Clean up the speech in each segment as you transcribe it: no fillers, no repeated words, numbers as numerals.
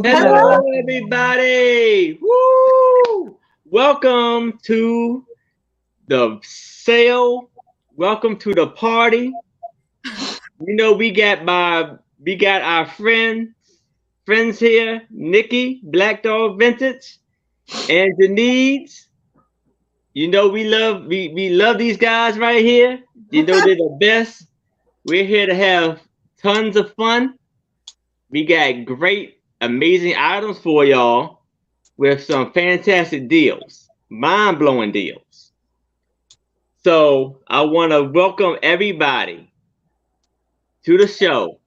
Hello, everybody. Woo! Welcome to the sale. Welcome to the party. We got our friends here, Nikki, Black Dog Vintage, and Jenneads. We love these guys right here. They're the best. We're here to have tons of fun. We got great, amazing items for y'all with some fantastic deals, mind blowing deals. So I want to welcome everybody to the show.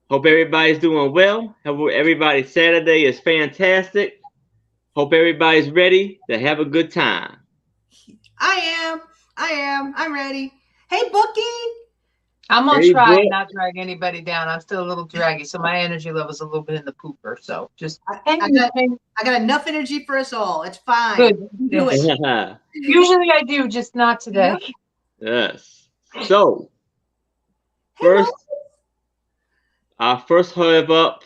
Hope everybody's doing well. Hope everybody's Saturday is fantastic. Hope everybody's ready to have a good time. I am. I'm ready. Hey, Bookie. I'm gonna try and not drag anybody down. I'm still a little draggy, so my energy level's a little bit in the pooper. So just I got enough energy for us all. It's fine. Good. Do it. Usually I do, just not today. Yes. So first, I first have up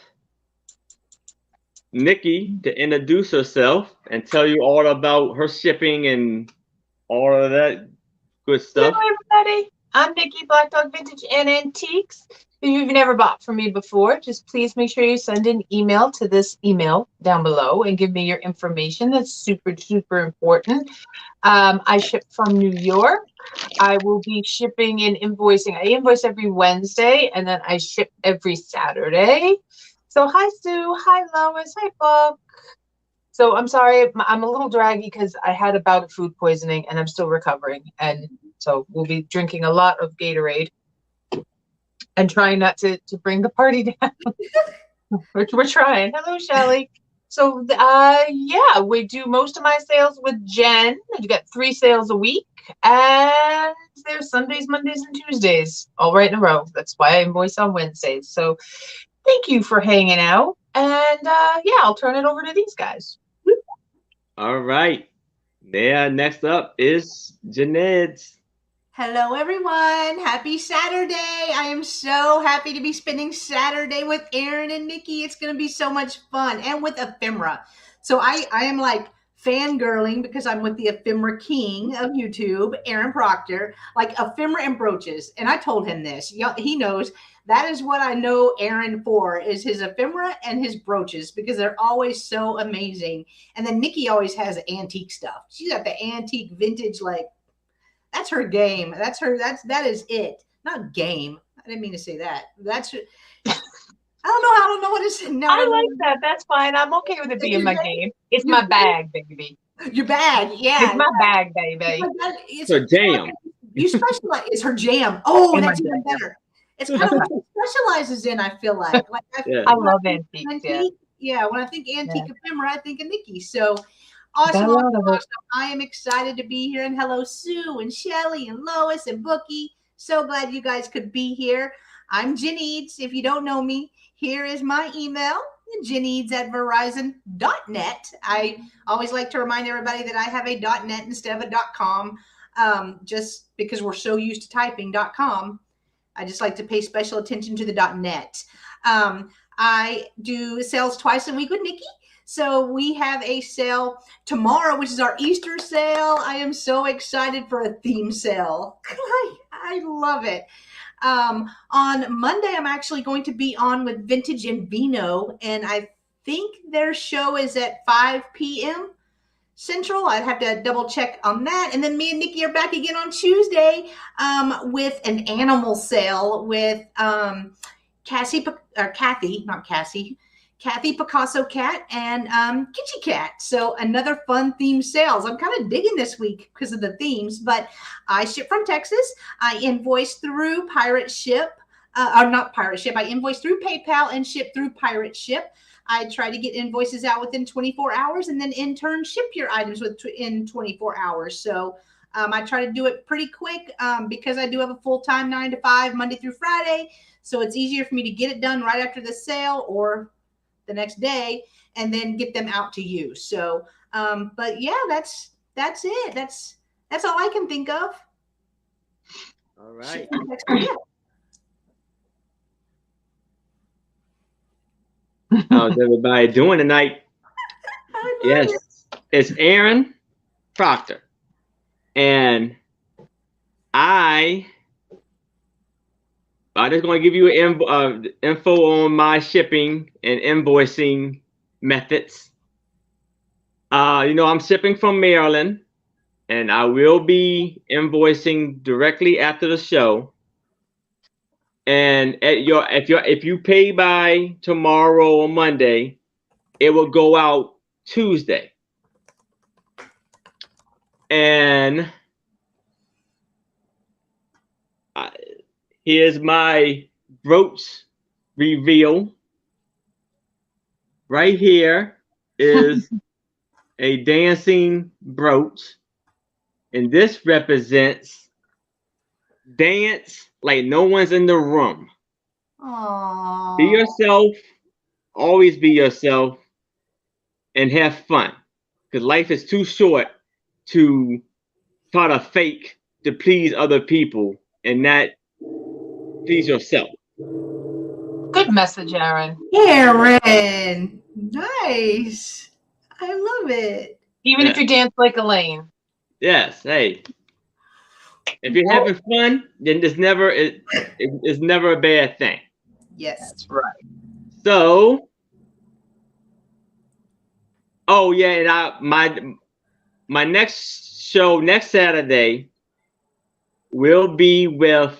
Nikki to introduce herself and tell you all about her shipping and all of that good stuff. Hello, everybody. I'm Nikki, Black Dog Vintage and Antiques. If you've never bought from me before, just please make sure you send an email to this email down below and give me your information. That's super, super important. I ship from New York. I will be shipping and invoicing. I invoice every Wednesday, and then I ship every Saturday. So hi, Sue. Hi, Lois. Hi, Book. So I'm sorry, I'm a little draggy because I had a bout of food poisoning, and I'm still recovering. And so we'll be drinking a lot of Gatorade and trying not to bring the party down. We're trying. Hello, Shelly. So, yeah, we do most of my sales with Jen. You got 3 sales a week, and there's Sundays, Mondays, and Tuesdays, all right in a row. That's why I invoice on Wednesdays. So thank you for hanging out. And, yeah, I'll turn it over to these guys. All right. Next up is Jenneads. Hello, everyone. Happy Saturday. I am so happy to be spending Saturday with Aaron and Nikki. It's going to be so much fun, and with Ephemera. So I am like fangirling because I'm with the Ephemera king of YouTube, Aaron Proctor, like Ephemera and brooches. And I told him this. He knows that is what I know Aaron for, is his Ephemera and his brooches, because they're always so amazing. And then Nikki always has antique stuff. She's got the antique vintage, like, that's her game. That is it. Not game. I didn't mean to say that. I don't know what it's. No, I like that. That's fine. I'm okay with it being my game. It's my bag, baby. Your bag, yeah. It's my bag, baby. It's her jam. You specialize. It's her jam. Oh, that's even better. It's kind of what she specializes in, I feel like. I love antiques. Yeah, when I think antique ephemera, I think of Nikki. So awesome. I am excited to be here. And hello, Sue and Shelly and Lois and Bookie. So glad you guys could be here. I'm Jenneads. If you don't know me, here is my email, jenneads@verizon.net. I always like to remind everybody that I have a .net instead of a .com, just because we're so used to typing .com. I just like to pay special attention to the .net. I do sales twice a week with Nikki. So we have a sale tomorrow, which is our Easter sale. I am so excited for a theme sale. I love it. On Monday, I'm actually going to be on with Vintage and Vino, and I think their show is at 5 p.m. Central. I'd have to double check on that. And then me and Nikki are back again on Tuesday with an animal sale with Kathy Picasso Cat and Kitschy Cat. So another fun theme sales. I'm kind of digging this week because of the themes, but I ship from Texas. I invoice through Pirate Ship, or not Pirate Ship. I invoice through PayPal and ship through Pirate Ship. I try to get invoices out within 24 hours and then in turn ship your items in 24 hours. So I try to do it pretty quick because I do have a full-time 9 to 5 Monday through Friday. So it's easier for me to get it done right after the sale or the next day and then get them out to you. So, but yeah, that's it. That's all I can think of. All right. How's everybody doing tonight? Yes, it's Aaron Proctor, and I'm just going to give you info on my shipping and invoicing methods. I'm shipping from Maryland, and I will be invoicing directly after the show. And if you pay by tomorrow or Monday, it will go out Tuesday. And here's my brooch reveal. Right here is a dancing brooch, and this represents dance like no one's in the room. Aww. Be yourself, always be yourself, and have fun. Because life is too short to try to fake to please other people and not please yourself. Good message, Aaron. Aaron, nice. I love it. Even if you dance like Elaine. Yes. Hey, if you're having fun, then it's never a bad thing. Yes, that's right. So, oh yeah, and my next show next Saturday will be with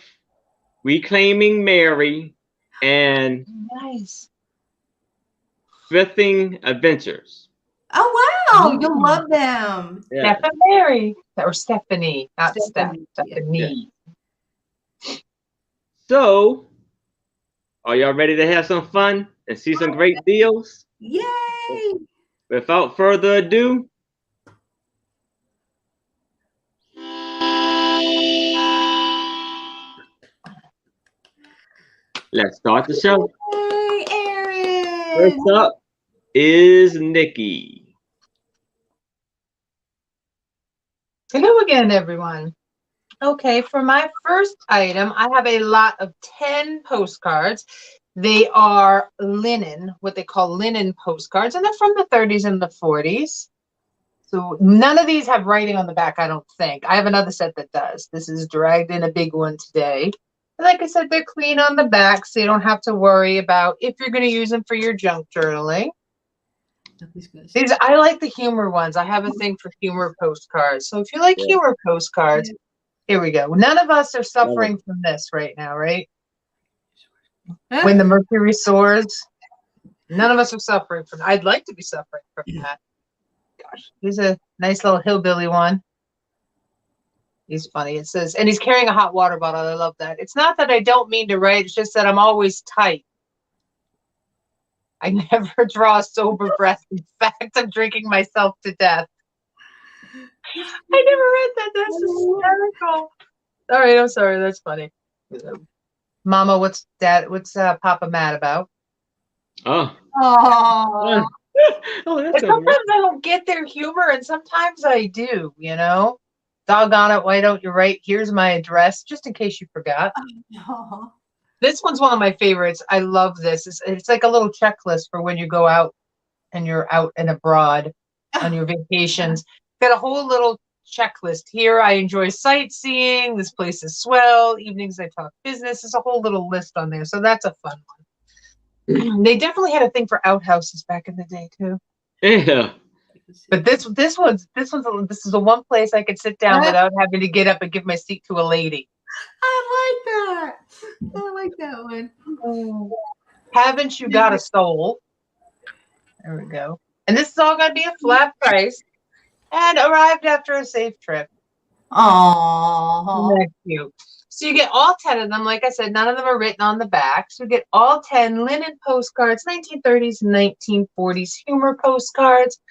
Reclaiming Mary and Nice. Thrifting Adventures. Oh wow, you'll love them. Yeah. Steph and Mary. Or Stephanie, not Stephanie. Steph. Stephanie. Yeah. So, are y'all ready to have some fun and see some great deals? Yay! Without further ado, let's start the show. Hey, Aaron. First up is Nikki. Hello again, everyone. Okay, for my first item, I have a lot of 10 postcards. They are linen, what they call linen postcards, and they're from the 30s and the 40s. So none of these have writing on the back, I don't think. I have another set that does. This is dragged in a big one today. And like I said, they're clean on the back, so you don't have to worry about if you're going to use them for your junk journaling. These, I like the humor ones. I have a thing for humor postcards. So if you like humor postcards, here we go. None of us are suffering from this right now, right? When the mercury soars, none of us are suffering from. I'd like to be suffering from that. Gosh, here's a nice little hillbilly one. He's funny. It says, and he's carrying a hot water bottle. I love that. It's not that I don't mean to write. It's just that I'm always tight. I never draw a sober breath. In fact, I'm drinking myself to death. I never read that. That's hysterical. All right, I'm sorry. That's funny. Mama, what's Papa mad about? Oh. Oh. That's sometimes I don't get their humor, and sometimes I do, you know? Doggone it, why don't you write, here's my address, just in case you forgot. Oh. This one's one of my favorites. I love this. It's like a little checklist for when you go out and you're out and abroad on your vacations. Got a whole little checklist here. I enjoy sightseeing. This place is swell. Evenings I talk business. There's a whole little list on there. So that's a fun one. They definitely had a thing for outhouses back in the day too. Yeah. But this is the one place I could sit down without having to get up and give my seat to a lady. I like that. I like that one. Haven't you got a soul? There we go. And this is all going to be a flat price. And arrived after a safe trip. Aww. That's cute. So you get all 10 of them. Like I said, none of them are written on the back. So you get all 10 linen postcards, 1930s and 1940s humor postcards.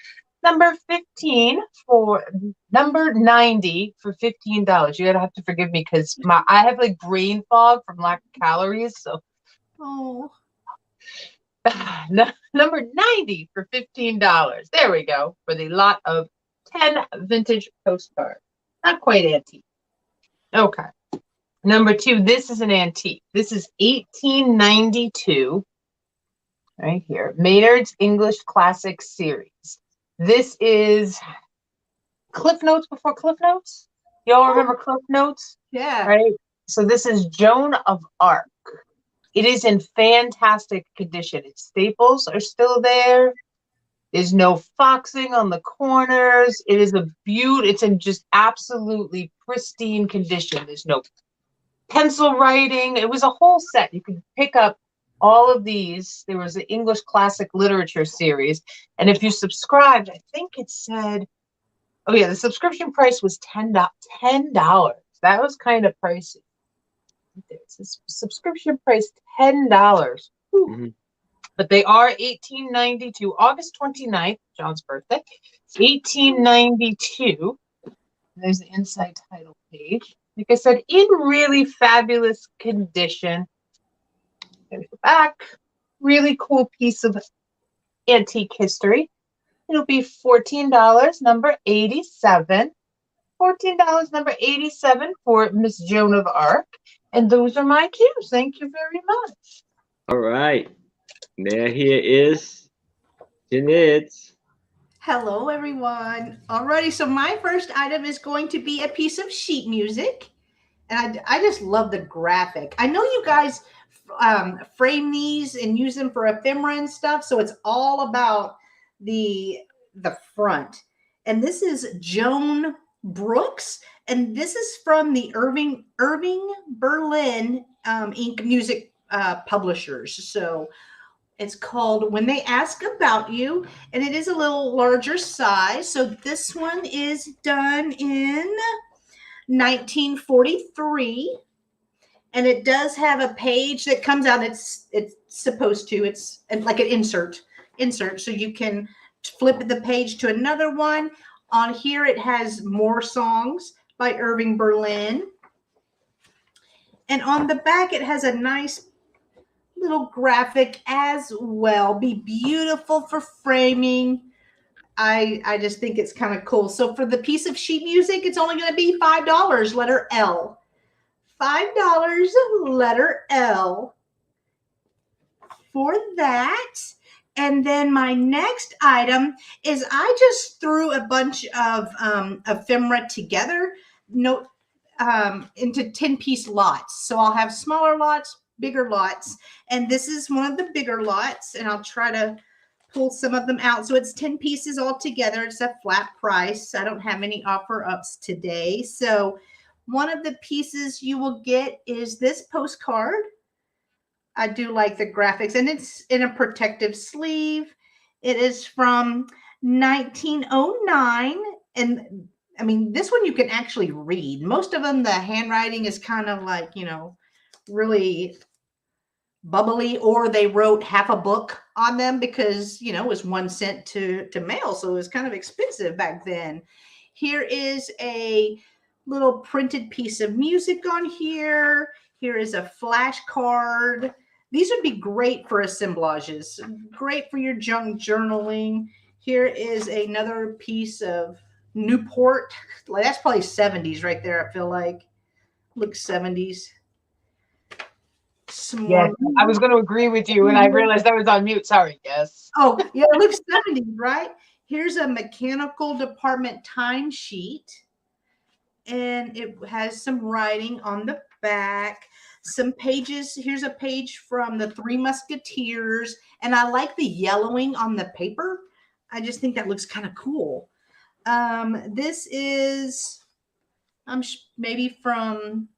Number 15 for number 90 for $15. You're gonna have to forgive me because I have like brain fog from lack of calories. So number 90 for $15. There we go for the lot of 10 vintage postcards. Not quite antique. Okay. Number 2, this is an antique. This is 1892. right here. Maynard's English Classic Series. This is Cliff Notes before Cliff Notes. Y'all remember Cliff Notes? Yeah. Right? So this is Joan of Arc. It is in fantastic condition. Its staples are still there. There's no foxing on the corners. It is it's in just absolutely pristine condition. There's no pencil writing. It was a whole set. You could pick up all of these. There was an English classic literature series. And if you subscribed, I think it said, oh yeah, the subscription price was $10. That was kind of pricey. It's a subscription price $10. Mm-hmm. But they are 1892, August 29th, John's birthday, 1892. There's the inside title page. Like I said, in really fabulous condition. There's the back. Really cool piece of antique history. It'll be $14, number 87. $14, number 87 for Miss Joan of Arc. And those are my cues. Thank you very much. All right. Now here is Jenneads. Hello, everyone. Alrighty, so my first item is going to be a piece of sheet music. And I just love the graphic. I know you guys frame these and use them for ephemera and stuff, so it's all about the front. And this is Joan Brooks, and this is from the Irving Berlin Inc. music publishers. So it's called When They Ask About You, and it is a little larger size. So this one is done in 1943, and it does have a page that comes out. It's supposed to. It's like an insert, so you can flip the page to another one. On here, it has more songs by Irving Berlin, and on the back, it has a nice little graphic as well. Be beautiful for framing. I just think it's kind of cool. So for the piece of sheet music, it's only going to be $5, letter L. $5, letter L for that. And then my next item is I just threw a bunch of ephemera together into 10-piece lots. So I'll have smaller lots, bigger lots, and this is one of the bigger lots, and I'll try to pull some of them out. So it's 10 pieces all together. It's a flat price. I don't have any offer ups today. So one of the pieces you will get is this postcard. I do like the graphics, and it's in a protective sleeve. It is from 1909, and I mean, this one you can actually read. Most of them, the handwriting is kind of like, really bubbly, or they wrote half a book on them because, it was 1 cent to mail. So it was kind of expensive back then. Here is a little printed piece of music on here. Here is a flashcard. These would be great for assemblages, great for your junk journaling. Here is another piece of Newport. Like, that's probably 70s right there, I feel like. Looks 70s. Yes, I was going to agree with you, and I realized I was on mute. Sorry. Yes. Oh, yeah, it looks 70s, right? Here's a mechanical department timesheet, and it has some writing on the back. Some pages. Here's a page from the Three Musketeers, and I like the yellowing on the paper. I just think that looks kind of cool. This is maybe from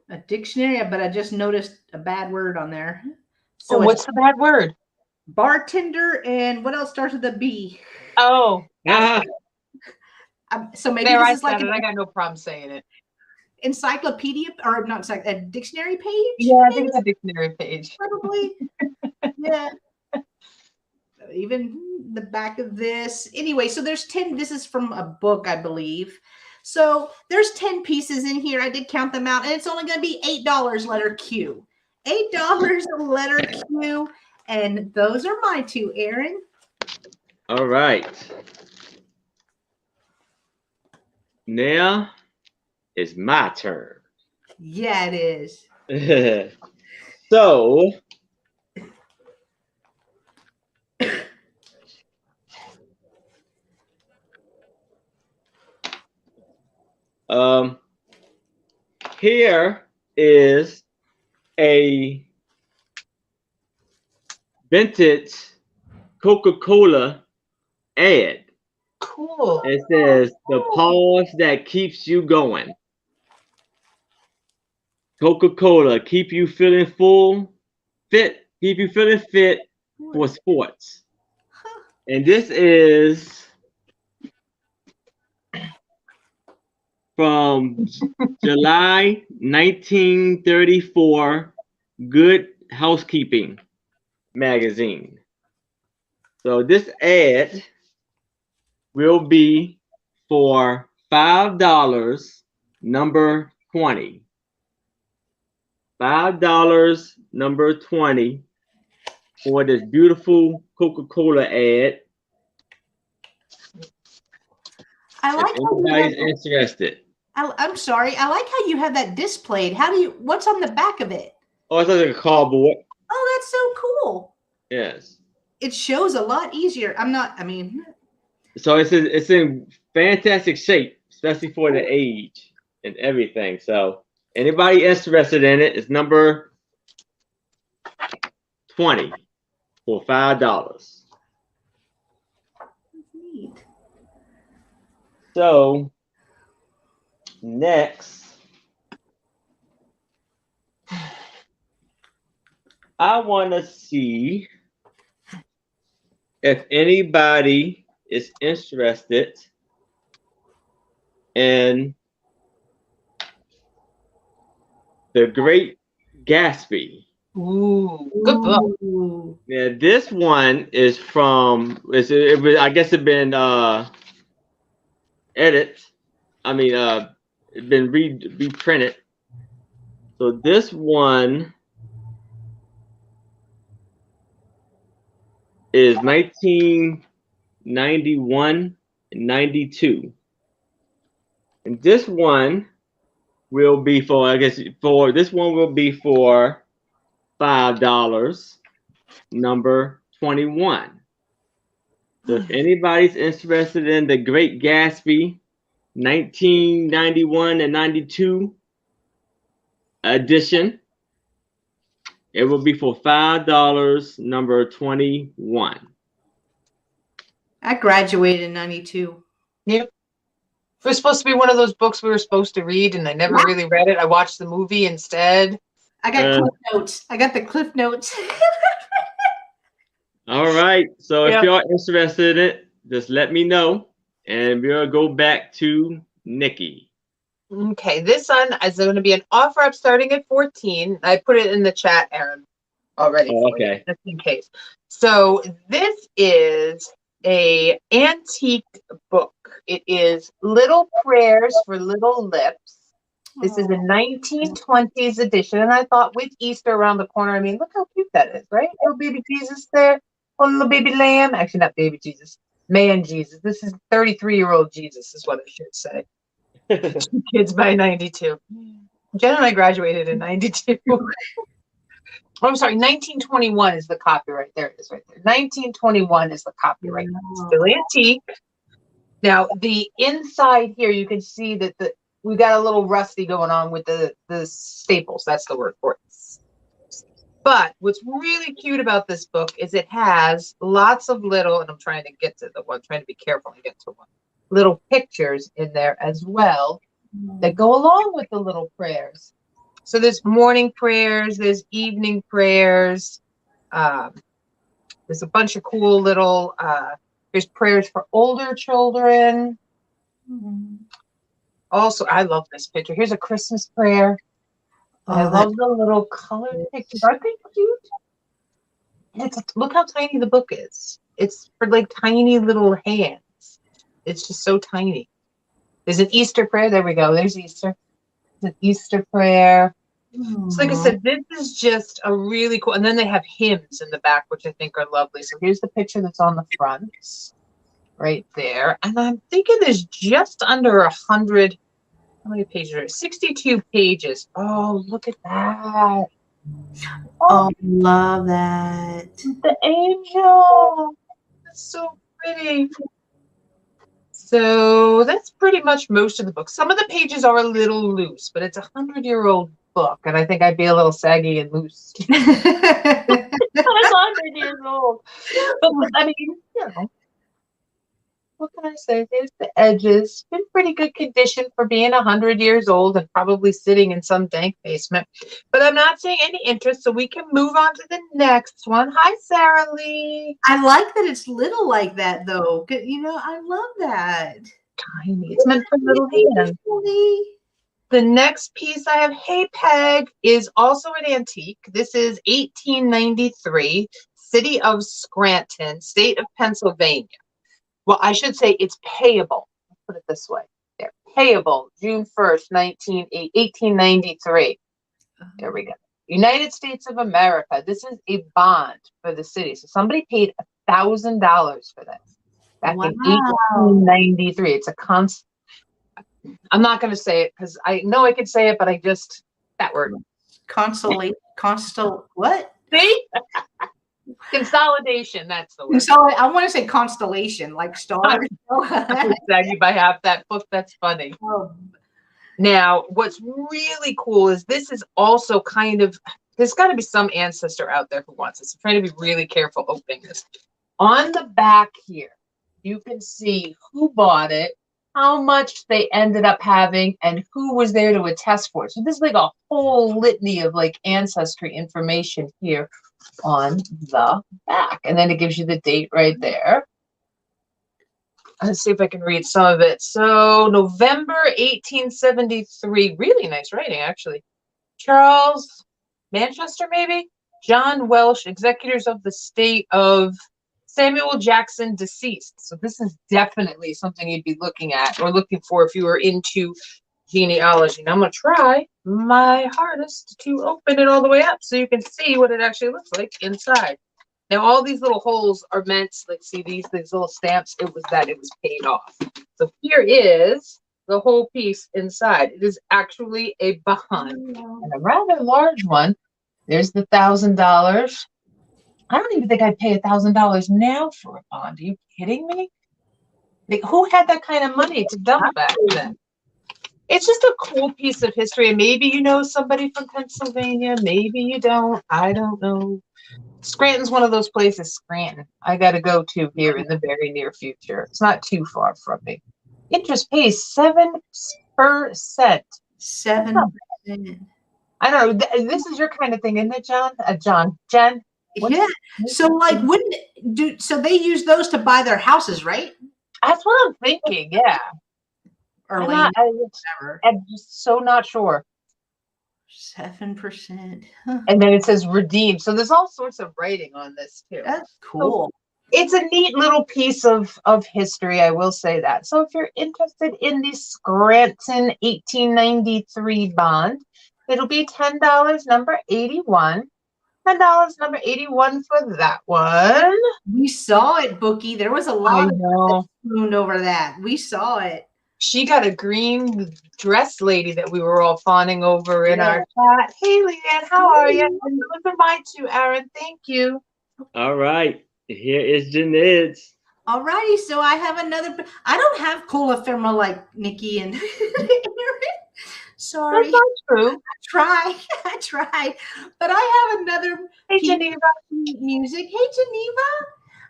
a dictionary, but I just noticed a bad word on there. So what's the bad word? Bartender, and what else starts with a B? Oh. So maybe there, this I is like I got no problem saying it. Encyclopedia, or not, a dictionary page? Yeah, I think it's a dictionary page. Probably. Yeah. Even the back of this. Anyway, so there's 10. This is from a book, I believe. So there's 10 pieces in here. I did count them out, and it's only going to be $8, letter Q. $8, letter Q. And those are my two, Aaron. All right. Now it's my turn. Yeah, it is. So Here is a vintage Coca-Cola ad. Cool. It says the pause that keeps you going. Coca-Cola, keep you feeling fit for sports. And this is from July 1934 Good Housekeeping magazine. So this ad will be for $5, number 20. $5, number 20 for this beautiful Coca-Cola ad. I like if how you anybody's have, interested. I'm sorry. I like how you have that displayed. What's on the back of it? Oh, it's like a cardboard. Oh, that's so cool. Yes. It shows a lot easier. So it's in fantastic shape, especially for the age and everything. So anybody interested in it, it's number 20 for $5. Neat. So next, I want to see if anybody is interested in The Great Gatsby. Ooh, good book. Ooh. Yeah, this one is from. I guess it's been edited. I mean, it's been reprinted. So this one is 1991 and 92, and this one will be for. I guess for this one will be for $5, number 21. So if anybody's interested in The Great Gatsby, 1991 and 92 edition, it will be for $5, number 21. I graduated in 92. Yep. It was supposed to be one of those books we were supposed to read, and I never really read it. I watched the movie instead. I got Cliff Notes. I got the Cliff Notes. All right. So if Yep. you're interested in it, just let me know, and we'll go back to Nikki. Okay, this one is going to be an offer up starting at 14. I put it in the chat, Aaron, already. Oh, for you, okay. just in case. So this is a antique book. It is Little Prayers for Little Lips. This is a 1920s edition, and I thought with Easter around the corner, I mean, look how cute that is, right? Little baby Jesus there, oh, little baby lamb. Actually, not baby Jesus, man Jesus. This is 33-year-old Jesus, is what I should say. 2 kids by 92. Jen and I graduated in 92. Oh, I'm sorry, 1921 is the copyright. There it is right there. 1921 is the copyright. Wow. Still antique. Now, the inside here, you can see that we got a little rusty going on with the staples. That's the word for it. But what's really cute about this book is it has lots of little, and I'm trying to get to the one, trying to be careful and get to one, little pictures in there as well that go along with the little prayers. So there's morning prayers, there's evening prayers. There's a bunch of cool little, there's prayers for older children. Also, I love this picture. Here's a Christmas prayer. I love the little colored pictures. Aren't they cute? And look how tiny the book is. It's for like tiny little hands. It's just so tiny. There's an Easter prayer. There we go. There's Easter. There's an Easter prayer. So like I said, this is just a really cool, and then they have hymns in the back, which I think are lovely. So here's the picture that's on the front right there. And I'm thinking there's just under 100, how many pages are there? 62 pages. Oh, look at that. Oh, love that. The angel. That's so pretty. So that's pretty much most of the book. Some of the pages are a little loose, but it's 100-year-old book, and I think I'd be a little saggy and loose. I'm 100 years old. But I mean, you know, what can I say? There's the edges. Been pretty good condition for being 100 years old and probably sitting in some dank basement. But I'm not seeing any interest, so we can move on to the next one. Hi, Sarah Lee. I like that it's little like that, though. You know, I love that. Tiny. It's meant for little hands. The next piece I have, Hey Peg, is also an antique. This is 1893, City of Scranton, State of Pennsylvania. Well, I should say it's payable. Let's put it this way. They're payable June 1st, 1893. There we go. United States of America. This is a bond for the city. So somebody paid $1,000 for this back in 1893. It's a constant. I'm not going to say it because I know I could say it, but I just, that word. What? See? Consolidation, that's the word. I want to say constellation, like stars. Exactly, by half that book, that's funny. Now, what's really cool is this is also kind of, there's got to be some ancestor out there who wants this. I'm trying to be really careful opening this. On the back here, you can see who bought it, how much they ended up having, and who was there to attest for it. So this is like a whole litany of like ancestry information here on the back. And then it gives you the date right there. Let's see if I can read some of it. So November 1873, really nice writing, actually. Charles Manchester, maybe? John Welsh, executors of the state of Samuel Jackson, deceased. So this is definitely something you'd be looking at or looking for if you were into genealogy. Now I'm going to try my hardest to open it all the way up so you can see what it actually looks like inside. Now all these little holes are meant, like see these little stamps, it was paid off. So here is the whole piece inside. It is actually a bond, and a rather large one. There's the $1,000. I don't even think I'd pay $1,000 now for a bond. Are you kidding me? Like, who had that kind of money to dump back then? It's just a cool piece of history. And maybe you know somebody from Pennsylvania. Maybe you don't. I don't know. Scranton's one of those places, Scranton, I got to go to here in the very near future. It's not too far from me. Interest pays 7%. 7%. I don't know. This is your kind of thing, isn't it, John? Jen? Yeah. So like, so they use those to buy their houses, right? That's what I'm thinking. Yeah. Or I'm just so not sure. 7%. And then it says redeem. So there's all sorts of writing on this too. That's cool. So it's a neat little piece of history, I will say that. So if you're interested in the Scranton 1893 bond, it'll be $10, number 81. $10, number 81 for that one. We saw it, Bookie. There was a lot of moon over that. We saw it. She got a green dress lady that we were all fawning over in our chat. Hey, Leanne, how are you? And those are mine too, Aaron. Thank you. All right. Here is Jenneads. All righty. So I have another. I don't have cool ephemera like Nikki and sorry. That's not true. I tried. But I have another piece Geneva. of music. Hey, Geneva.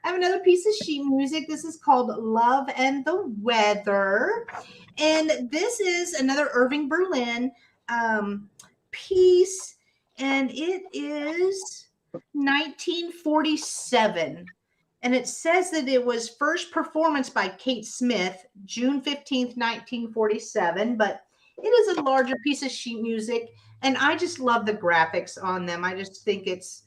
I have another piece of sheet music. This is called Love and the Weather. And this is another Irving Berlin piece. And it is 1947. And it says that it was first performance by Kate Smith, June 15th, 1947. But it is a larger piece of sheet music. And I just love the graphics on them. I think it's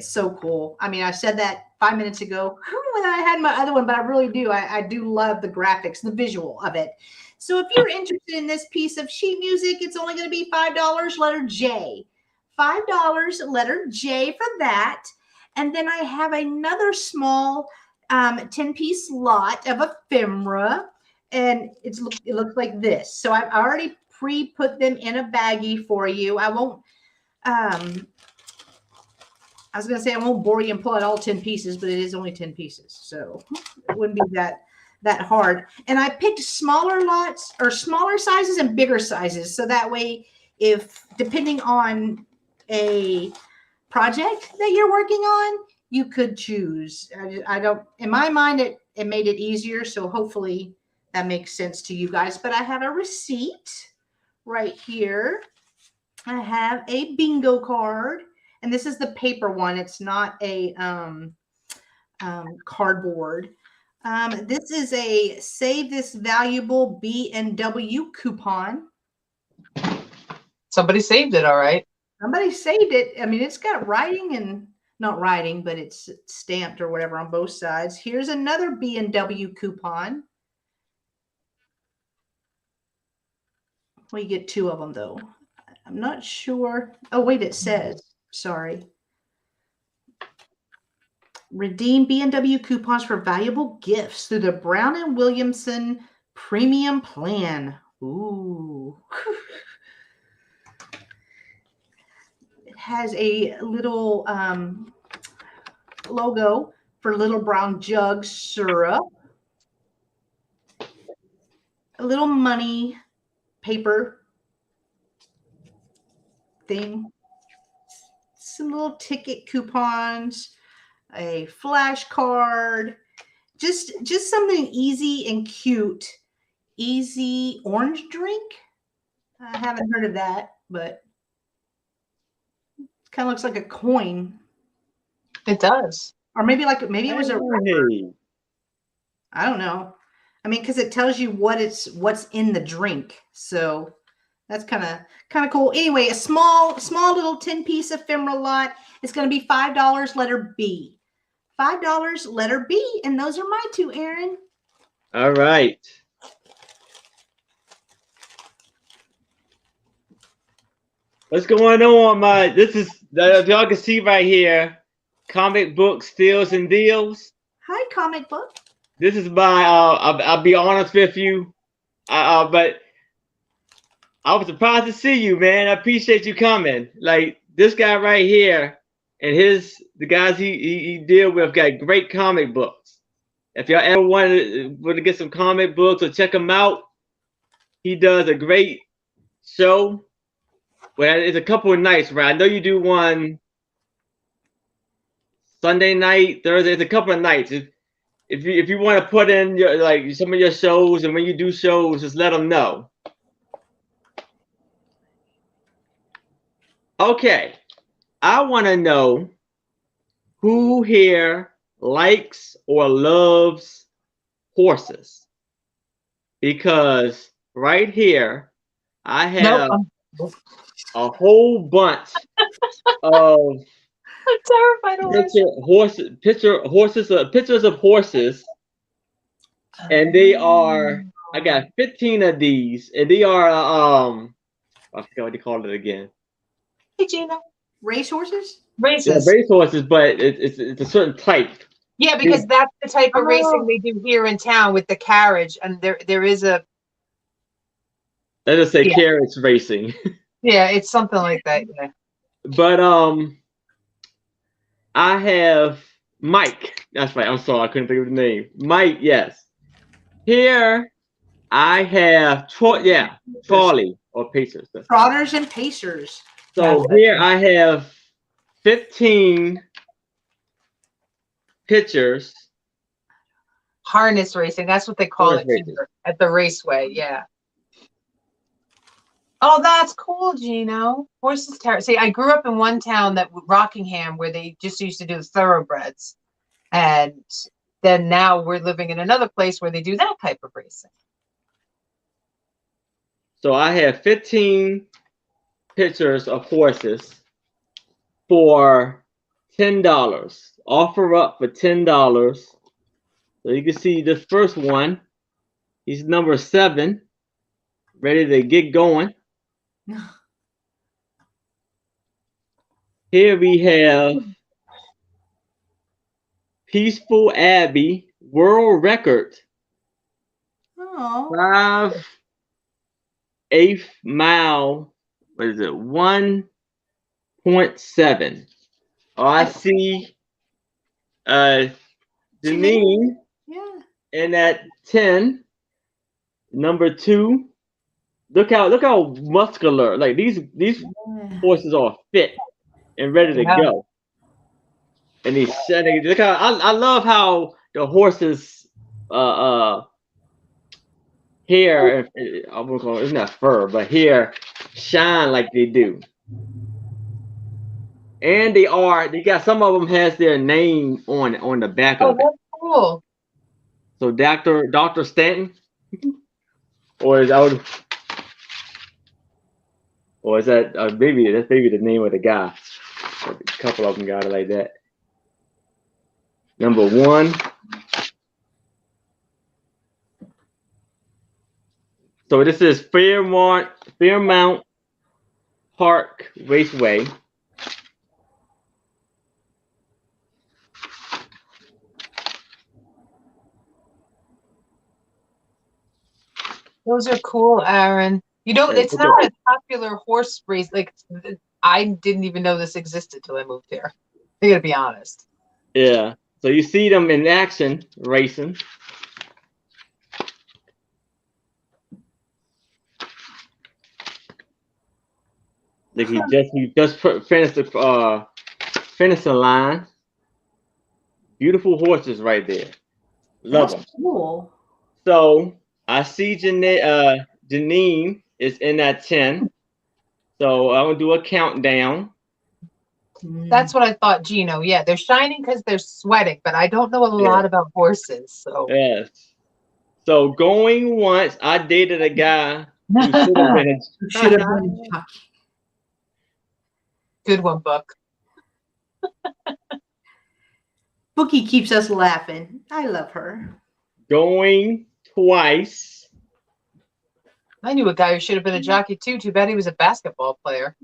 so cool. I mean, I said that 5 minutes ago when I had my other one, but I really do. I do love the graphics, the visual of it. So if you're interested in this piece of sheet music, it's only going to be $5, letter J. $5, letter J for that. And then I have another small 10-piece lot of ephemera. And it looks like this. So I've already pre-put them in a baggie for you. I won't... I was going to say I won't bore you and pull out all 10 pieces, but it is only 10 pieces. So it wouldn't be that that hard. And I picked smaller lots or smaller sizes and bigger sizes. So that way, if depending on a project that you're working on, you could choose. I don't, in my mind, it made it easier. So hopefully that makes sense to you guys. But I have a receipt right here. I have a bingo card, and this is the paper one. It's not a cardboard. This is a Save This Valuable B&W coupon. Somebody saved it, all right. Somebody saved it. I mean, it's got writing and not writing, but it's stamped or whatever on both sides. Here's another B&W coupon. Well, you get 2 of them, though. I'm not sure. Oh, wait, it says. Sorry. Redeem B&W coupons for valuable gifts through the Brown & Williamson Premium Plan. Ooh. It has a little logo for Little Brown Jug syrup. A little money paper thing. Some little ticket coupons. A flashcard, just something easy and cute. Easy orange drink. I haven't heard of that, but it kind of looks like a coin. It does. Or maybe it was a rubber. I don't know. I mean, because it tells you what's in the drink. So that's kind of cool. Anyway, a small little 10-piece ephemera lot. It's going to be $5, letter B. $5, letter B. And those are my 2, Aaron. All right. What's going on, this is, if y'all can see right here, Comic Book Steals and Deals. Hi, Comic Book. This is my, I'll be honest with you, but I was surprised to see you, man. I appreciate you coming. Like, this guy right here and the guys he deal with got great comic books. If y'all ever want to get some comic books or check him out, he does a great show. Well, it's a couple of nights, right? I know you do one Sunday night, Thursday. It's a couple of nights. If you want to put in your some of your shows, and when you do shows, just let them know. Okay, I want to know who here likes or loves horses, because right here I have a whole bunch of I'm terrified of pictures of horses, and they are, I got 15 of these, and they are I forgot what they called it again. Hey, Gina. Race horses? Races. Yeah, race horses, but it's a certain type. Yeah, because that's the type of racing they do here in town with the carriage, and there is a. Let us say carriage racing. Yeah, it's something like that. Yeah. But I have Mike. That's right. I'm sorry, I couldn't think of the name. Mike, yes. Here I have Charlie or Pacers. Trotters and Pacers. So here I have 15 pictures. Harness racing. That's what they call it here at the raceway. Yeah. Oh, that's cool, Gino. Horses terrible. See, I grew up in one town Rockingham, where they just used to do thoroughbreds. And then now we're living in another place where they do that type of racing. So I have 15 pictures of horses for $10. Offer up for $10. So you can see this first one. He's number 7. Ready to get going. Here we have Peaceful Abbey world record. Oh. 5/8 mile. What is it? 1.7. Oh, I see. Janine. Yeah. And at 10, number 2. Look how muscular. Like these horses are fit and ready to go. And he's setting. Look how I love how the horses hair, I won't call it's not fur, but hair shine like they do. And they got some of them has their name on the back of it. That's cool. So Dr. Stanton, or is that maybe that's maybe the name of the guy. A couple of them got it like that. Number 1. So this is Fairmount Park Raceway. Those are cool, Aaron. You know, it's not a popular horse race. Like, I didn't even know this existed till I moved here. I gotta be honest. Yeah. So you see them in action racing. Like he just finished the finishing line. Beautiful horses right there. Love them. Cool. So I see Janine is in that 10. So I'm gonna do a countdown. That's what I thought, Gino. Yeah, they're shining because they're sweating, but I don't know a lot about horses. So yes. So going once, I dated a guy who should have been a good one, Buck. Bookie keeps us laughing. I love her. Going twice. I knew a guy who should have been a jockey too. Too bad he was a basketball player.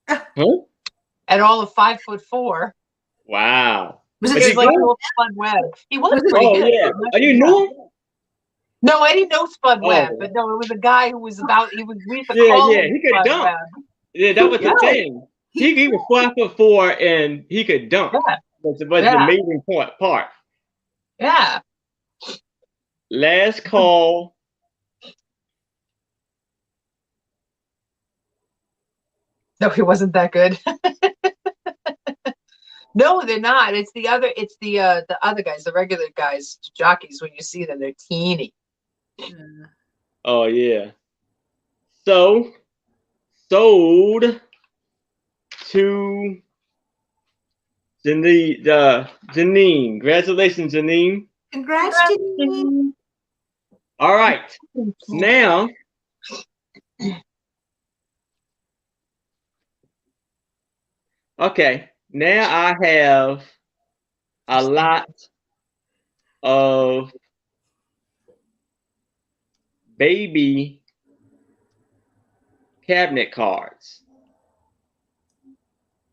Huh? At all of 5'4". Wow. Was He was like Spud Webb. He was pretty good. Yeah. Are you new? No, I didn't know Spud Webb, but no, it was a guy who was we used to call him he could Spud dunk. Webb. Yeah, that was the thing. He was 5'4" and he could dunk. Yeah. But the amazing part. Yeah. Last call. No, he wasn't that good. No, they're not. It's the other guys, the regular guys, jockeys. When you see them, they're teeny. Oh yeah. So sold to Janine. Congratulations, Janine. Congrats, Janine. All right. Now okay. Now I have a lot of baby cabinet cards.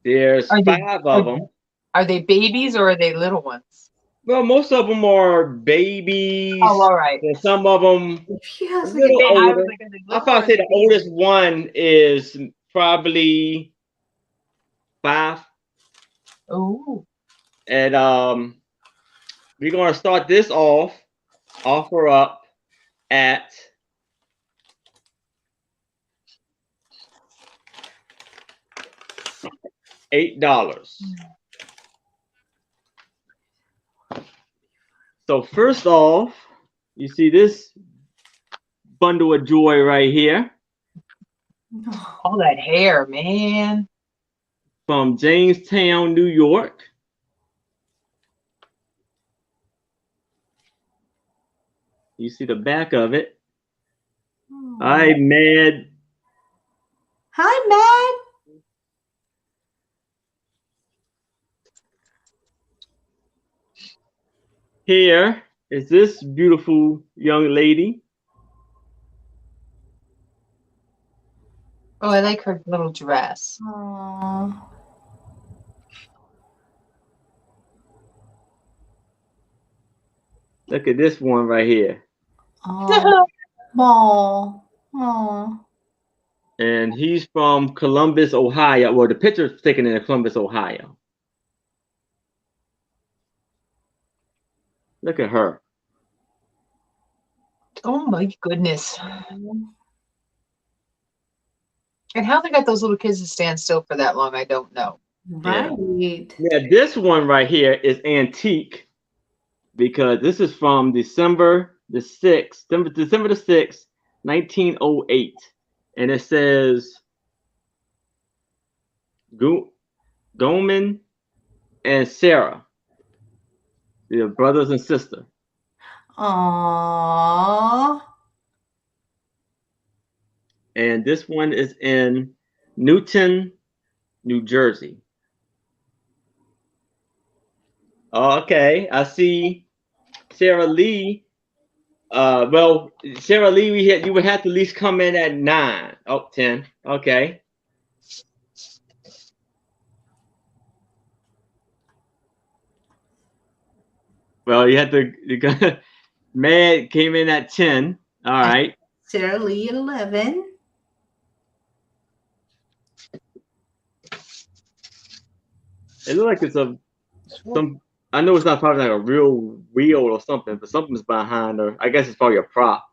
There's 5 of them. Are they babies or are they little ones? Well, most of them are babies. Oh, all right. And some of them Yes, a little older. I'll probably say the oldest one is probably 5. Oh. And we're gonna start this offer up at $8. So first off, you see this bundle of joy right here. All that hair, man. From Jamestown, New York. You see the back of it. Hi, Mad. Hi, Mad. Here is this beautiful young lady. Oh, I like her little dress. Aww. Look at this one right here. Aww. Aww. And he's from Columbus, Ohio. Well, the picture's taken in Columbus, Ohio. Look at her. Oh my goodness. And how they got those little kids to stand still for that long, I don't know. Right. Yeah, this one right here is antique because this is from December the 6th, 1908. And it says Goldman and Sarah, your brothers and sister. Aww. And this one is in Newton, New Jersey. Okay, I see Sarah Lee. Well, Sarah Lee, you would have to at least come in at 9. Oh, 10. Okay. Well, you got Mad came in at 10. All right. Sarah Lee at 11. It looks like it's some. I know it's not probably like a real wheel or something, but something's behind her. I guess it's probably a prop.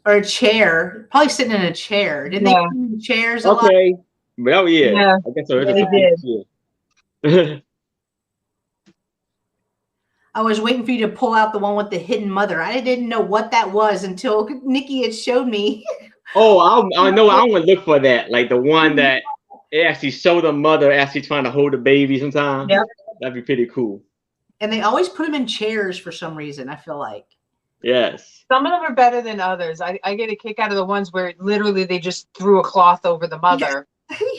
Or a chair. Probably sitting in a chair. Didn't they put in chairs a lot? Okay. Well, yeah. I guess so. Yeah, they did. I was waiting for you to pull out the one with the hidden mother. I didn't know what that was until Nikki had showed me. Oh, I know. I'm gonna look for that. Like the one that it actually showed the mother actually trying to hold the baby sometimes. Yep. That'd be pretty cool. And they always put them in chairs for some reason, I feel like. Yes. Some of them are better than others. I get a kick out of the ones where literally they just threw a cloth over the mother.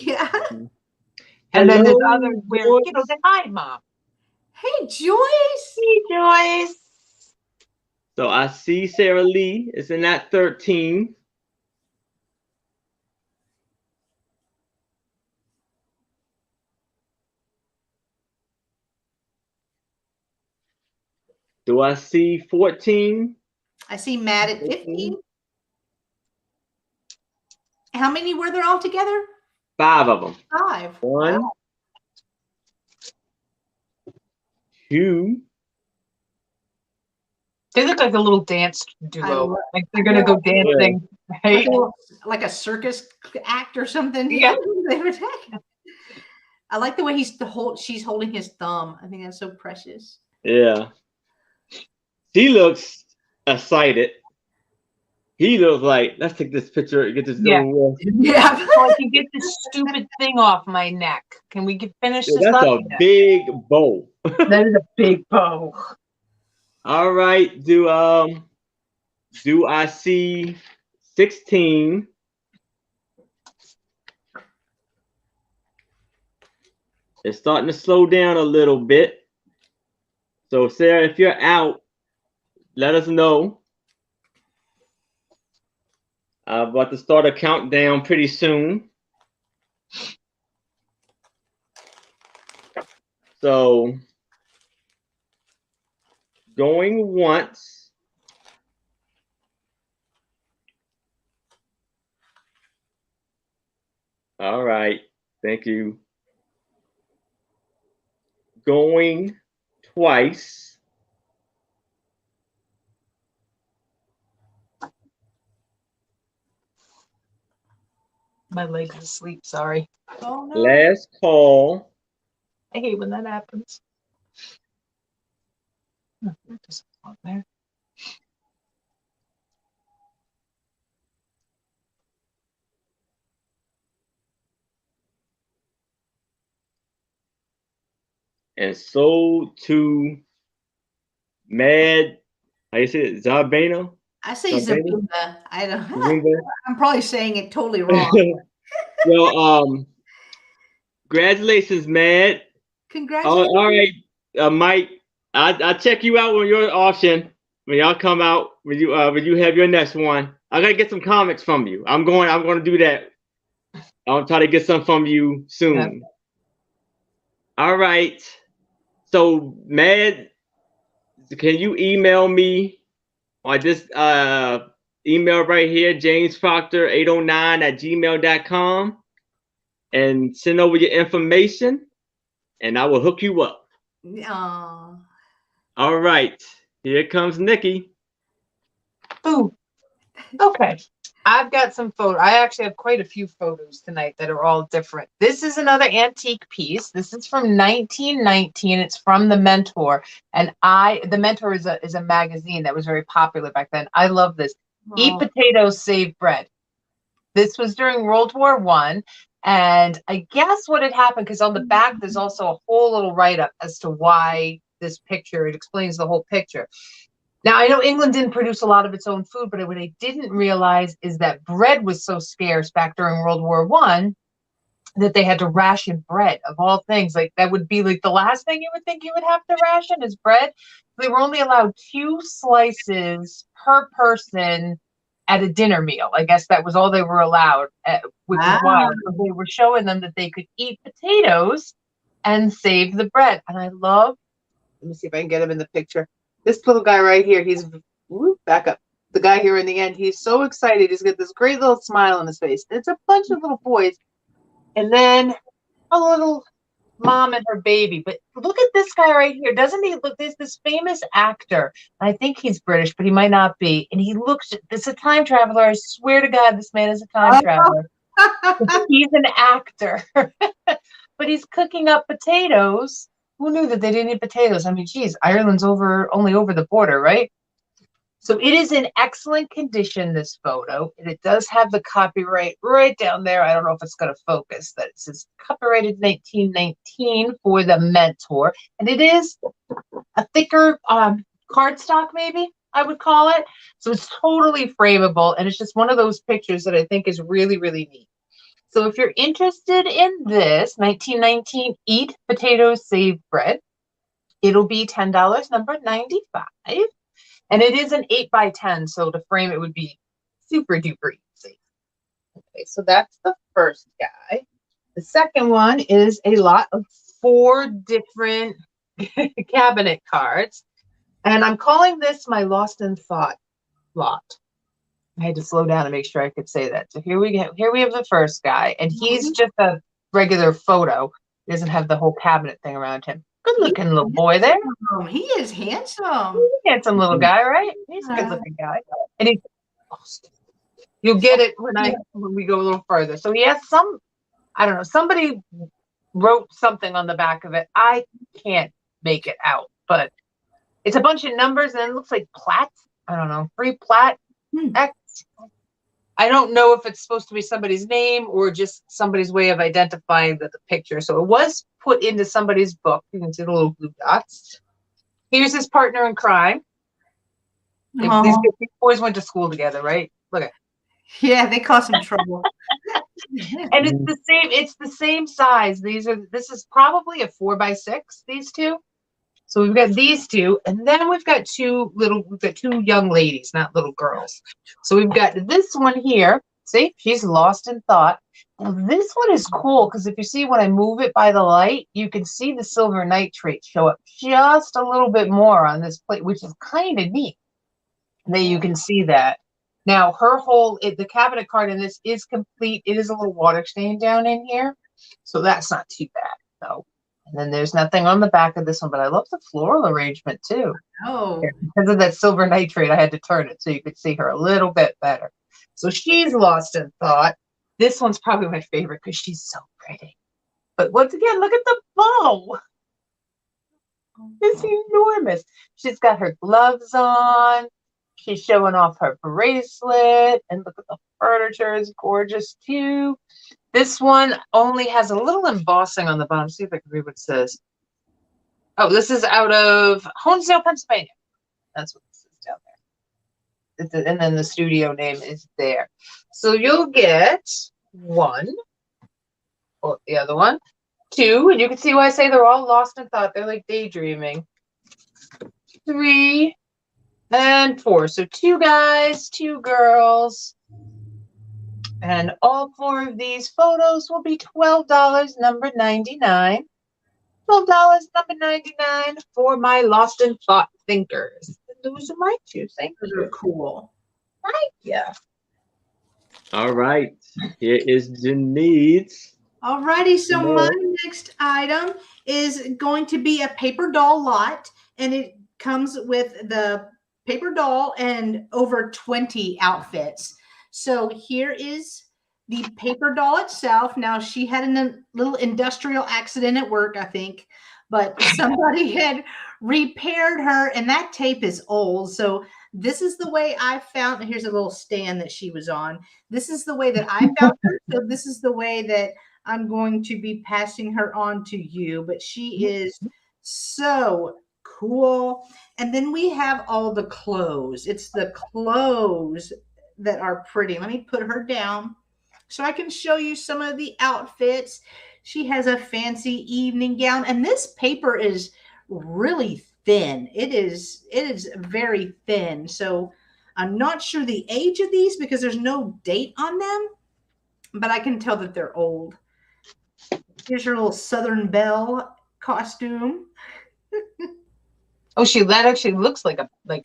Yeah. And then there's others where, you know, they hide mom. Hey, Joyce. Hey, Joyce. So I see Sarah Lee is in that 13. Do I see 14? I see Matt at 15. How many were there all together? 5 of them. 5. 1, Wow. 2. They look like a little dance I duo. love- Like they're gonna go dancing. Right? Like a circus act or something. Yeah. I like the way she's holding his thumb. I think that's so precious. Yeah. She looks excited. He looks like, let's take this picture, get this Yeah. going. Yeah. So I can get this stupid thing off my neck. Can we finish this That's up? a big bow. That is a big bow. All right. Do I see 16? It's starting to slow down a little bit. So Sarah, if you're out, let us know. I'm about to start a countdown pretty soon. So going once. All right. Thank you. Going twice. My leg's asleep, sorry. Oh, no. Last call. I hate when that happens. Oh, that doesn't belong there. And so to Mad, how you say it, Zabena? I say Zabena? Zabunda. I don't. Zabunda? I'm probably saying it totally wrong. Well, congratulations, Mad. Congratulations. All right, Mike. I'll check you out on your auction when y'all come out. When you have your next one. I gotta get some comics from you. I'm gonna do that. I'll try to get some from you soon. Yeah. All right. So, Mad, can you email me on this email right here, jamesproctor809@gmail.com, and send over your information, and I will hook you up. Aw. All right. Here comes Nikki. Ooh. Okay. I've got some photos. I actually have quite a few photos tonight that are all different. This is another antique piece. This is from 1919. It's from The Mentor. And The Mentor is a magazine that was very popular back then. I love this. Eat potatoes, save bread. This was during World War I. And I guess what had happened, because on the back, there's also a whole little write-up as to why this picture, it explains the whole picture. Now, I know England didn't produce a lot of its own food, but what I didn't realize is that bread was so scarce back during World War I that they had to ration bread, of all things. Like, that would be like the last thing you would think you would have to ration is bread. They were only allowed 2 slices per person at a dinner meal. I guess that was all they were allowed, which is wild. So they were showing them that they could eat potatoes and save the bread. And I love, let me see if I can get him in the picture. This little guy right here, he's, back up. The guy here in the end, he's so excited. He's got this great little smile on his face. It's a bunch of little boys. And then a little mom and her baby. But look at this guy right here. Doesn't he look, there's this famous actor. I think he's British, but he might not be. And he looks, it's a time traveler. I swear to God, this man is a time traveler. He's an actor. But he's cooking up potatoes. Who knew that they didn't eat potatoes? I mean, geez, Ireland's only over the border, right? So it is in excellent condition, this photo. And it does have the copyright right down there. I don't know if it's going to focus. That it says copyrighted 1919 for The Mentor. And it is a thicker cardstock, maybe I would call it. So it's totally frameable. And it's just one of those pictures that I think is really, really neat. So if you're interested in this, 1919, Eat Potatoes, Save Bread, it'll be $10, number 95. And it is an 8x10, so to frame it would be super duper easy. Okay, so that's the first guy. The second one is a lot of 4 different cabinet cards. And I'm calling this my Lost in Thought lot. I had to slow down to make sure I could say that. So here we have the first guy, and he's just a regular photo. He doesn't have the whole cabinet thing around him. Good looking little boy there. He is handsome. He's a handsome little guy, right? He's a good looking guy. And you'll get it when we go a little further. So he has I don't know, somebody wrote something on the back of it. I can't make it out, but it's a bunch of numbers and it looks like Platt. I don't know, free Platt X. I don't know if it's supposed to be somebody's name or just somebody's way of identifying the picture. So it was put into somebody's book. You can see the little blue dots. Here's his partner in crime. These boys went to school together, right? Look at. Yeah, they caused some trouble. And it's the same size. This is probably a 4x6, these two. So we've got these two, and then we've got two young ladies, not little girls. So we've got this one here. See, she's lost in thought. Now this one is cool because if you see when I move it by the light, you can see the silver nitrate show up just a little bit more on this plate, which is kind of neat. There you can see that. Now her the cabinet card in this is complete. It is a little water stain down in here, so that's not too bad. So. And then there's nothing on the back of this one, but I love the floral arrangement too. Oh. Because of that silver nitrate, I had to turn it so you could see her a little bit better. So she's lost in thought. This one's probably my favorite because she's so pretty. But once again, look at the bow. It's enormous. She's got her gloves on. She's showing off her bracelet. And look at the furniture is gorgeous too. This one only has a little embossing on the bottom. See if I can read what it says. Oh, this is out of Honesdale, Pennsylvania. That's what this is down there. And then the studio name is there. So you'll get 1. Or the other one. 2. And you can see why I say they're all lost in thought. They're like daydreaming. 3 and 4. So 2 guys, 2 girls. And all 4 of these photos will be $12, number 99. $12, number 99 for my lost in thought thinkers. And those are my 2. Thank you. Those are cool. Thank you. All right. Here is Jenneads. All righty. So my next item is going to be a paper doll lot, and it comes with the paper doll and over 20 outfits. So here is the paper doll itself. Now, she had a little industrial accident at work, I think, but somebody had repaired her, and that tape is old. So this is the way I found. Here's a little stand that she was on. This is the way that I found her. So this is the way that I'm going to be passing her on to you. But she is so cool. And then we have all the clothes. It's the clothes that are pretty. Let me put her down so I can show you some of the outfits. She has a fancy evening gown, and this paper is really thin. It is very thin. So I'm not sure the age of these because there's no date on them, but I can tell that they're old. Here's her little Southern Belle costume. Oh, that actually looks like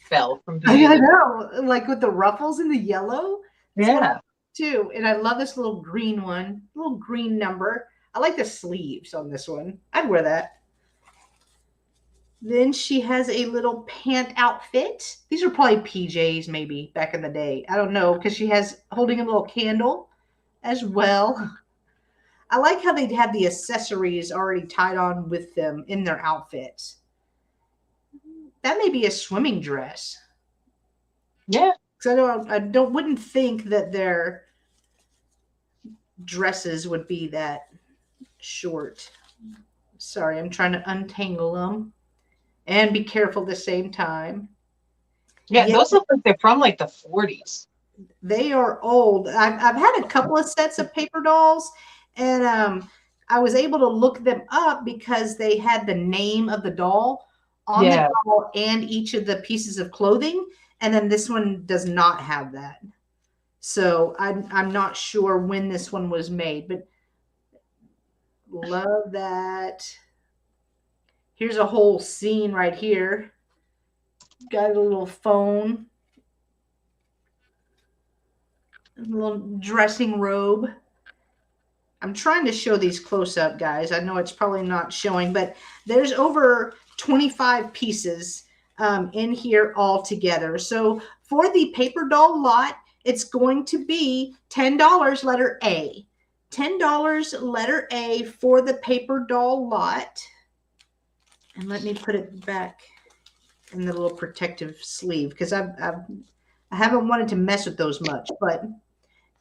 Belle from Beauty. I know, like with the ruffles and the yellow. Yeah. Too. And I love this little green one, little green number. I like the sleeves on this one. I'd wear that. Then she has a little pant outfit. These are probably PJs maybe back in the day. I don't know, because she has holding a little candle as well. I like how they'd have the accessories already tied on with them in their outfits. That may be a swimming dress. Yeah. Because I wouldn't think that their dresses would be that short. Sorry, I'm trying to untangle them and be careful at the same time. Yeah, those look like they're from like the 40s. They are old. I've had a couple of sets of paper dolls, and I was able to look them up because they had the name of the doll on the doll and each of the pieces of clothing. And then this one does not have that. So I'm not sure when this one was made, but love that. Here's a whole scene right here. Got a little phone. A little dressing robe. I'm trying to show these close up, guys. I know it's probably not showing, but there's over 25 pieces in here all together. So for the paper doll lot, it's going to be $10 letter A. $10 letter A for the paper doll lot. And let me put it back in the little protective sleeve because I haven't wanted to mess with those much, but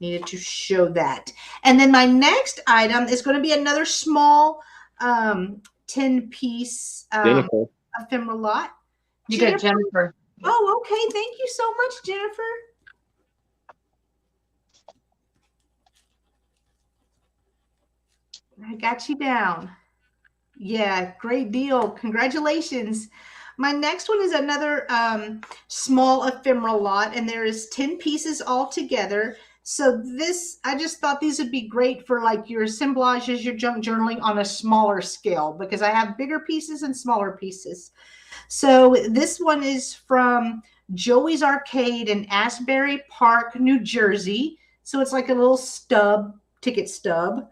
needed to show that. And then my next item is going to be another small 10-piece ephemera lot. You got Jennifer. Oh, okay. Thank you so much, Jennifer. I got you down. Yeah, great deal. Congratulations. My next one is another small ephemera lot, and there is 10 pieces all together. So this, I just thought these would be great for like your assemblages, your junk journaling on a smaller scale because I have bigger pieces and smaller pieces. So this one is from Joey's Arcade in Asbury Park, New Jersey. So it's like a little ticket stub.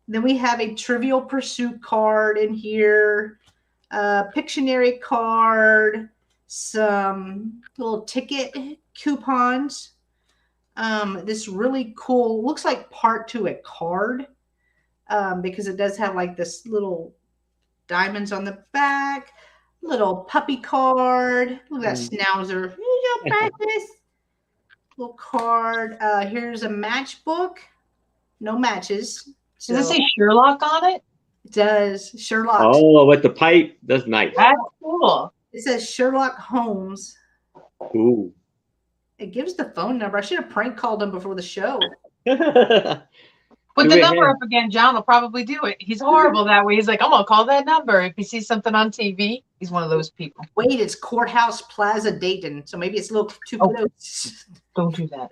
Then we have a Trivial Pursuit card in here, a Pictionary card, some little ticket coupons. This really cool, looks like part to a card because it does have like this little diamonds on the back. Little puppy card. Look at that schnauzer. Here you go, practice. Little card. Here's a matchbook. No matches. So Does it say Sherlock on it? It does. Sherlock. Oh, with the pipe. That's nice. That's cool. It says Sherlock Holmes. Ooh. It gives the phone number. I should have prank called him before the show. Put the number up again. John will probably do it. He's horrible that way. He's like, I'm going to call that number. If he sees something on TV, he's one of those people. Wait, it's Courthouse Plaza, Dayton. So maybe it's a little too close. Don't do that.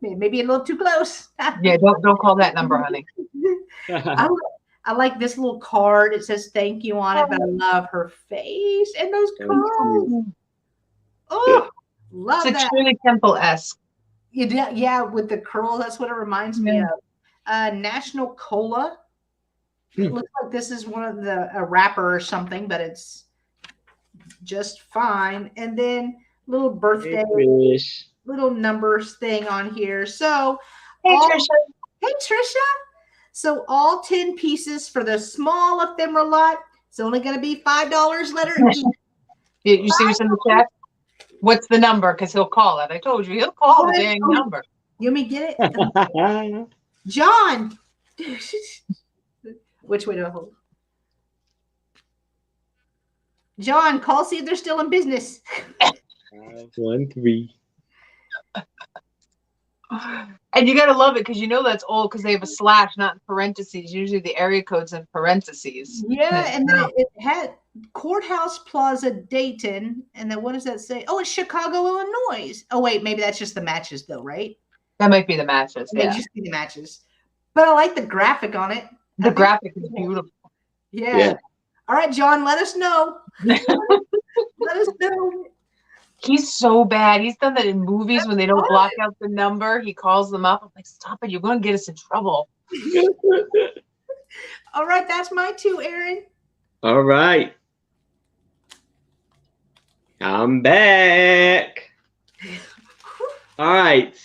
Maybe a little too close. Yeah, don't call that number, honey. I like this little card. It says thank you on it, but I love her face and those curls. Oh, love that. It's extremely Temple-esque. Yeah, with the curl. That's what it reminds me of. National Cola. It looks like this is one of a wrapper or something, but it's just fine. And then little birthday, little numbers thing on here. So, Hey, Trisha. Hey, Trisha. So all 10 pieces for the small ephemera lot. It's only going to be $5 letter each. You see what's in the chat? What's the number? Because he'll call it. I told you, he'll call the dang number. You want me to get it? John. Which way do I hold? John, call, see if they're still in business. 513. And you got to love it because you know that's old because they have a slash, not in parentheses. Usually the area code's in parentheses. Yeah, and then it had Courthouse Plaza, Dayton. And then what does that say? Oh, it's Chicago, Illinois. Oh, wait, maybe that's just the matches, though, right? That might be the matches. Yeah, just be the matches. But I like the graphic on it. The graphic is beautiful. Yeah. All right, John, let us know. Let us know. He's so bad. He's done that in movies when they don't block out the number. He calls them up. I'm like, stop it. You're going to get us in trouble. All right. That's my two, Aaron. All right. I'm back. All right.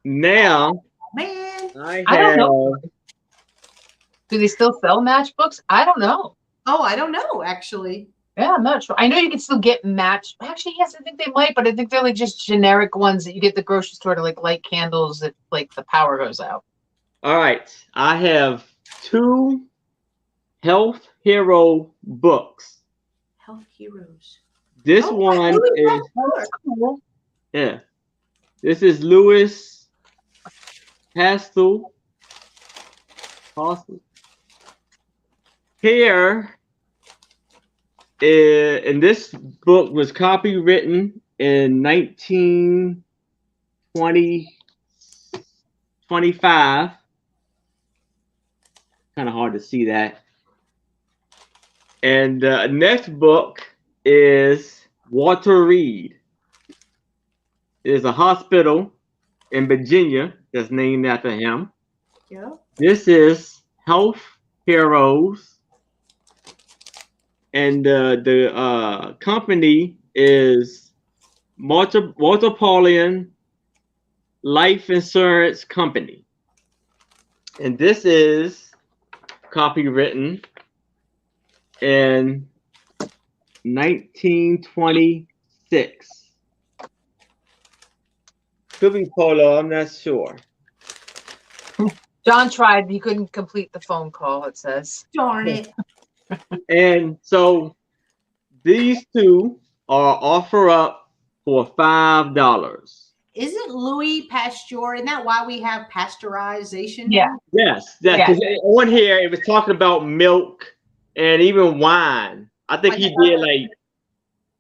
Now, man, I don't know. Do they still sell matchbooks? I don't know. Oh, I don't know, actually. Yeah, I'm not sure. I know you can still get match. Actually, yes, I think they might, but I think they're like just generic ones that you get at the grocery store to like light candles that like the power goes out. All right. I have 2 Health Hero books. Health Heroes. This one is cool. Yeah. This is Louis Pastel. Here, and this book was copywritten in 1925. Kind of hard to see that. And the next book is Walter Reed. It is a hospital in Virginia that's named after him. Yeah. This is Health Heroes. And the company is Walter Paulian Life Insurance Company. And this is copywritten in 1926. Could be Polo, I'm not sure. John tried, he couldn't complete the phone call, it says. Darn it. And so these 2 are offer up for $5. Isn't Louis Pasteur? Isn't that why we have pasteurization? Yeah. Yes. Because on here it was talking about milk and even wine. I think he did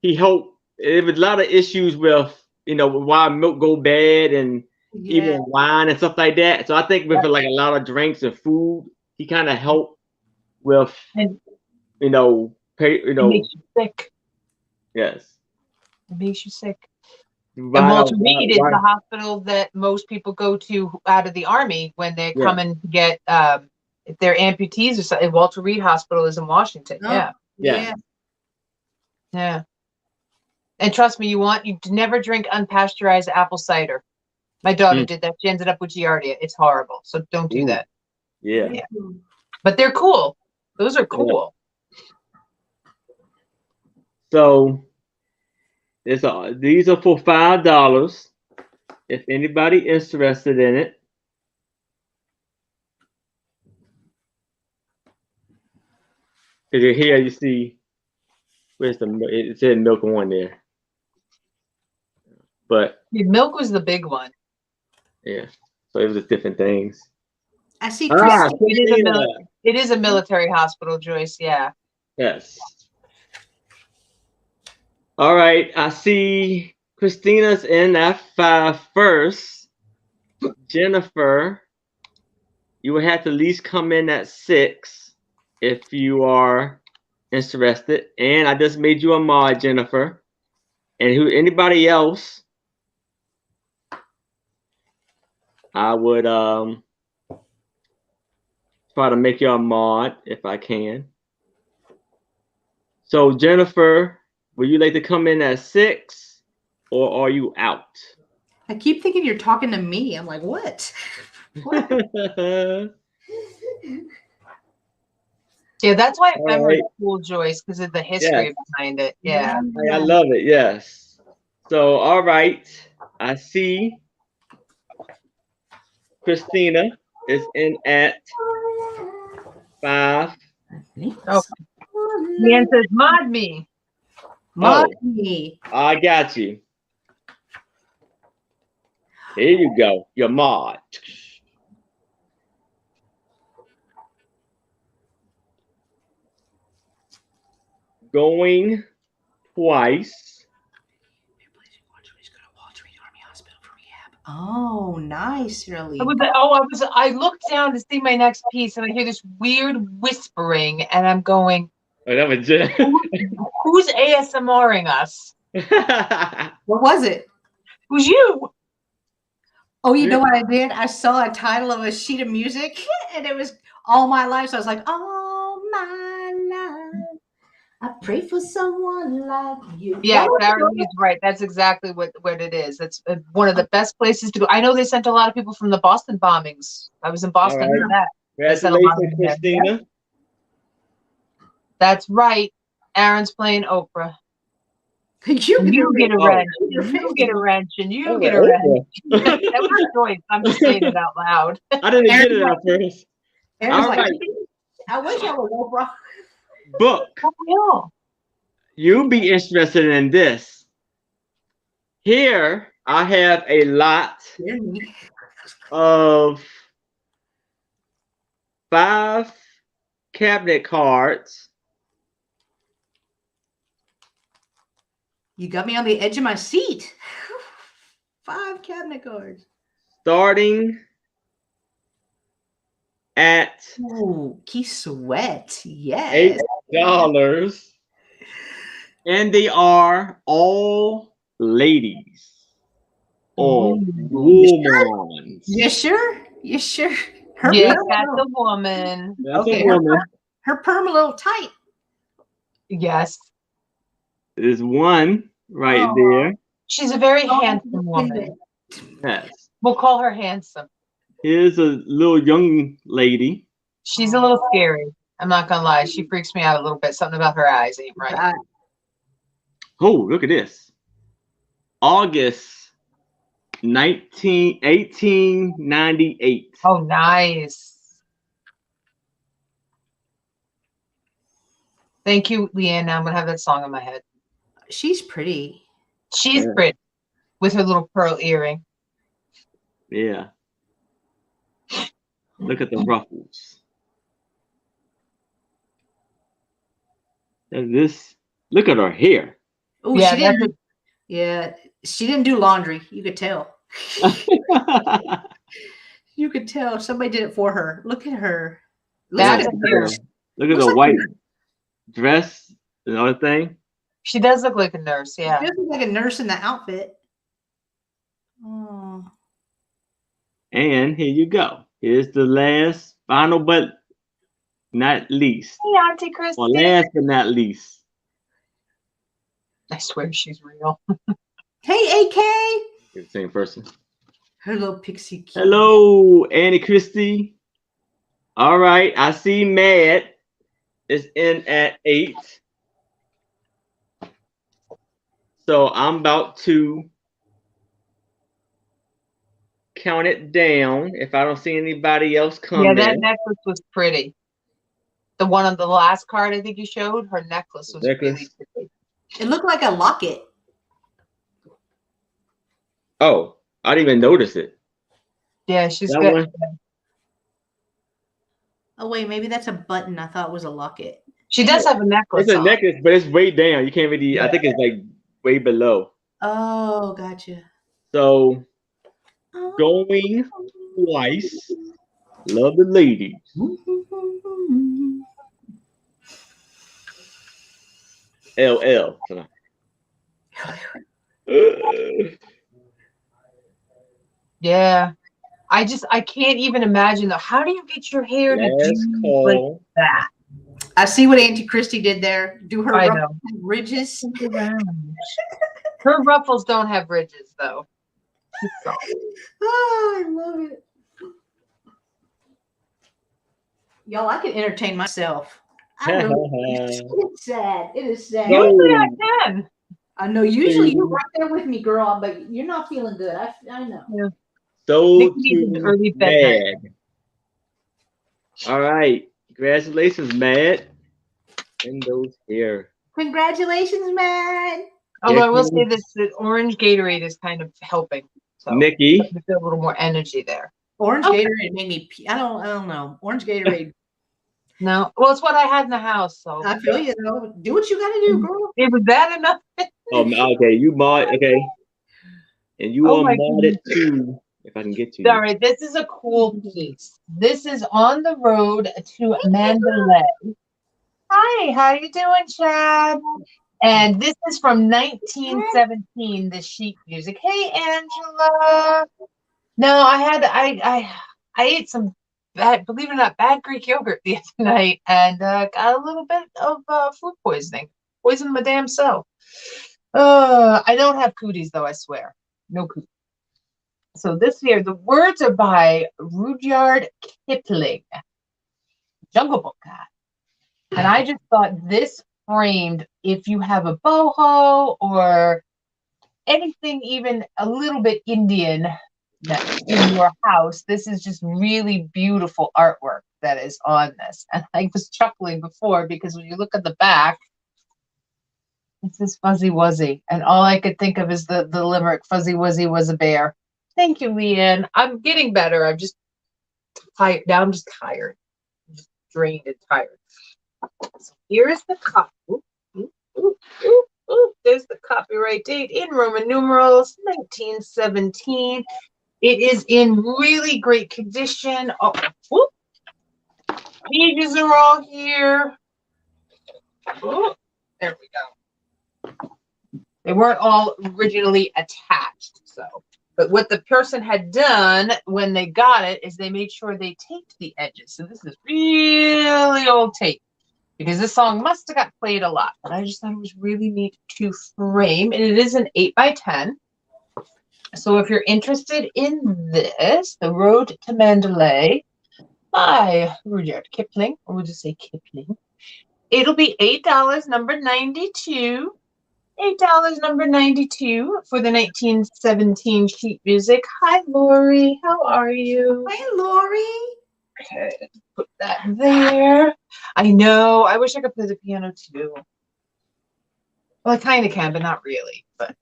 he helped. There was a lot of issues with why milk go bad and even wine and stuff like that. So I think with like a lot of drinks and food, he kind of helped with. It makes you sick. Yes. It makes you sick. And Walter Reed is the hospital that most people go to out of the Army when they come and get, if they're amputees or something. Walter Reed Hospital is in Washington. Oh, yeah. And trust me, you never drink unpasteurized apple cider. My daughter did that. She ended up with Giardia. It's horrible. So don't do that. Yeah. But they're cool. Those are cool. So these are for $5. If anybody interested in it. Because here you see where's it said milk on there. But milk was the big one. Yeah. So it was just different things. I see. It is a military hospital, Joyce. Yeah. Yes. All right. I see Christina's in F5 first. Jennifer, you would have to at least come in at 6 if you are interested. And I just made you a mod, Jennifer. And anybody else, I would try to make you a mod if I can. So Jennifer, would you like to come in at 6? or are you out? I keep thinking you're talking to me. I'm like, what? What? Yeah, that's why All ephemera right. is cool, Joyce, because of the history behind it. Yeah. I love it. Yes. So, all right. I see Christina is in at 5. Okay. Leanne says, mod me. Mod Oh. me. I got you. Here you go. Your mod. Going twice. Oh, nice, Shirley. I looked down to see my next piece, and I hear this weird whispering, and I'm going, Oh, that was Jen. who's ASMRing us? What was it? Who's you? Oh, you know what I did? I saw a title of a sheet of music, and it was All My Life. So I was like, all my life, I pray for someone like you. Yeah, Karen is right. That's exactly what it is. That's one of the best places to go. I know they sent a lot of people from the Boston bombings. I was in Boston for that. Congratulations, Christina. Yep. That's right. Aaron's playing Oprah. You get a wrench. You get a wrench, and you get a wrench. That was Joyce. I'm just saying it out loud. I didn't get it at first. All right. I wish I was Oprah. Book. You'll be interested in this. Here, I have a lot of 5 cabinet cards. You got me on the edge of my seat. 5 cabinet cards. Starting at Key Sweat. Yes. $8. And they are all ladies. Or women. You sure? You sure? Yes, that's a woman. That's a woman. Her perm a little tight. Yes. There's one right there. She's a very handsome woman. Yes. We'll call her handsome. Here's a little young lady. She's a little scary. I'm not gonna lie. She freaks me out a little bit. Something about her eyes ain't right. Oh, look at this. August 1898. Oh, nice. Thank you, Leanne. Now I'm gonna have that song in my head. She's pretty. She's pretty with her little pearl earring. Yeah. Look at the ruffles. And this, look at her hair. Oh, yeah, she didn't do laundry. You could tell. You could tell somebody did it for her. Look at her. Look at the white dress and other thing. She does look like a nurse, yeah. She does look like a nurse in the outfit. Oh. And here you go. Here's the last, final but not least. Hey, Auntie Christy. Or last but not least. I swear she's real. Hey, AK. The same person. Hello, Pixie Key. Hello, Annie Christie. All right, I see Mad is in at 8. So I'm about to count it down if I don't see anybody else come in. Yeah, that necklace was pretty. The one on the last card I think you showed, her necklace was really pretty. It looked like a locket. Oh, I didn't even notice it. Yeah, she's good. Oh, wait, maybe that's a button. I thought it was a locket. She does have a necklace. It's a necklace, but it's way down. You can't really, I think it's like way below. Oh, gotcha. So, going twice. Love the ladies. LL. Yeah. I can't even imagine though. How do you get your hair to do like that? I see what Auntie Christy did there. Do her ridges. Her ruffles don't have ridges, though. Oh, I love it. Y'all, I can entertain myself. I really, it's sad. It is sad. So- Usually I can. I know. Usually you're right there with me, girl, but you're not feeling good. I know. Yeah. So Nikki needs an early bednight. Mad. All right. Congratulations, Mad. And those here. Congratulations, man. Although I will say this, the orange Gatorade is kind of helping. So Nikki. I feel a little more energy there. Orange Okay. Gatorade made me. I don't know. Orange Gatorade. No, well, it's what I had in the house. So I feel you though. Do what you got to do, girl. it was that enough. Oh, okay. You mod. Okay. And you Oh are my modded too. If I can get to you. All right, this is a cool piece. This is On the Road to Mandalay. Hi, how you doing, Chad? And this is from 1917, the sheet music. Hey, Angela. No, I ate some bad, believe it or not, bad Greek yogurt the other night and got a little bit of food poisoning. Poisoned my damn self. I don't have cooties though, I swear. No cooties. So this here, the words are by Rudyard Kipling, Jungle Book guy. And I just thought this framed, if you have a boho or anything even a little bit Indian that's in your house, this is just really beautiful artwork that is on this. And I was chuckling before because when you look at the back, it says Fuzzy Wuzzy. And all I could think of is the limerick, Fuzzy Wuzzy was a bear. Thank you, Leanne. I'm getting better. I'm just tired. Now I'm just tired. I'm just drained and tired. So here's the copy. There's the copyright date in Roman numerals, 1917. It is in really great condition. Oh, whoop. Pages are all here. Oh, there we go. They weren't all originally attached, so. But what the person had done when they got it is they made sure they taped the edges. So this is really old tape because this song must have got played a lot. But I just thought it was really neat to frame. And it is an 8x10. So if you're interested in this, The Road to Mandalay by Rudyard Kipling, or we'll just say Kipling, it'll be $8, number 92. $8, number 92 for the 1917 sheet music. Hi, Lori. How are you? Hi, Lori. Okay, let's put that there. I know. I wish I could play the piano too. Well, I kind of can, but not really. But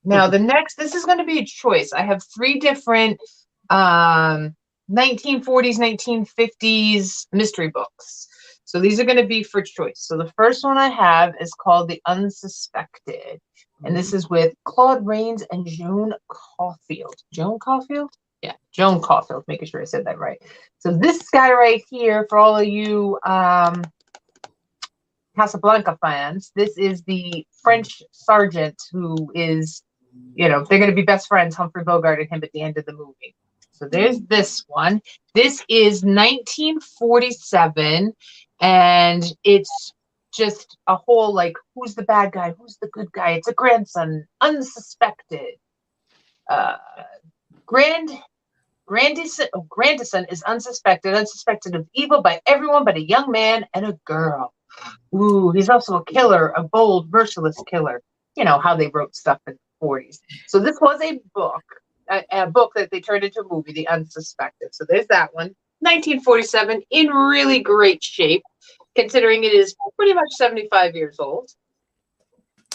now the next, this is going to be a choice. I have 3 different 1940s, 1950s mystery books. So these are going to be for choice. So the first one I have is called The Unsuspected. And this is with Claude Rains and Joan Caulfield. Joan Caulfield? Yeah, Joan Caulfield, making sure I said that right. So this guy right here, for all of you Casablanca fans, this is the French sergeant who is, you know, they're going to be best friends, Humphrey Bogart and him at the end of the movie. So there's this one. This is 1947. And it's just a whole, like, who's the bad guy? Who's the good guy? It's a grandson, unsuspected. Grandison is unsuspected of evil by everyone but a young man and a girl. Ooh, he's also a killer, a bold, merciless killer. You know, how they wrote stuff in the 40s. So this was a book that they turned into a movie, The Unsuspected. So there's that one. 1947, in really great shape, considering it is pretty much 75 years old.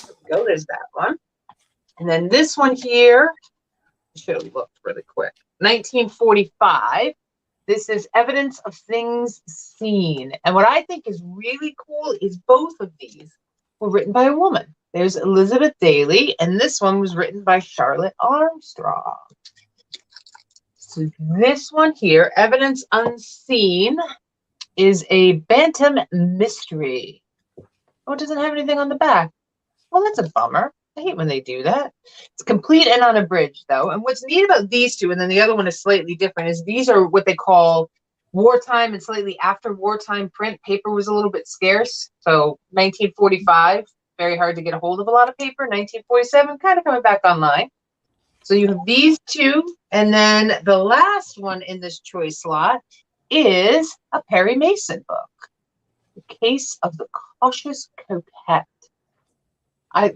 There we go, there's that one. And then this one here, I should have looked really quick. 1945, this is Evidence of Things Seen. And what I think is really cool is both of these were written by a woman. There's Elizabeth Daly, and this one was written by Charlotte Armstrong. So this one here, Evidence Unseen, is a Bantam mystery. Oh, it doesn't have anything on the back. Well, that's a bummer. I hate when they do that. It's complete and unabridged, though. And what's neat about these two, and then the other one is slightly different, is these are what they call wartime and slightly after wartime print. Paper was a little bit scarce. So 1945, very hard to get a hold of a lot of paper. 1947, kind of coming back online. So you have these two, and then the last one in this choice slot is a Perry Mason book, The Case of the Cautious Coquette.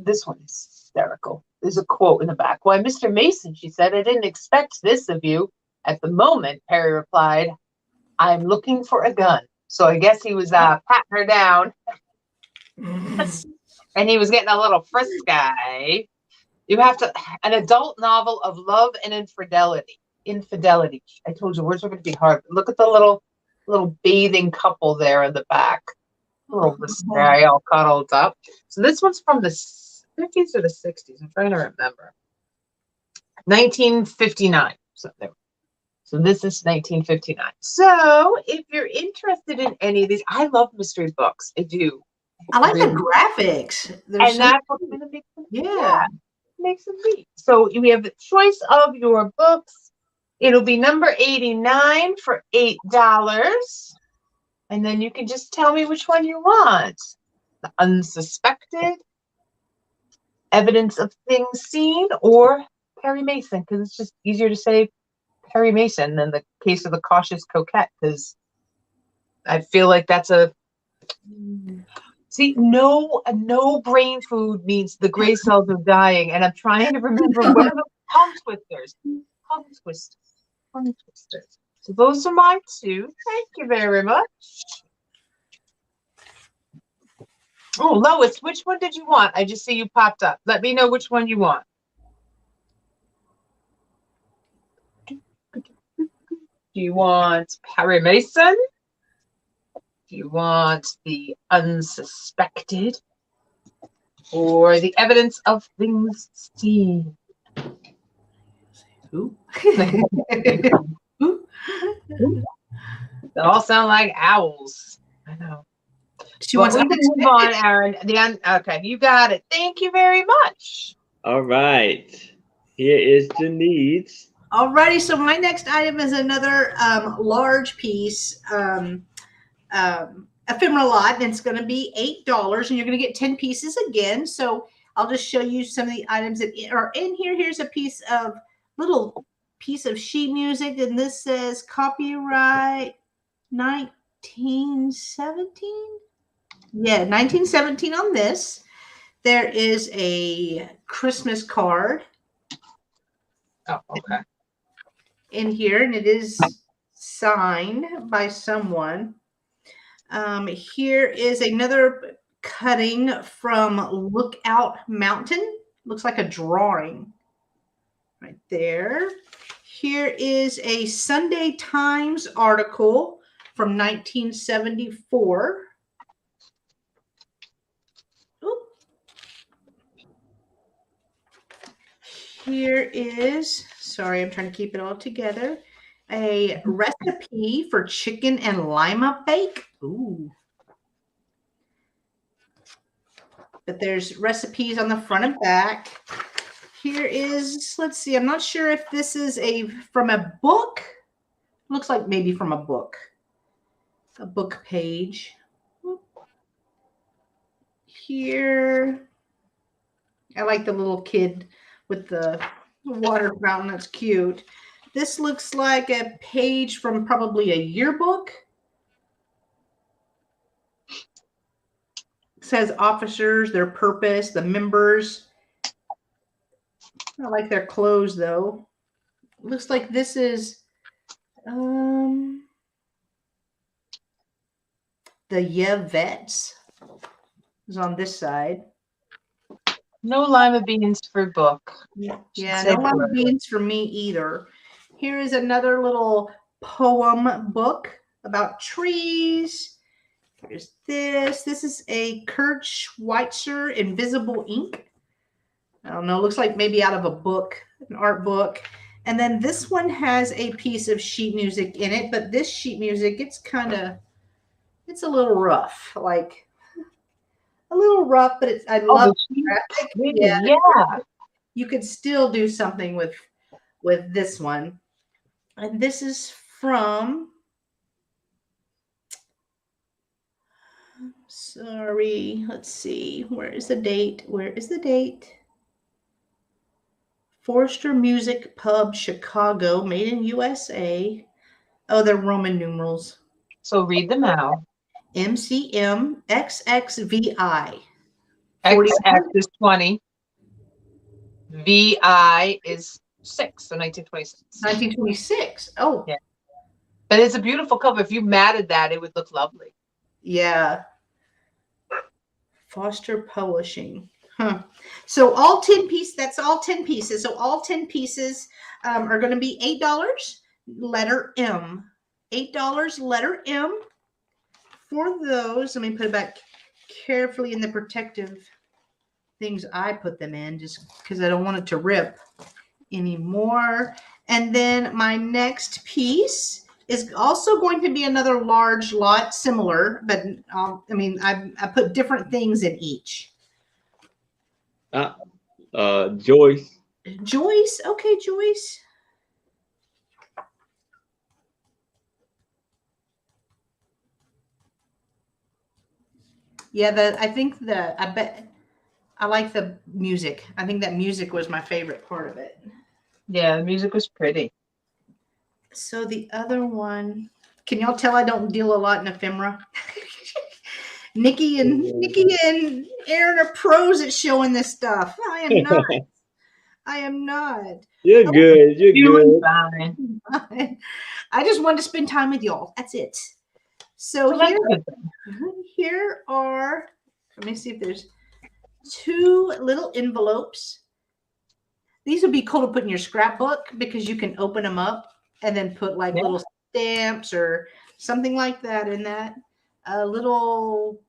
This one is hysterical. There's a quote in the back. "Why, Mr. Mason," she said, "I didn't expect this of you." "At the moment," Perry replied, "I'm looking for a gun." So I guess he was patting her down. And he was getting a little frisky. You have to, an adult novel of love and infidelity. I told you, words are going to be hard. Look at the little bathing couple there in the back. A little frisky, all cuddled up. So this one's from the 50s or the 60s. I'm trying to remember. 1959. So this is 1959. So if you're interested in any of these, I love mystery books. I do. I like the graphics. And that's what's going to make them, makes them neat. So we have the choice of your books. It'll be number 89 for $8. And then you can just tell me which one you want. The Unsuspected, Evidence of Things Seen, or Perry Mason, because it's just easier to say Perry Mason than The Case of the Cautious Coquette, because I feel like that's no brain food means the gray cells are dying, and I'm trying to remember what are the tongue twisters. So those are my two. Thank you very much. Oh, Lois, which one did you want? I just see you popped up. Let me know which one you want. Do you want Perry Mason? Do you want The Unsuspected? Or The Evidence of Things Seen? Who? They all sound like owls. I know. She wants to move on, Aaron. Okay, you got it. Thank you very much. All right. Here is Jenneads. Alrighty, so my next item is another large piece, ephemera lot, and it's going to be $8, and you're going to get 10 pieces again. So I'll just show you some of the items that are in here. Here's a little piece of sheet music, and this says copyright 1917. Yeah, 1917 on this. There is a Christmas card. Oh, okay. In here, and it is signed by someone. Here is another cutting from Lookout Mountain. Looks like a drawing right there. Here is a Sunday Times article from 1974. Here is, sorry, I'm trying to keep it all together, a recipe for chicken and lima bake. Ooh. But there's recipes on the front and back. Here is, let's see, I'm not sure if this is from a book. Looks like maybe from a book page. Here, I like the little kid with the water fountain. That's cute. This looks like a page from probably a yearbook. It says officers, their purpose, the members. I like their clothes though. Looks like this is the Vets is on this side. No lima beans for book. Yeah, no lima beans for me either. Here is another little poem book about trees. Here's this. This is a Kurt Schweitzer Invisible Ink. I don't know. Looks like maybe out of a book, an art book. And then this one has a piece of sheet music in it. But this sheet music, it's a little rough. Like a little rough, but I love the graphic. Yeah. You could still do something with this one. And this is from Sorry. Let's see. Where is the date? Where is the date? Forster Music Pub, Chicago, made in USA. Oh, they're Roman numerals. So read them out. MCM XXVI. XX is 20. VI is 6, so 1926. 1926. Oh. Yeah. But it's a beautiful cover. If you matted that, it would look lovely. Yeah. Foster Publishing. Huh. So all 10 pieces, that's all 10 pieces. So all 10 pieces are going to be $8, letter M. $8, letter M. For those, let me put it back carefully in the protective things I put them in, just because I don't want it to rip anymore. And then my next piece is also going to be another large lot, similar, but I mean, I put different things in each. Joyce. Joyce. Okay, Joyce. Yeah, I bet I like the music. I think that music was my favorite part of it. Yeah, the music was pretty. So the other one, can y'all tell I don't deal a lot in ephemera? Nikki and Aaron are pros at showing this stuff. I am not. I am not. You're good. You're good. Fine. I just wanted to spend time with y'all. That's it. So here are, let me see if there's 2 little envelopes. These would be cool to put in your scrapbook because you can open them up and then put like little stamps or something like that in that. A little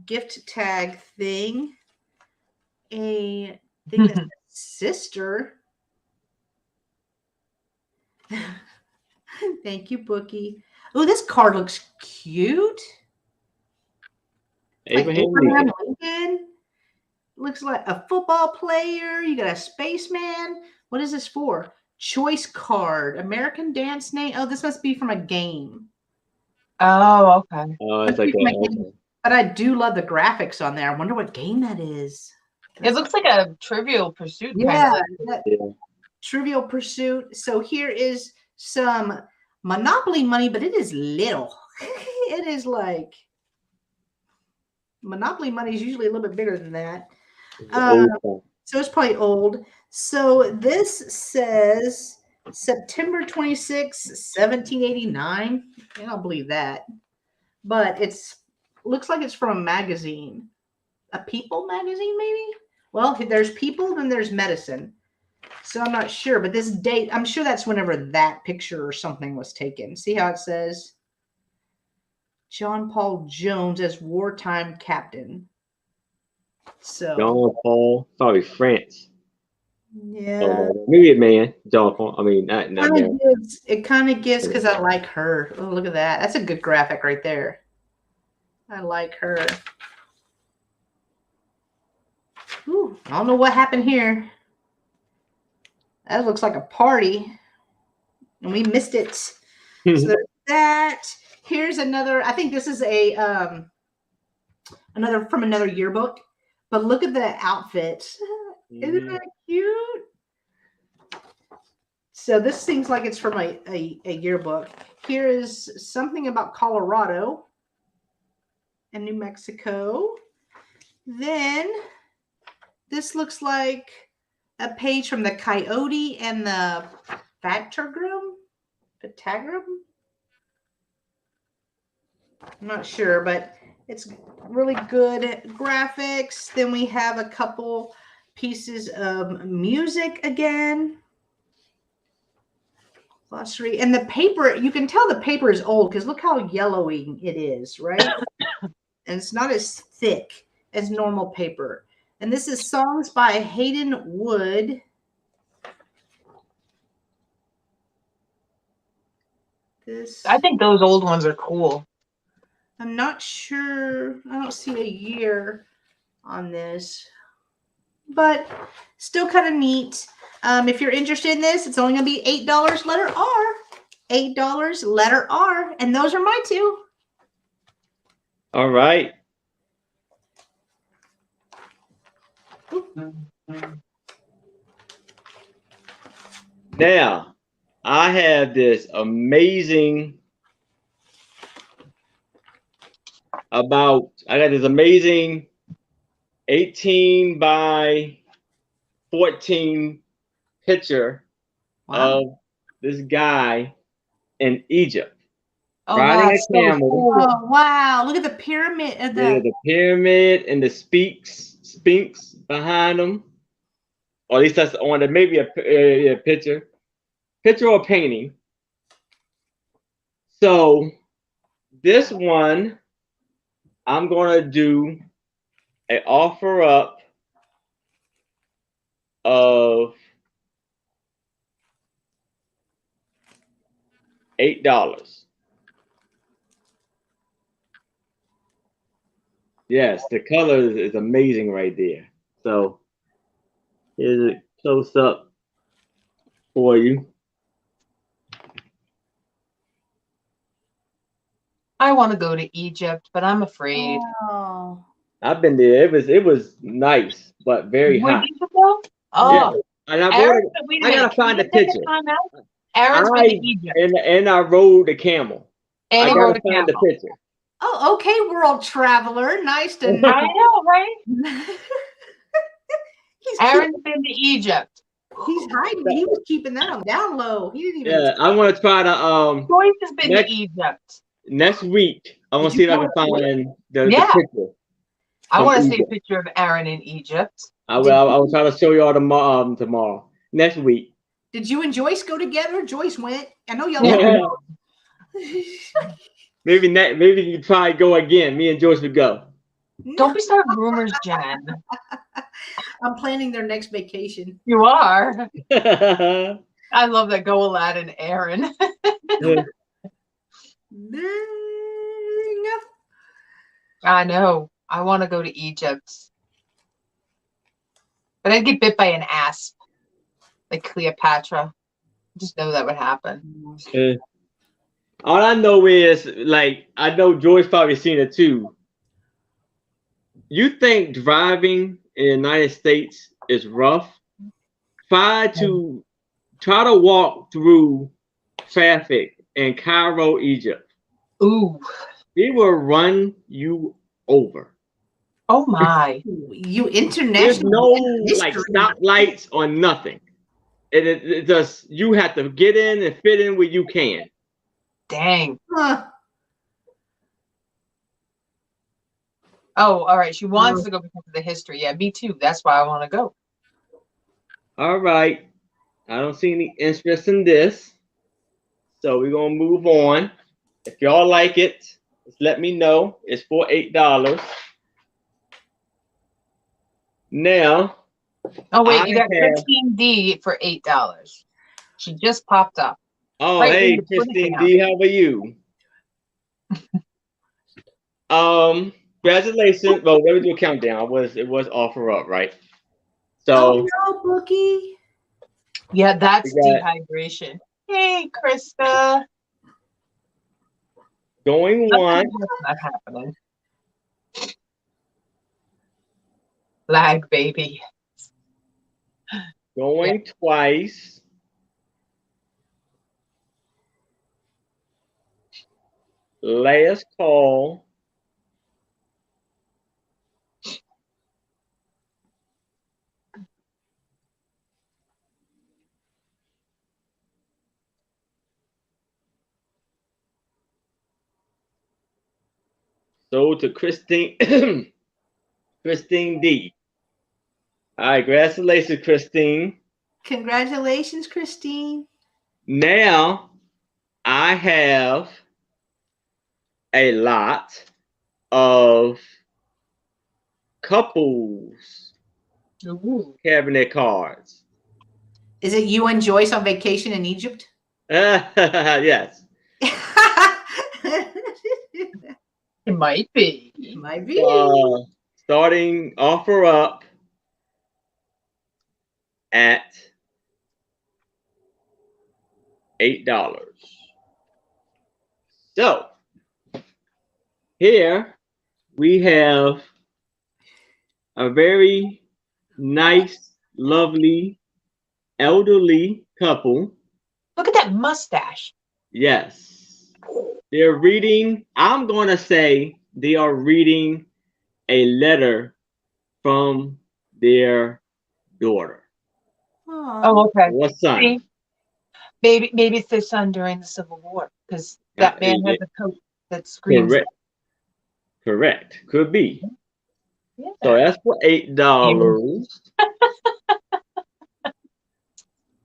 gift tag thing. A thing that says sister. Thank you, Bookie. Oh, this card looks cute. Abraham Lincoln. Looks like a football player. You got a spaceman. What is this for? Choice card. American dance name. Oh, this must be from a game. Oh, okay. Oh, it's like that. But I do love the graphics on there. I wonder what game that is. It looks like a Trivial Pursuit. Yeah, Trivial Pursuit. So here is some Monopoly money, but it is little. It is like Monopoly money is usually a little bit bigger than that. So it's probably old. So this says September 26, 1789. I don't believe that. But looks like it's from a magazine. A People magazine, maybe? Well, if there's People, then there's Medicine. So I'm not sure. But this date, I'm sure that's whenever that picture or something was taken. See how it says? John Paul Jones as wartime captain. So John Paul, sorry, France. Yeah. Maybe a man. John Paul. I mean, not man. It kind of gives because I like her. Oh, look at that. That's a good graphic right there. I like her. Ooh, I don't know what happened here. That looks like a party. And we missed it. So there's that. Here's another. I think this is a from another yearbook. But look at the outfit. Isn't that cute? So this seems like it's from a yearbook. Here is something about Colorado and New Mexico. Then this looks like a page from the Coyote and the Patagram. I'm not sure, but it's really good graphics. Then we have a couple pieces of music again. Glossary. And the paper, you can tell the paper is old because look how yellowy it is, right? And it's not as thick as normal paper. And this is Songs by Hayden Wood. I think those old ones are cool. I'm not sure. I don't see a year on this, but still kind of neat. If you're interested in this, it's only going to be $8 letter R. $8 letter R. And those are my 2. All right. Now, I have this amazing I got this amazing 18 by 14 picture Wow. of this guy in Egypt Oh, riding that's a so camel. cool. Oh wow! Look at the pyramid. The pyramid and the Sphinx behind him. Or at least that's on the maybe a picture or painting. So this one, I'm gonna do an offer up of $8. Yes, the color is amazing right there. So here's a close up for you. I want to go to Egypt, but I'm afraid. Oh. I've been there. It was nice, but very Would hot. you go? Yeah. Oh, And I Aaron, wait a I minute. gotta find the Can you take picture. a time out? Aaron's been to Egypt. And I rode the camel. And I he gotta rode a find the camel. picture. Oh, okay, world traveler. Nice to know. I know, right? He's Aaron's been to Egypt. He's hiding. He was keeping that on down low. He didn't even. Yeah, I want to try to Joyce has been to Egypt. next week. I want to see if I can find the picture. I want to see a Egypt. picture of Aaron in Egypt. I will try to show you all tomorrow. Next week. Did you and Joyce go together? Joyce went. I know y'all. Maybe you try to go again. Me and Joyce would go. Don't be starting rumors, Jen. I'm planning their next vacation. You are. I love that. Go Aladdin, Aaron. I know. I want to go to Egypt. But I'd get bit by an asp. Like Cleopatra. Just know that would happen. All I know is, like, I know Joyce probably seen it too. You think driving in the United States is rough? Try to walk through traffic in Cairo, Egypt. Ooh. They will run you over. Oh my. You international. There's no like stoplights or nothing. It just, you have to get in and fit in where you can. Dang. Huh. Oh, all right. She wants to go because of the history. Yeah, me too. That's why I want to go. All right. I don't see any interest in this. So we're going to move on. If y'all like it, just let me know. It's for $8. Now. Oh, wait. You got Christine D for $8. She just popped up. Oh, right, hey, Christine D. How are you? Congratulations. Well, let me do a countdown. It was offer up, right? So, oh no, Bookie. Yeah, that's dehydration. Hey, Krista. Going one. That's not happening. Lag, baby. Going twice. Last call. So to Christine, Christine D. All right, congratulations, Christine. Congratulations, Christine. Now I have a lot of couples cabinet cards. Is it you and Joyce on vacation in Egypt? Yes. It might be. It might be. Starting offer up at $8. So here we have a very nice, lovely, elderly couple. Look at that mustache. Yes. They're reading, I'm going to say they are reading a letter from their daughter Oh, okay. or son. See, maybe it's their son during the Civil War because that man has a coat that screams. Correct. Correct. Could be. Yeah. So that's for $8.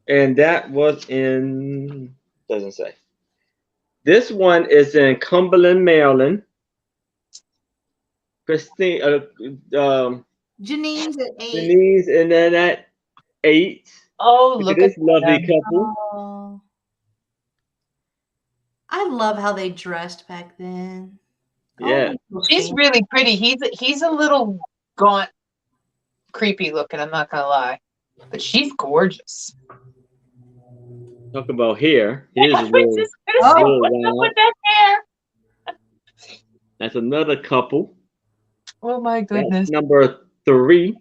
And that was in, doesn't say. This one is in Cumberland, Maryland. Christine, Janine's at 8. Denise, and then at 8. Oh, Look look at this at lovely them. couple. Oh. I love how they dressed back then. Yeah. Oh, She's really pretty. He's a little gaunt, creepy looking. I'm not gonna lie, but she's gorgeous. Talk about hair. Here's I was real, just gonna say, real what's up wild. with that hair? That's another couple. Oh my goodness. That's number 3.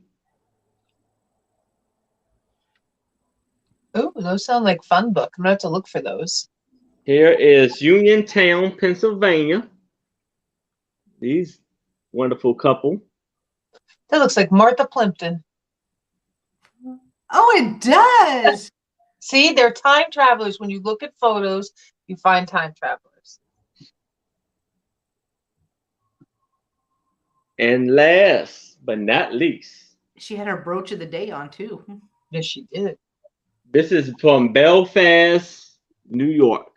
Oh, those sound like fun book. I'm gonna have to look for those. Here is Uniontown, Pennsylvania. These wonderful couple. That looks like Martha Plimpton. Oh, it does. See, they're time travelers. When you look at photos, you find time travelers. And last but not least, She had her brooch of the day on too. Yes, she did. this is from Belfast, New York.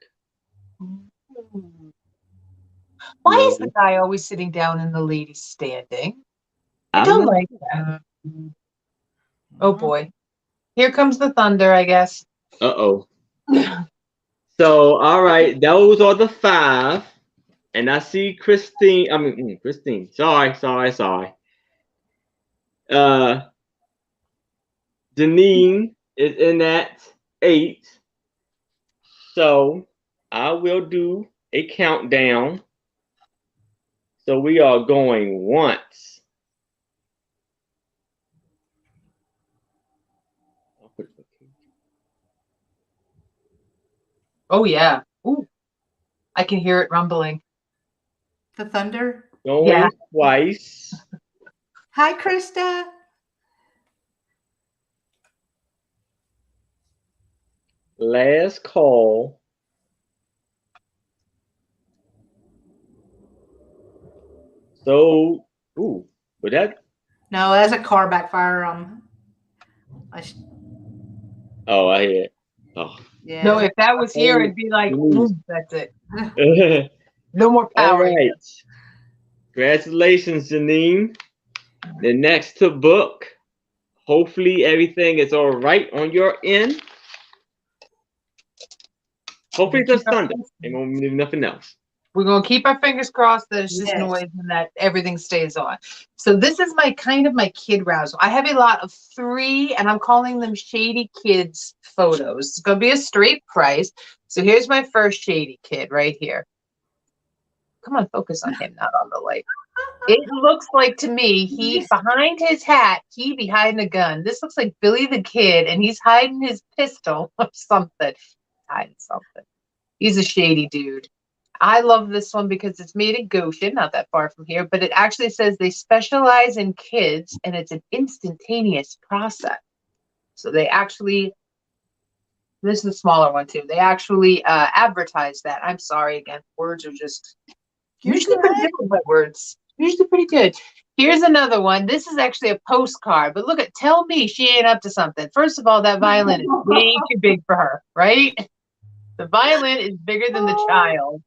Why is the guy always sitting down and the lady standing? I don't don't know. like that. Oh boy. Here comes the thunder, I guess. Uh-oh. So, all right, those are the 5. And I see Christine. Sorry. Janine is in at 8. So I will do a countdown. So we are going once. Oh yeah. Ooh. I can hear it rumbling. The thunder. Going twice. Hi, Krista. Last call. So, but that. No, that's a car backfire. I hear it. Oh. Yeah. No, if that was here, it'd be like, that's it. No more All power. right. Congratulations, Janine. The next to book. Hopefully everything is all right on your end. Hopefully it's just thunder. Ain't gonna do nothing else. We're going to keep our fingers crossed that it's just noise and that everything stays on. So this is my kid razzle. I have a lot of 3, and I'm calling them Shady Kids photos. It's going to be a straight price. So here's my first Shady Kid right here. Come on, focus on him, not on the light. It looks like to me, he behind his hat, he be hiding a gun. This looks like Billy the Kid, and he's hiding his pistol or something. Hiding something. He's a shady dude. I love this one because it's made in Goshen, not that far from here, but it actually says they specialize in kids, and it's an instantaneous process. So they actually, this is a smaller one too. They actually advertise that. I'm sorry again. Words are just usually pretty good with my words. Usually pretty good. Here's another one. This is actually a postcard, but tell me she ain't up to something. First of all, that violin is way too big for her, right? The violin is bigger than the child.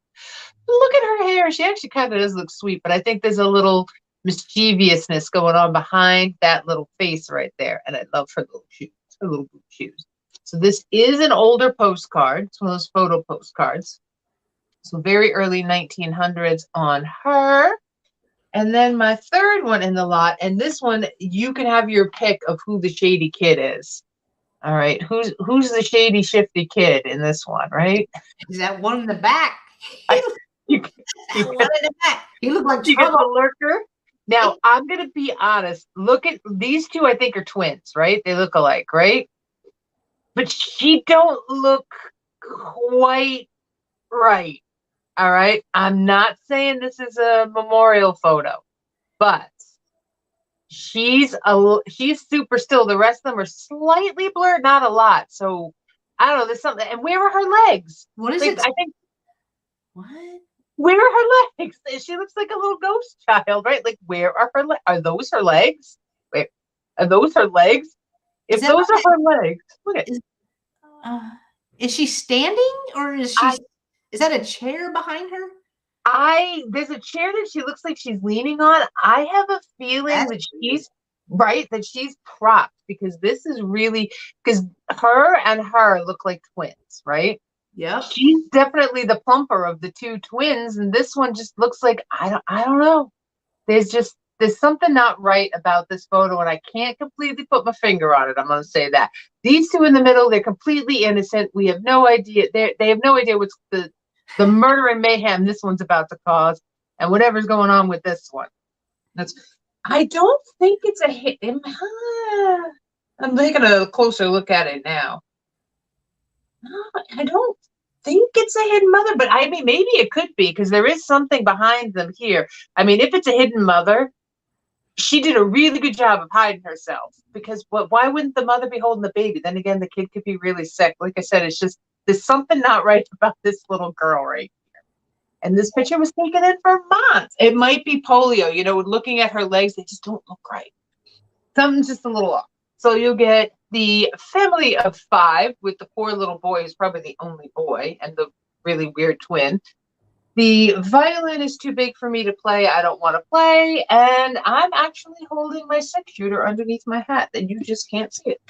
Look at her hair. She actually kind of does look sweet, but I think there's a little mischievousness going on behind that little face right there. And I love her little shoes, her little boot shoes. So this is an older postcard. It's one of those photo postcards. So very early 1900s on her. And then my third one in the lot, and this one, you can have your pick of who the shady kid is. All right, who's the shady, shifty kid in this one, right? Is that one in the back? You One in the back. He looked like you got trouble. the lurker. Now, I'm going to be honest. Look at these two. I think are twins, right? They look alike, right? But she don't look quite right. All right. I'm not saying this is a memorial photo, but she's super still. The rest of them are slightly blurred, not a lot. So I don't know. There's something. And where are her legs? What is Like, it? I think. What? Where are her legs? She looks like a little ghost child, right? Like, where are her legs? Are those her legs? Wait, are those her legs? If those are her legs, look at. Is she standing or is she? Is that a chair behind her? There's a chair that she looks like she's leaning on. I have a feeling that she's right, that she's propped because this is really because her and her look like twins, right? Yep. She's definitely the plumper of the two twins, and this one just looks like I don't know. There's something not right about this photo, and I can't completely put my finger on it. I'm gonna say that. These two in the middle, they're completely innocent. We have no idea. They have no idea what's the murder and mayhem this one's about to cause, and whatever's going on with this one. I don't think it's a hit. I'm taking a closer look at it now. No, I don't think it's a hidden mother, but I mean, maybe it could be because there is something behind them here. I mean, if it's a hidden mother, she did a really good job of hiding herself because why wouldn't the mother be holding the baby? Then again, the kid could be really sick. Like I said, it's just, there's something not right about this little girl right here. And this picture was taken in Vermont. It might be polio, looking at her legs, they just don't look right. Something's just a little off. So you'll get the family of 5 with the poor little boy who's probably the only boy and the really weird twin. The violin is too big for me to play. I don't want to play. And I'm actually holding my 6-shooter underneath my hat and you just can't see it.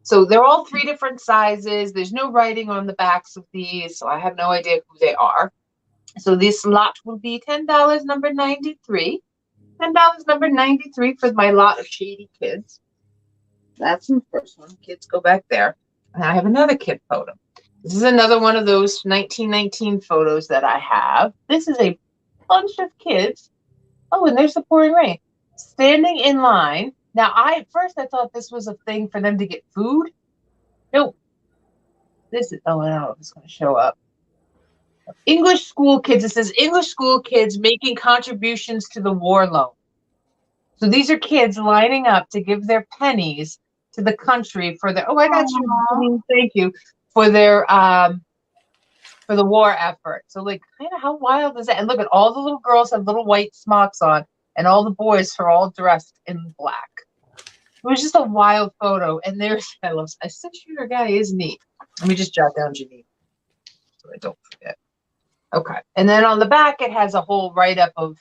So they're all 3 different sizes. There's no writing on the backs of these, so I have no idea who they are. So this lot will be $10, number 93. $10, number 93 for my lot of shady kids. That's the first one. Kids go back there. And I have another kid photo. This is another one of those 1919 photos that I have. This is a bunch of kids. Oh, and there's the pouring rain. Standing in line. Now, at first I thought this was a thing for them to get food. Nope. This is, oh, I don't know if it's going to show up. English school kids. It says English school kids making contributions to the war loan. So these are kids lining up to give their pennies to the country for their, oh, I got you. Thank you. For their, for the war effort. So like, kind of how wild is that? And look at all the little girls have little white smocks on and all the boys are all dressed in black. It was just a wild photo. And there's, a 6-shooter guy is neat. Let me just jot down Geneva so I don't forget. Okay. And then on the back, it has a whole write-up of,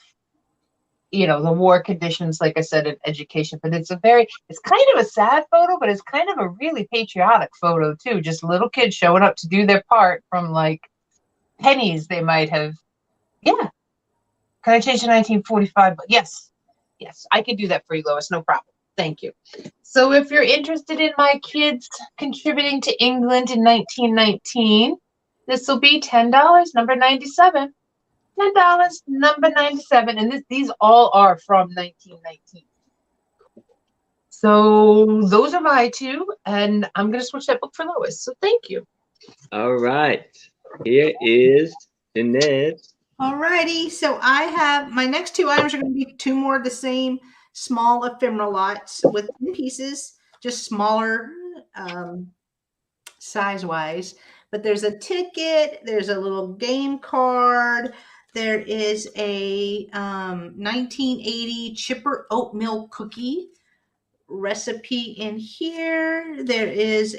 the war conditions, like I said, in education. But it's kind of a sad photo, but it's kind of a really patriotic photo too. Just little kids showing up to do their part from like pennies they might have. Yeah. Can I change to 1945? But yes, I can do that for you, Lois. No problem. Thank you. So if you're interested in my kids contributing to England in 1919, this will be $10, number 97. $10, number 97. And these all are from 1919. So those are my 2. And I'm going to switch that book for Lois. So thank you. All right. Here is Jenneads. All righty. So I have my next 2 items are going to be 2 more of the same small ephemera lots with 10 pieces, just smaller size-wise. But there's a ticket. There's a little game card. There is a 1980 chipper oatmeal cookie recipe in here. There is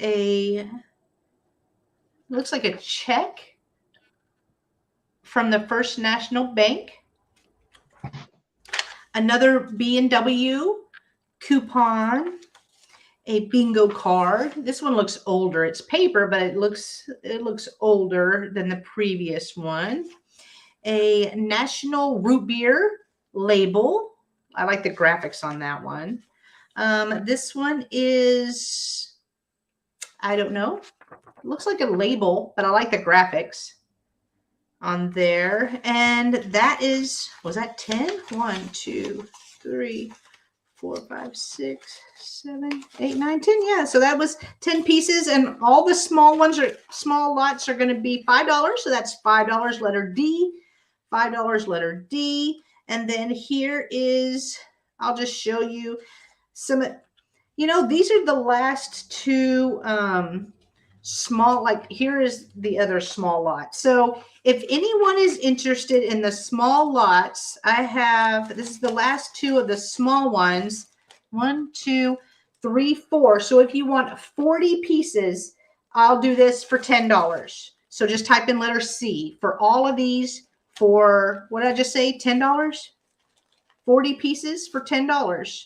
looks like a check from the First National Bank. Another B&W coupon. A bingo card. This one looks older. It's paper, but it looks older than the previous one. A National Root Beer label. I like the graphics on that one. This one is, I don't know. It looks like a label, but I like the graphics on there. And that is, was that 10? 1, 2, 3, 4, 5, 6, 7, 8, 9, 10. Yeah, so that was 10 pieces, and all the small lots are going to be $5. So that's $5 letter D, $5 letter D, and then here is, I'll just show you some. These are the last two small. Like here is the other small lot. So if anyone is interested in the small lots, this is the last two of the small ones. 1, 2, 3, 4. So if you want 40 pieces, I'll do this for $10. So just type in letter C for all of these for, what did I just say? $10? 40 pieces for $10.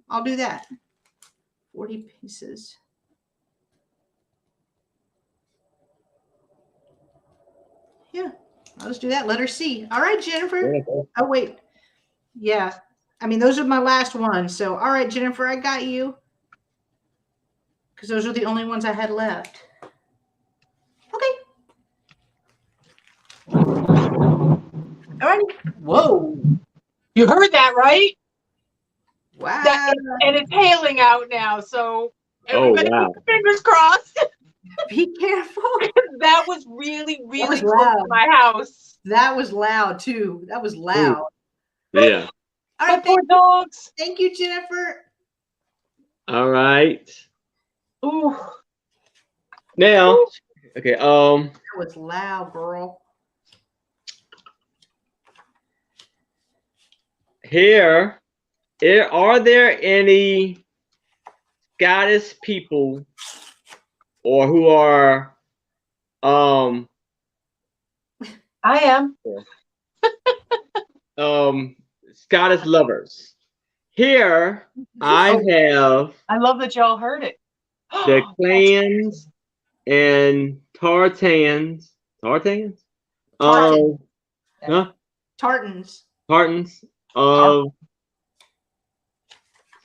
I'll do that. 40 pieces. Yeah, I'll just do that. Letter C. All right, Jennifer. Oh, wait. Yeah. I mean, those are my last ones. So, all right, Jennifer, I got you. Because those are the only ones I had left. Okay. All right. Whoa. You heard that, right? Wow. And it's hailing out now, so everybody wow. keep your fingers crossed. Be careful. That was really, really close loud. to my house. That was loud, too. That was loud. Ooh. Yeah. All right. Poor dogs. Thank you, Jennifer. All right. Ooh. Now, okay. That was loud, girl. Here, are there any Scottish people or who are I am. Scottish lovers? Here I have I love that y'all heard it. the clans and tartans. Tartan. Tartans. Tartans of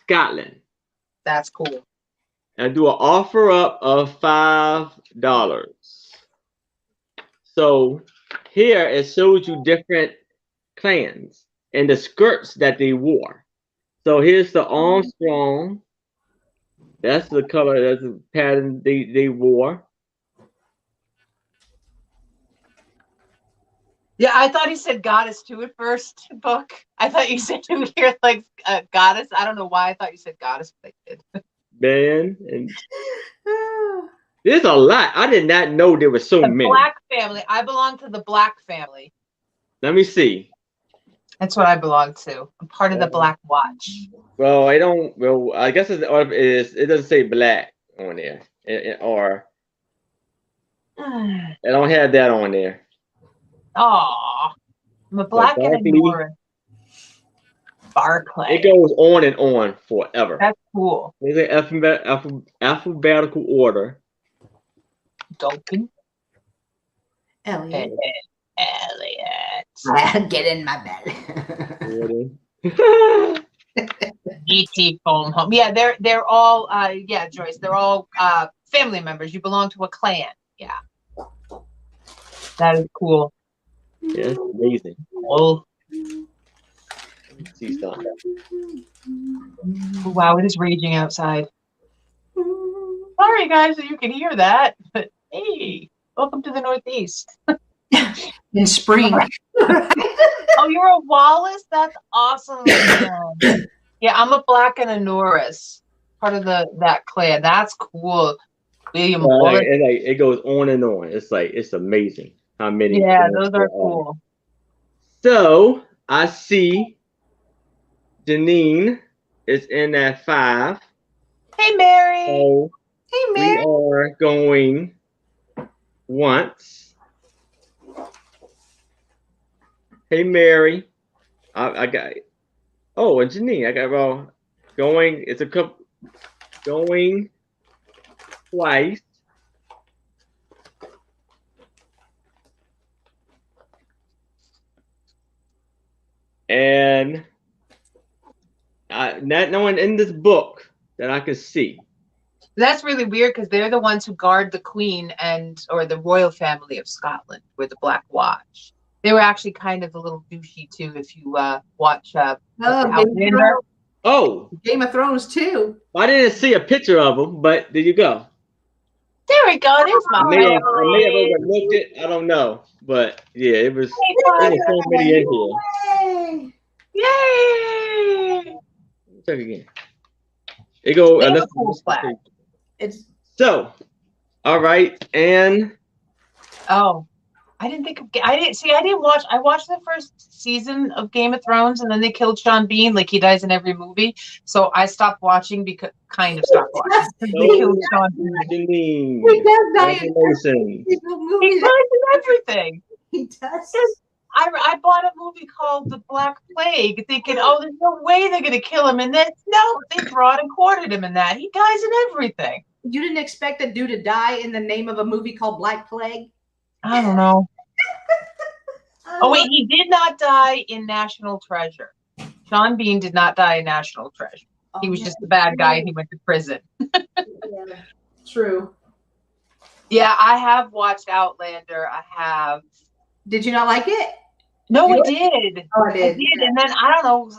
Scotland. That's cool. And do an offer up of $5. So here it shows you different clans and the skirts that they wore. So here's the Armstrong. That's the color, that's the pattern they wore. Yeah, I thought he said goddess too at first, Book. I thought you said you hear like goddess. I don't know why I thought you said goddess, but I did. Man, and there's a lot. I did not know there were so The many. Black family. I belong to the Black family. Let me see. That's what I belong to. I'm part of the Black Watch. Well, I don't. Well, I guess it doesn't say black on there, or I don't have that on there. Aw, I'm a Black and a Norris. Barclay. It goes on and on forever. That's cool. There's an alphabetical order. Duncan. Elliot. Elliot. Get in my belly. E.T. phone home. Yeah, they're all yeah, Joyce. They're all family members. You belong to a clan. Yeah. That is cool. Yeah, it's amazing. Oh. See something. Wow, it is raging outside. Sorry guys that you can hear that, but hey, welcome to the Northeast. In spring. Oh, you're a Wallace? That's awesome. Yeah, I'm a Black and a Norris, part of that clan. That's cool. William Wallace. It goes on and on. It's amazing how many. Yeah, those are cool. So I see Janine is in at 5. Hey, Mary. So Hey, Mary. we are going once. Hey, Mary. I got. Oh, and Janine, I got going. It's a couple going twice. And not no one in this book that I could see. That's really weird because they're the ones who guard the Queen or the royal family of Scotland. We're the Black Watch. They were actually kind of a little douchey too. If you watch Oh, Oh, Game of Thrones too. I didn't see a picture of them, but there you go. There we go. There's my I may have family. overlooked it. I don't know, but yeah, it was. Hey, There was Proctor. so many in here. Yay! Yay! Check again. It go. They have a cool flag. It's So, all right, and Oh, I didn't think of. I didn't watch. I watched the first season of Game of Thrones, and then they killed Sean Bean. Like he dies in every movie. So I stopped watching because stopped watching because they killed Sean Bean. he does die in congratulations. He dies in everything. He does. I bought a movie called The Black Plague, thinking, oh, there's no way they're gonna kill him, and then no, they brought and quartered him in that. He dies in everything. You didn't expect a dude to die in the name of a movie called Black Plague? I don't know. Oh wait, he did not die in National Treasure. Sean Bean did not die in National Treasure. He was just the bad guy and he went to prison. Yeah, true. Yeah, I have watched Outlander. I have. Did you not like it? No, I did. Oh, I did. Yeah. And then I don't know,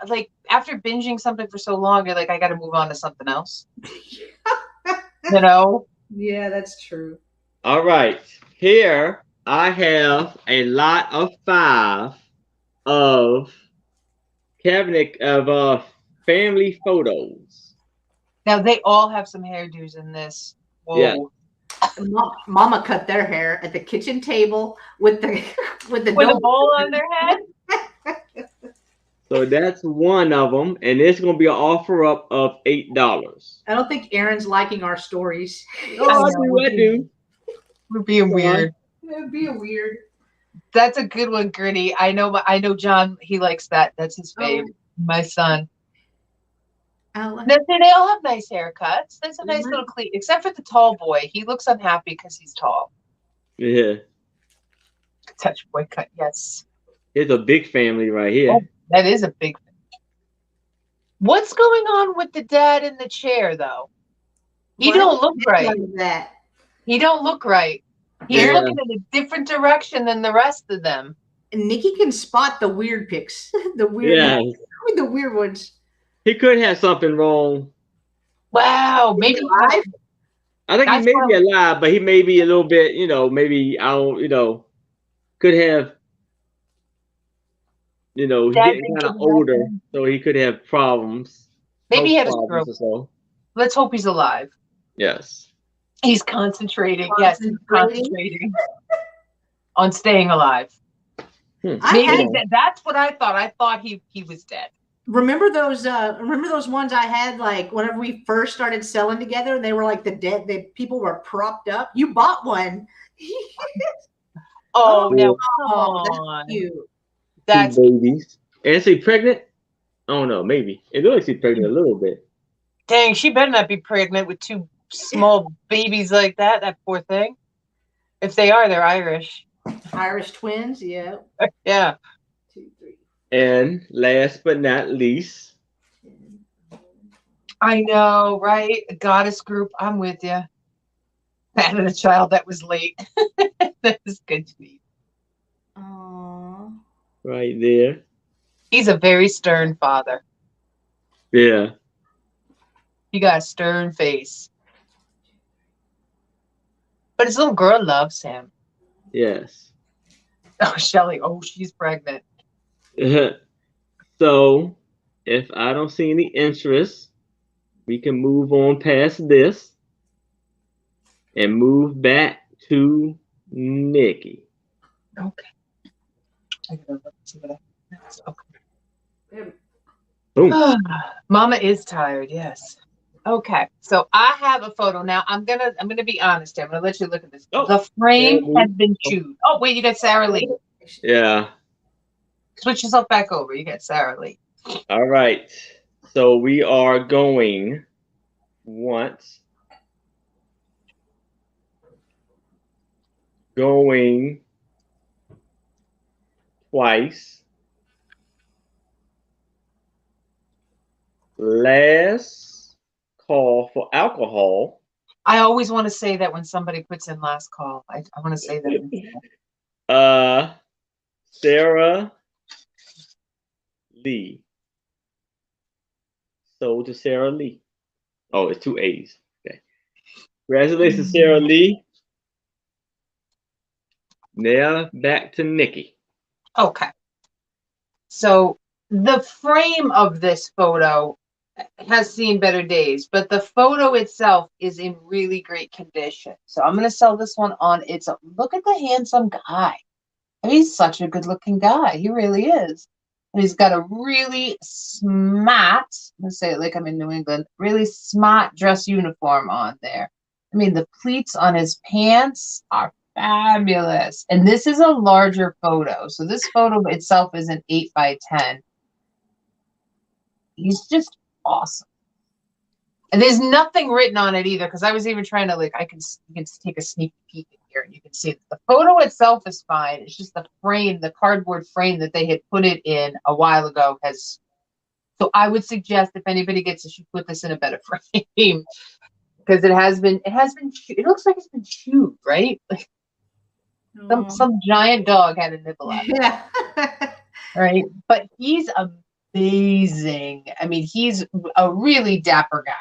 like after binging something for so long, you're like, I got to move on to something else. You know? Yeah, that's true. All right, here I have a lot of 5 of cabinet of family photos. Now they all have some hairdos in this. Whoa. Yeah. Mama cut their hair at the kitchen table with the With a bowl on their head. So that's one of them, and it's gonna be an offer up of $8. I don't think Aaron's liking our stories. Oh, I do. We're being weird. It'd be weird. That's a good one, Gritty. I know John, he likes that. That's his fave. My son. No, they all have nice haircuts. That's a nice little clean, except for the tall boy. He looks unhappy because he's tall. Yeah. Touch boy cut, yes. It's a big family right here. Oh, that is a big thing. What's going on with the dad in the chair, though? He don't look right. That. He don't look right. He's looking in a different direction than the rest of them. And Nikki can spot the weird pics. The weird the weird ones. He could have something wrong. Wow, maybe alive. I think he may be alive, but he may be a little bit, maybe could have, he's getting kind of older, so he could have problems. Maybe he had a stroke. So. Let's hope he's alive. Yes. He's concentrating. Yes, he's concentrating on staying alive. Maybe that's what I thought. I thought he was dead. Remember those ones I had, like whenever we first started selling together, and they were like the people were propped up. You bought one. No, that's cute. That's babies. And is she pregnant? I don't know, maybe. It looks like she's pregnant a little bit. Dang, she better not be pregnant with 2 small babies like that. That poor thing. If they are, they're Irish. Irish twins, yeah. Yeah. 2, 3. And last but not least, I know, right? A goddess group. I'm with you. That and a child that was late. That is good to me. Aww. Right there. He's a very stern father. Yeah. He got a stern face. But his little girl loves him. Yes. Oh, Shelly. Oh, she's pregnant. So, if I don't see any interest, we can move on past this and move back to Nikki. Okay. I gotta look see what that's okay. Boom. Mama is tired, yes. Okay, so I have a photo now. I'm gonna be honest. I'm gonna let you look at this. Oh, the frame has been chewed. Oh wait, you got Sarah Lee. Yeah. Switch yourself back over. You got Sarah Lee. All right. So we are going once. Going twice. Last call for alcohol. I always want to say that when somebody puts in last call. I want to say that. Sarah Lee. Sold to Sarah Lee. Oh, it's 2 A's. Okay. Congratulations, Sarah Lee. Now back to Nikki. Okay. So the frame of this photo has seen better days, but the photo itself is in really great condition. So I'm going to sell this one on. Look at the handsome guy. I mean, he's such a good looking guy. He really is. And he's got a really smart, let's say it like I'm in New England, really smart dress uniform on there. I mean, the pleats on his pants are fabulous. And this is a larger photo. So this photo itself is an 8x10. He's just awesome. And there's nothing written on it either, because I was even trying to you can take a sneak peek in here and you can see that the photo itself is fine. It's just the frame, the cardboard frame that they had put it in a while ago has. So I would suggest if anybody gets it, should put this in a better frame, because it looks like it's been chewed, right? Like some giant dog had a nibble out of it. Yeah. Right. But he's amazing. I mean, he's a really dapper guy.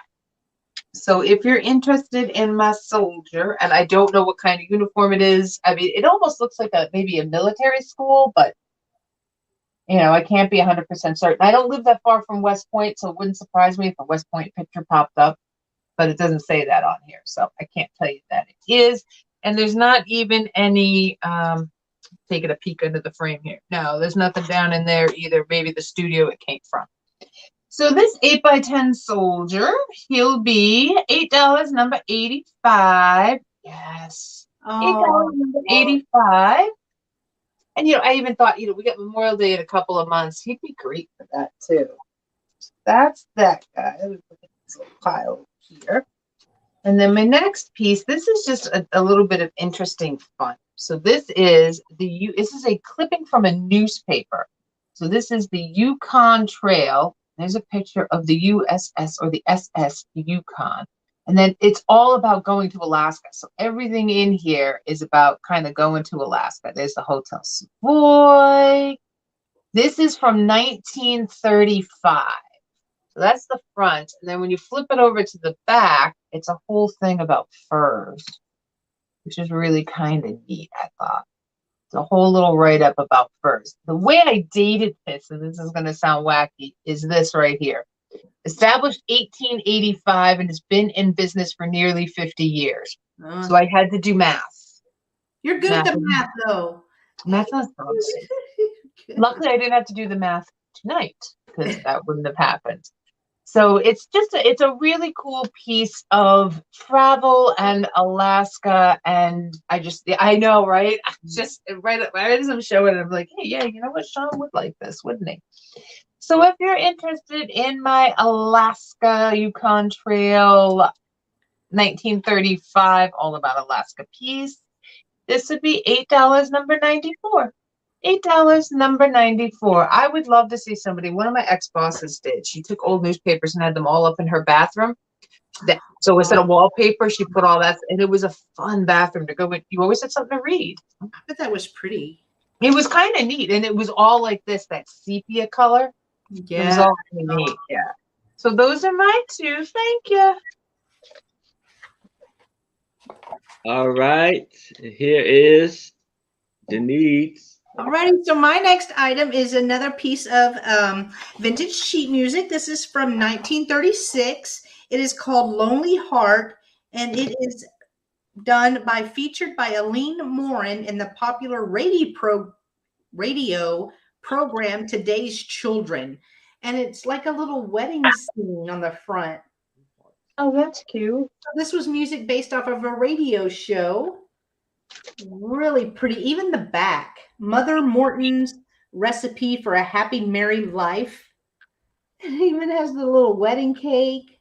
So if you're interested in my soldier, and I don't know what kind of uniform it is, I mean, it almost looks like maybe a military school, but I can't be 100% certain. I don't live that far from West Point, so it wouldn't surprise me if a West Point picture popped up, but it doesn't say that on here, so I can't tell you that it is. And there's not even any taking a peek under the frame here. No, there's nothing down in there either. Maybe the studio it came from. So this 8x10 soldier, he'll be $8, number 85. Yes. $8, number 85. And, I even thought, we got Memorial Day in a couple of months. He'd be great for that, too. That's that guy. Let me put this little pile here. And then my next piece, this is just a little bit of interesting fun. So this is a clipping from a newspaper. So this is the Yukon Trail. There's a picture of the USS or the SS Yukon. And then it's all about going to Alaska. So everything in here is about kind of going to Alaska. There's the Hotel Savoy. This is from 1935. So that's the front. And then when you flip it over to the back, it's a whole thing about furs, which is really kind of neat, I thought. It's a whole little write-up about furs. The way I dated this, and this is going to sound wacky, is this right here. Established 1885 and has been in business for nearly 50 years. So I had to do math. You're good at the math, though. Math's not so Luckily, I didn't have to do the math tonight, because that wouldn't have happened. So it's a really cool piece of travel and Alaska, and I know, right? Just right as I'm showing it, I'm like, hey, yeah, you know what? Sean would like this, wouldn't he? So if you're interested in my Alaska Yukon Trail 1935, all about Alaska piece, this would be $8, number 94. $8, number 94. I would love to see somebody. One of my ex-bosses did. She took old newspapers and had them all up in her bathroom. So instead of wallpaper, she put all that, and it was a fun bathroom to go in. You always had something to read. I bet that was pretty. It was kind of neat, and it was all like this, that sepia color. Yeah. It was all really neat. Yeah. So those are my two. Thank you. All right. Here is Jenneads. Alrighty, so my next item is another piece of vintage sheet music. This is from 1936. It is called Lonely Heart, and it is featured by Aline Morin in the popular radio program Today's Children. And it's like a little wedding scene on the front. Oh, that's cute. This was music based off of a radio show. Really pretty. Even the back. Mother Morton's recipe for a happy married life. It even has the little wedding cake.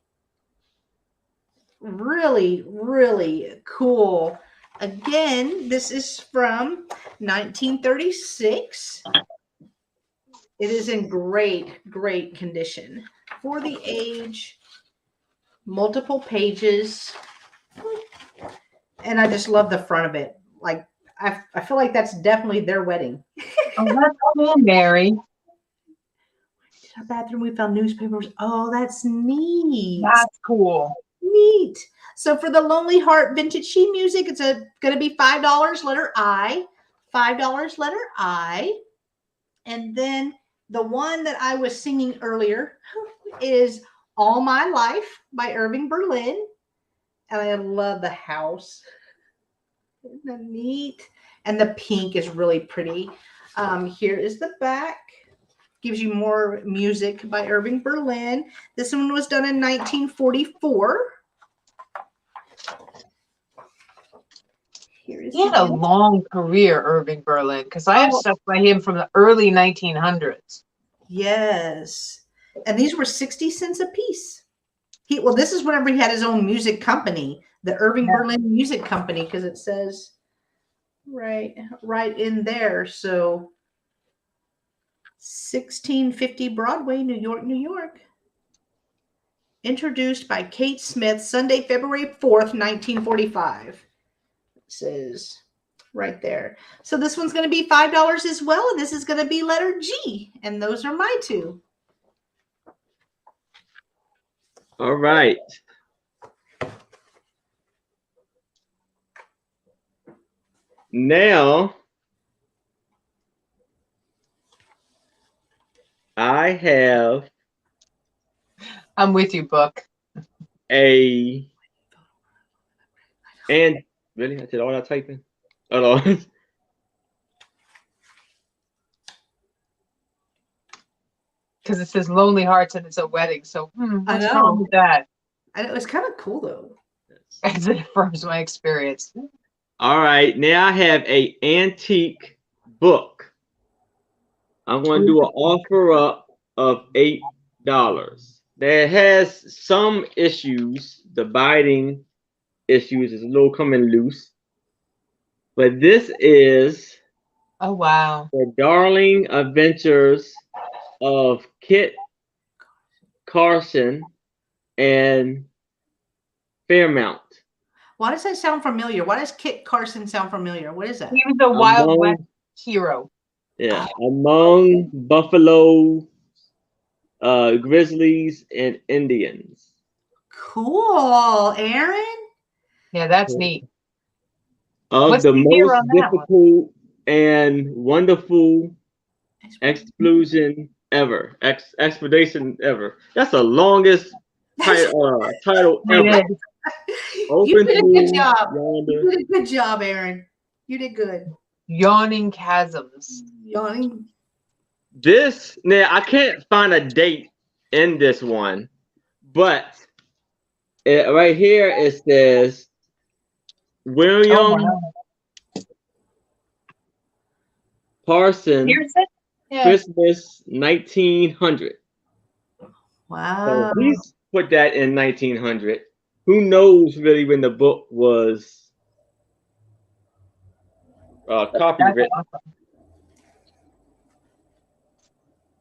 Really, really cool. Again, this is from 1936. It is in great, great condition. For the age, multiple pages. And I just love the front of it. Like, I feel like that's definitely their wedding. Oh, that's cool, Mary. Our bathroom, we found newspapers. Oh, that's neat. That's cool. Neat. So for the Lonely Heart vintage sheet music, it's going to be $5, letter I. $5, letter I. And then the one that I was singing earlier is All My Life by Irving Berlin. And I love the house. Isn't that neat? And the pink is really pretty. Here is the back. Gives you more music by Irving Berlin. This one was done in 1944. He had a long career, Irving Berlin, because I have stuff by him from the early 1900s. Yes. And these were 60 cents a piece. Well, this is whenever he had his own music company, the Irving Berlin Music Company, because it says right in there. So 1650 Broadway, New York, New York. Introduced by Kate Smith, Sunday, February 4th, 1945. It says right there. So this one's going to be $5 as well, and this is going to be letter G, and those are my two. All right. Now, I have I'm with you, Book. and really, I did all that typing. Hold on. Because it says Lonely Hearts and it's a wedding. So what's I know. wrong with that? And it was kind of cool though. As it affirms my experience. All right, now I have a antique book. I'm going to do an offer up of $8. That has some issues. The binding issues is a little coming loose. But this is Oh, wow. The Darling Adventures of Kit Carson and Fairmount. Why does that sound familiar? Why does Kit Carson sound familiar? What is that? He was a Wild West hero. Yeah, among buffalo, grizzlies, and Indians. Cool, Aaron. Yeah, that's neat. Of What's the the year most on that difficult and wonderful expedition ever. Expedition ever. That's the longest title ever. You did a good job. Yonder. You did a good job, Aaron. You did good. Yawning Chasms. Yawning. This, now I can't find a date in this one, but right here it says William Parson, Christmas 1900. Wow. So he's put that in 1900. Who knows really when the book was copywritten? Awesome.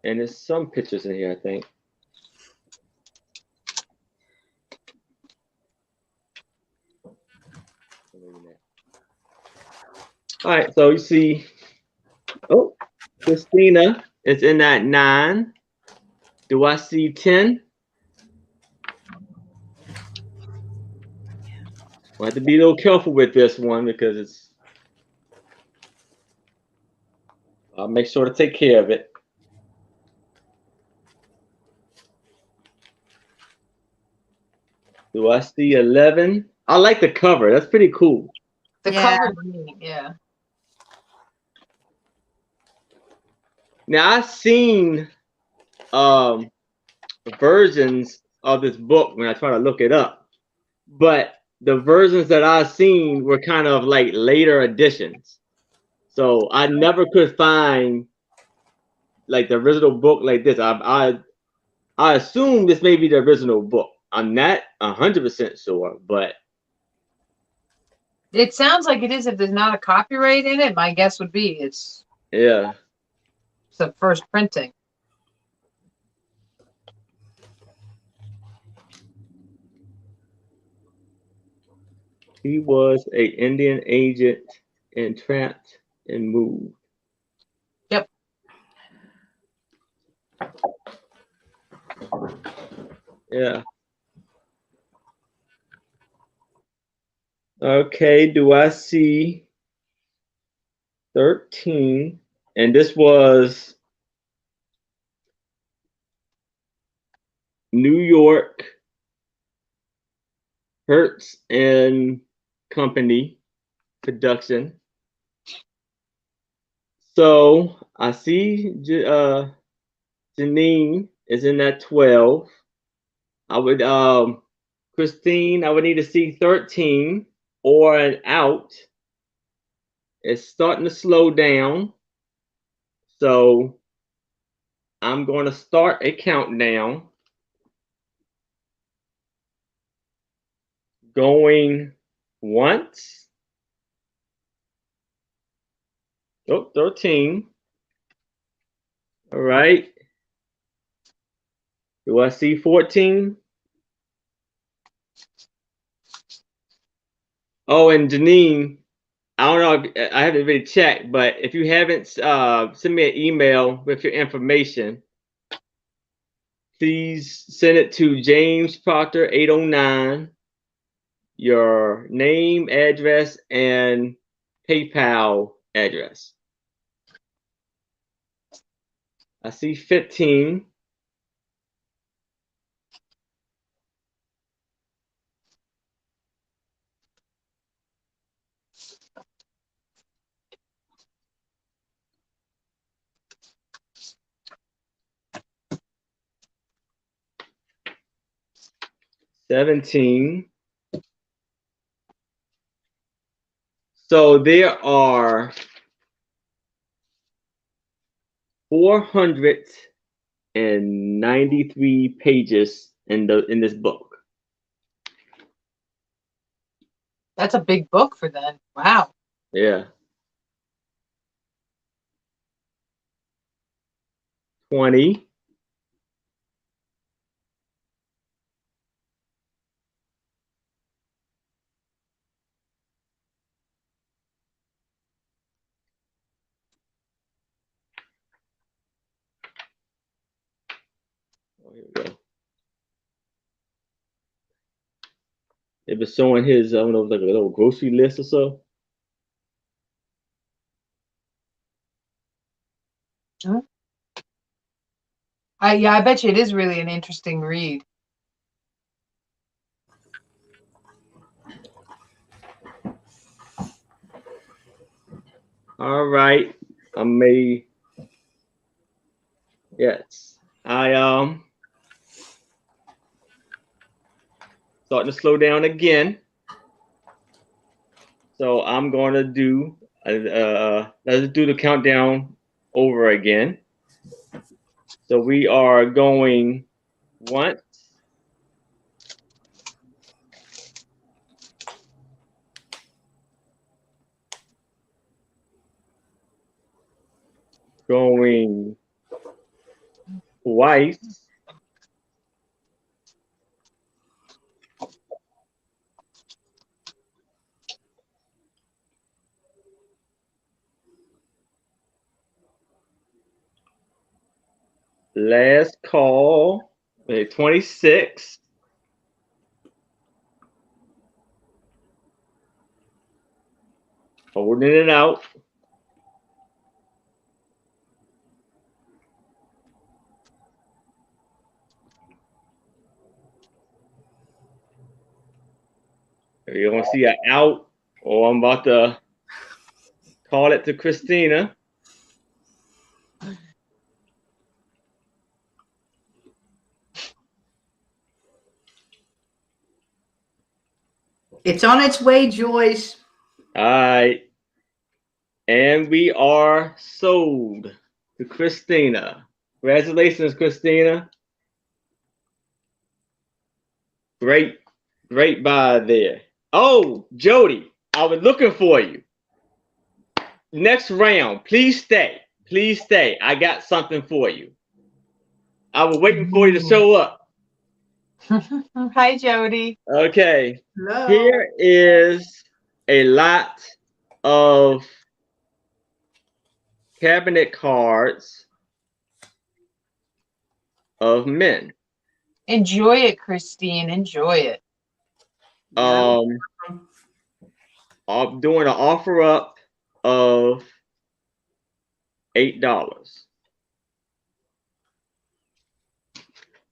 And there's some pictures in here, I think. All right, so you see, oh, Christina is in that 9. Do I see 10? I have to be a little careful with this one because it's. I'll make sure to take care of it. Do I see 11? I like the cover. That's pretty cool. The cover, yeah. Now I've seen versions of this book when I try to look it up, but the versions that I've seen were kind of like later editions. So I never could find like the original book like this. I assume this may be the original book. I'm not 100% sure, but it sounds like it is. If there's not a copyright in it, my guess would be it's the first printing. He was an Indian agent entrapped and moved. Yep. Yeah. Okay, do I see 13? And this was New York, Hertz and Company production. So I see Janine is in that 12. I would Christine, I would need to see 13 or an out. It's starting to slow down. So I'm going to start a countdown. Going once. Oh, 13. All right. Do I see 14? Oh, and Janine, I don't know if I haven't really checked, but if you haven't, send me an email with your information. Please send it to James Proctor 809. Your name, address, and PayPal address. I see 15. $17. So there are 493 pages in this book. That's a big book for that. Wow. Yeah. 20. Oh, here we go. It was showing his, I don't know, like a little grocery list or so. Huh? I bet you it is really an interesting read. All right. I may. Yes. I starting to slow down again. So I'm gonna do let's do the countdown over again. So we are going once. Going twice. Last call. 26. Holding it out. You're gonna see an out, or I'm about to call it to Christina. It's on its way, Joyce. All right. And we are sold to Christina. Congratulations, Christina. Great buy there. Oh, Jody, I was looking for you. Next round, please stay. Please stay. I got something for you. I was waiting for you to show up. Hi, Jody. Okay. Hello. Here is a lot of cabinet cards of men. Enjoy it, Christine. Enjoy it. I'm doing an offer up of $8.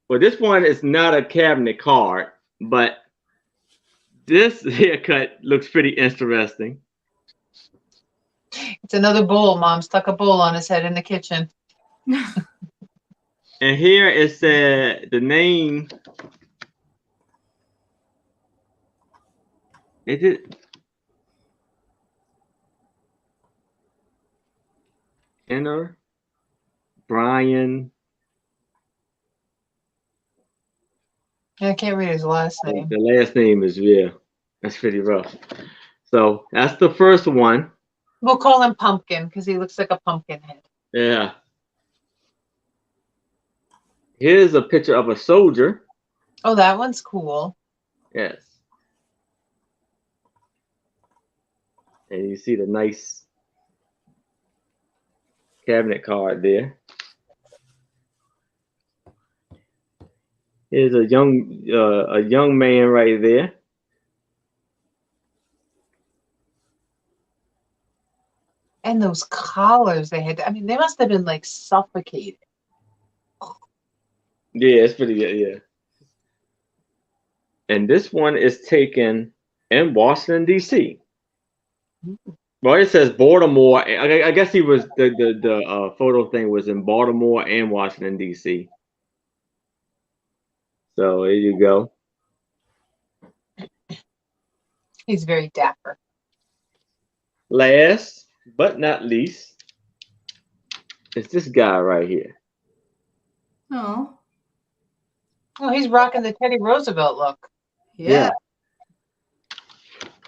Well, this one is not a cabinet card, but this haircut looks pretty interesting. It's another bowl. Mom stuck a bowl on his head in the kitchen. And here it said the name. Is it? Kenner, Brian. I can't read his last name. The last name is, yeah, that's pretty rough. So that's the first one. We'll call him Pumpkin because he looks like a pumpkin head. Yeah. Here's a picture of a soldier. Oh, that one's cool. Yes. And you see the nice cabinet card there. Here's a young man right there. And those collars they had. I mean, they must have been like suffocated. Yeah, it's pretty good. Yeah. And this one is taken in Washington, D.C. Well, it says Baltimore. I guess he was the photo thing was in Baltimore and Washington, D.C. So there you go. He's very dapper. Last but not least, it's this guy right here. Oh. Oh, he's rocking the Teddy Roosevelt look. Yeah.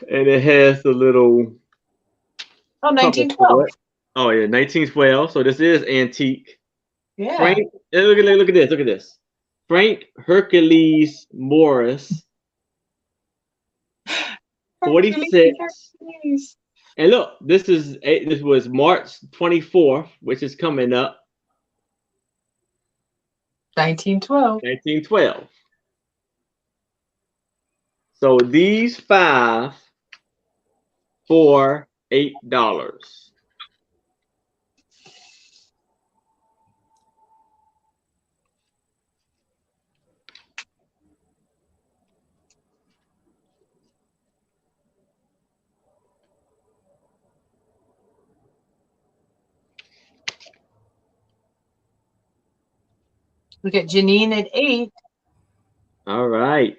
And it has the little. Oh, 1912. Oh yeah, 1912. So this is antique. Yeah. Frank, look at this. Look at this. Frank Hercules Morris, 46. And look, this was March 24th, which is coming up. 1912. 1912. So these 5 for $8. We got Janine at 8. All right.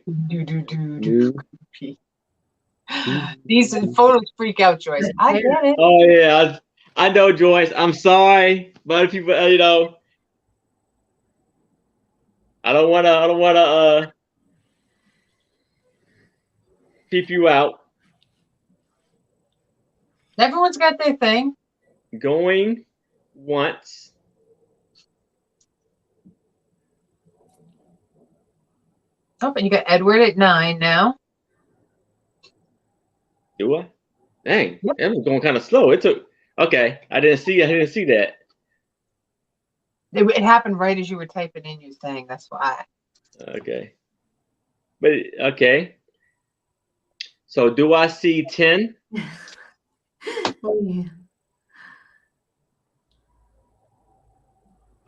These photos freak out Joyce. I get it. Oh yeah, I know, Joyce. I'm sorry, but people, I don't wanna keep you out. Everyone's got their thing. Going once. Oh, and you got Edward at 9 now. Do I? Dang, Yep. It was going kind of slow. It took. Okay, I didn't see that. It happened right as you were typing in your thing. That's why. Okay. But okay. So do I see 10? Oh, yeah.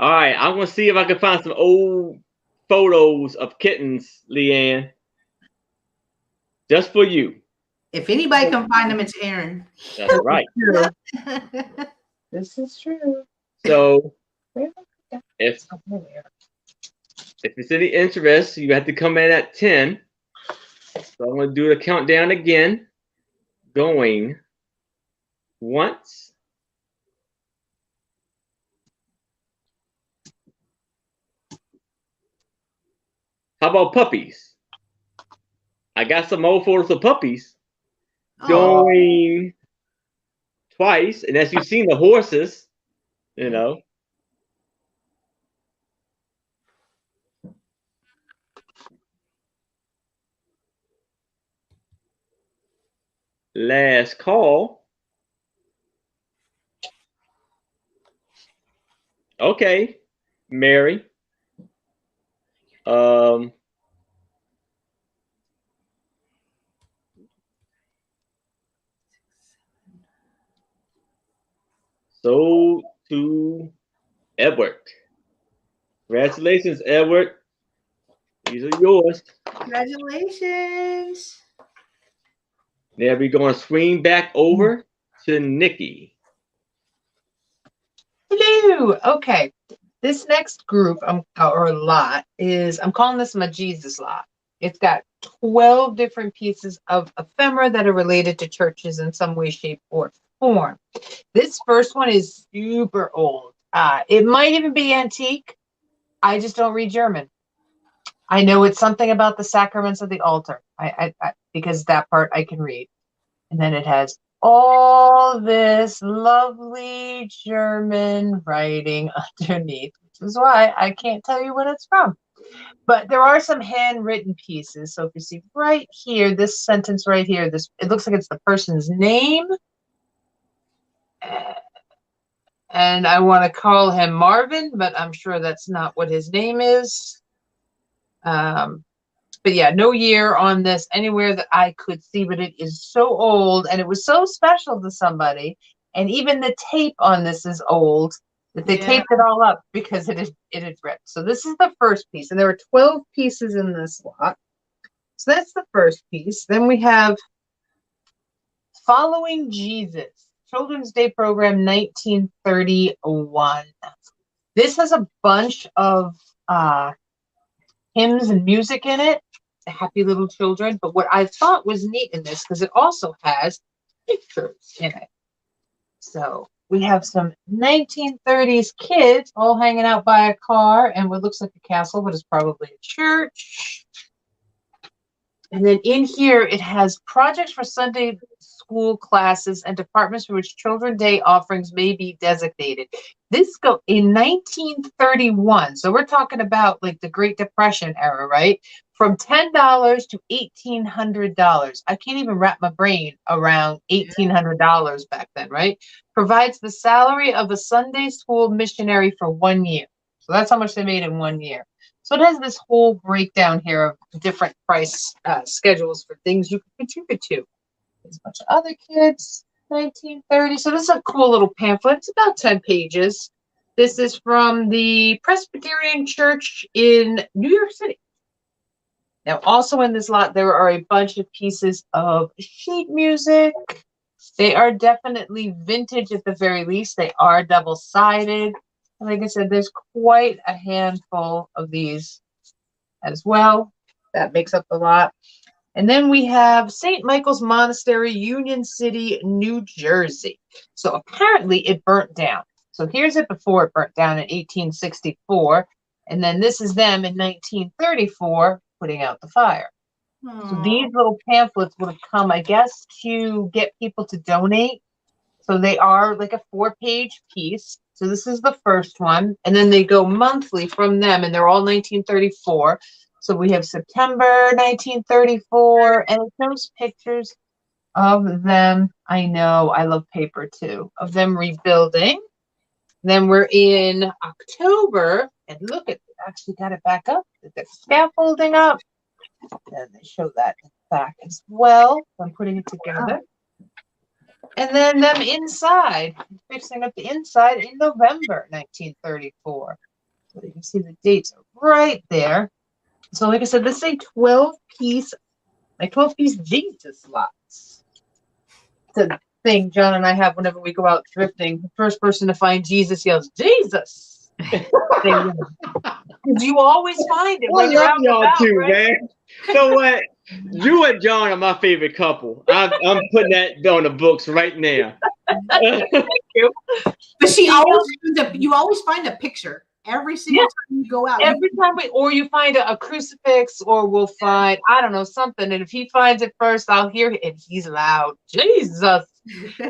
All right, I'm gonna see if I can find some old photos of kittens, Leanne. Just for you. If anybody can find them, it's Aaron. That's right. This is true. So if it's any interest, you have to come in at 10. So I'm gonna do the countdown again. Going once. How about puppies? I got some old photos of puppies. Going twice, and as you've seen the horses, you know. Last call. Okay, Mary. So to Edward. Congratulations, Edward. These are yours. Congratulations. Now we're going to swing back over to Nikki. Hello. Okay. This next group, or lot, is, I'm calling this my Jesus lot. It's got 12 different pieces of ephemera that are related to churches in some way, shape, or form. This first one is super old. It might even be antique. I just don't read German. I know it's something about the sacraments of the altar. Because that part I can read. And then it has all this lovely German writing underneath, which is why I can't tell you what it's from. But there are some handwritten pieces. So if you see right here, this sentence right here, it looks like it's the person's name. And I want to call him Marvin, but I'm sure that's not what his name is. But yeah, no year on this anywhere that I could see, but it is so old and it was so special to somebody. And even the tape on this is old, that they taped it all up because it had ripped. So this is the first piece, and there are 12 pieces in this lot. So that's the first piece. Then we have Following Jesus, Children's Day Program 1931. This has a bunch of hymns and music in it. Happy Little Children. But what I thought was neat in this, because it also has pictures in it. So we have some 1930s kids all hanging out by a car and what looks like a castle, but is probably a church. And then in here, it has projects for Sunday school classes and departments for which Children's Day offerings may be designated. This go in 1931. So we're talking about like the Great Depression era, right? From $10 to $1,800. I can't even wrap my brain around $1,800 back then, right? Provides the salary of a Sunday school missionary for 1 year. So that's how much they made in 1 year. So it has this whole breakdown here of different price schedules for things you can contribute to. There's a bunch of other kids, 1930. So this is a cool little pamphlet. It's about 10 pages. This is from the Presbyterian Church in New York City. Now, also in this lot, there are a bunch of pieces of sheet music. They are definitely vintage at the very least. They are double-sided. Like I said, there's quite a handful of these as well. That makes up the lot. And then we have St. Michael's Monastery, Union City, New Jersey. So apparently it burnt down. So here's it before it burnt down in 1864. And then this is them in 1934 putting out the fire. Aww. So these little pamphlets would have come, I guess, to get people to donate. So they are like a 4-page piece. So this is the first one. And then they go monthly from them, and they're all 1934. So we have September 1934, and it shows pictures of them. I know, I love paper too, of them rebuilding. Then we're in October, and look at it, actually got it back up. The scaffolding up. And they show that back as well. I'm putting it together. And then them inside, fixing up the inside in November 1934. So you can see the dates are right there. So like I said, this is a 12-piece Jesus lots. It's a thing John and I have whenever we go out thrifting. The first person to find Jesus yells, Jesus! Because you always find it when you're out and about, too, right? man. So what? You and John are my favorite couple. I'm putting that on the books right now. Thank you. But you always find a picture every single time you go out. Every time or you find a crucifix, or we'll find, I don't know, something. And if he finds it first, I'll hear it, and he's loud. Jesus.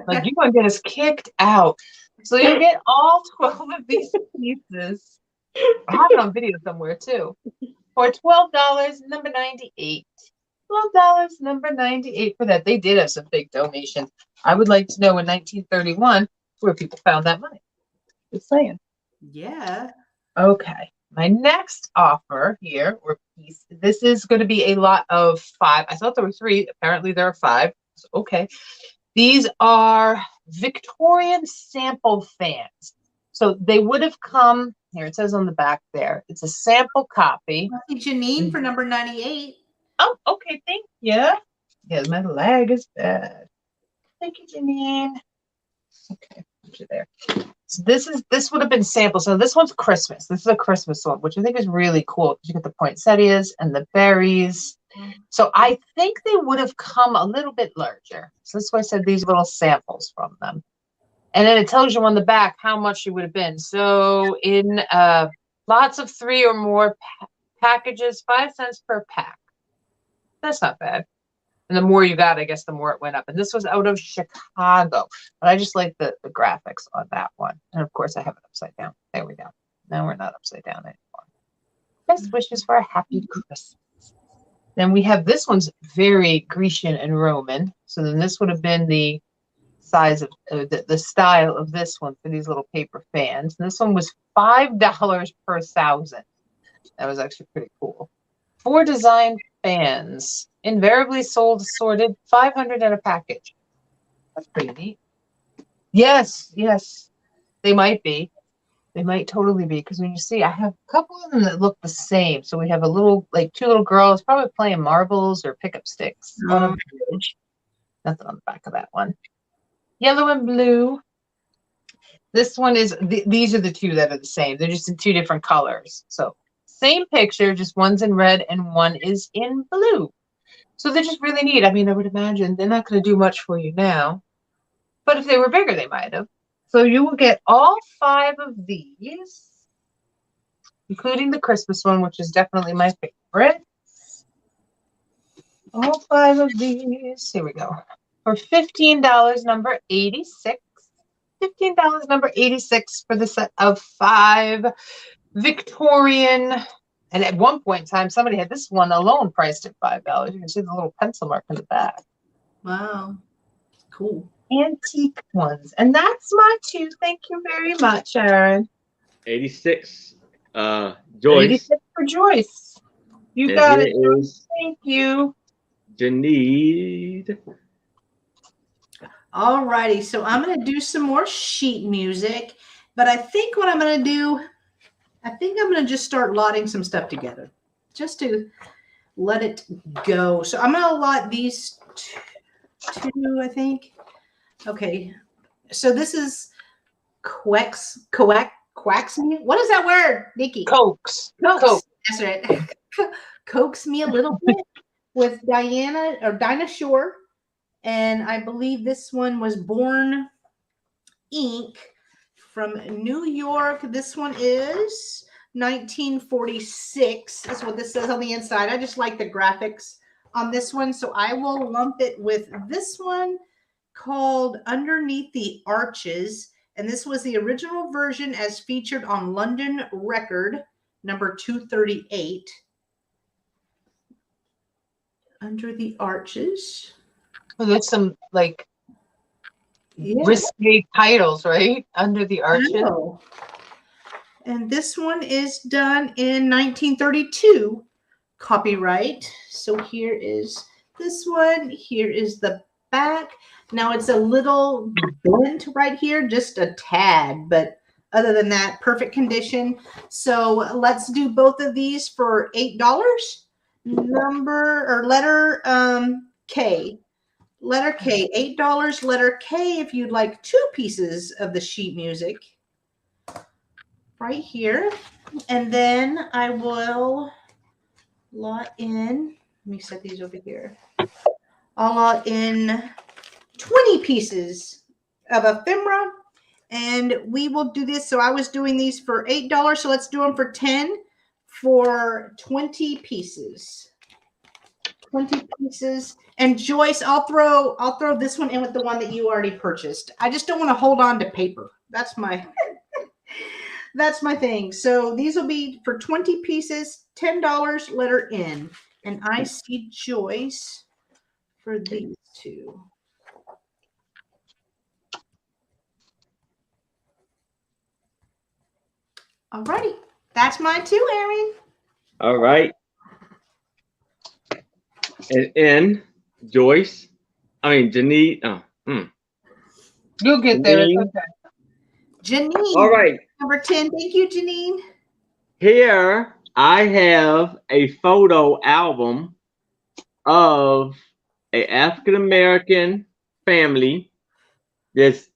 Like, you're going to get us kicked out. So you get all 12 of these pieces. I have it on video somewhere too. For $12, number 98. $12, number 98 for that. They did have some big donations. I would like to know in 1931 where people found that money. Just saying. Yeah. Okay. My next offer here, or piece, this is going to be a lot of 5. I thought there were 3. Apparently there are 5. So, okay. These are Victorian sample fans. So they would have come, here it says on the back there, it's a sample copy. Janine for number 98. Oh, okay. Thank you. Yeah, my lag is bad. Thank you, Janine. Okay, put you there. So this would have been sample. So this one's Christmas. This is a Christmas one, which I think is really cool because you get the poinsettias and the berries. So I think they would have come a little bit larger. So that's why I said these little samples from them. And then it tells you on the back how much it would have been. So in lots of 3 or more packages, 5 cents per pack. That's not bad. And the more you got, I guess, the more it went up. And this was out of Chicago. But I just like the graphics on that one. And of course, I have it upside down. There we go. Now we're not upside down anymore. Best wishes for a happy Christmas. Then we have this one's very Grecian and Roman. So then this would have been the size of the style of this one for these little paper fans. And this one was $5 per 1,000. That was actually pretty cool. 4 design fans, invariably sold assorted, 500 in a package. That's pretty neat. Yes, yes, they might be. They might totally be, because when you see, I have a couple of them that look the same. So we have a little, like 2 little girls probably playing marbles or pickup sticks on a bridge. Nothing on the back of that one. Yellow and blue. This one is, these are the 2 that are the same. They're just in 2 different colors. So same picture, just one's in red and one is in blue. So they're just really neat. I mean, I would imagine they're not going to do much for you now. But if they were bigger, they might have. So you will get all 5 of these, including the Christmas one, which is definitely my favorite. All 5 of these. Here we go. For $15, number 86. $15, number 86 for the set of 5 Victorian. And at one point in time, somebody had this one alone priced at $5. You can see the little pencil mark in the back. Wow. Cool. Antique ones. And that's my 2. Thank you very much, Aaron. 86. Joyce. 86 for Joyce. You And got here it, Joyce. is Thank you. Jenneads. All righty. So I'm going to do some more sheet music. But I think what I'm going to do, I think I'm going to just start lotting some stuff together. Just to let it go. So I'm going to lot these 2, I think. Okay, so this is quacks me. What is that word, Nikki? Coax. That's right. Coax me a little bit with Dinah Shore, and I believe this one was Born Ink from New York. This one is 1946. That's what this says on the inside. I just like the graphics on this one, so I will lump it with this one, called Underneath the Arches, and this was the original version as featured on London Record number 238. Under the Arches. Well, that's some like risque titles, right? Under the Arches. And this one is done in 1932, copyright. So here is this one. Here is the back. Now it's a little bent right here, just a tad, but other than that, perfect condition. So let's do both of these for $8. Letter K. Letter K, $8. Letter K if you'd like 2 pieces of the sheet music. Right here. And then I will lot in, let me set these over here. I'll lot in 20 pieces of ephemera, and we will do this. So I was doing these for $8, so let's do them for 10 for 20 pieces. 20 pieces. And Joyce, I'll throw this one in with the one that you already purchased. I just don't want to hold on to paper. That's my that's my thing. So these will be for 20 pieces, $10, letter N. And I see Joyce for these 2. Alrighty. That's mine too, Aaron. All right. And N, Joyce. Jenny. You'll get there. It's Janine. okay. Janine. All right. Number 10. Thank you, Janine. Here I have a photo album of a African American family. It's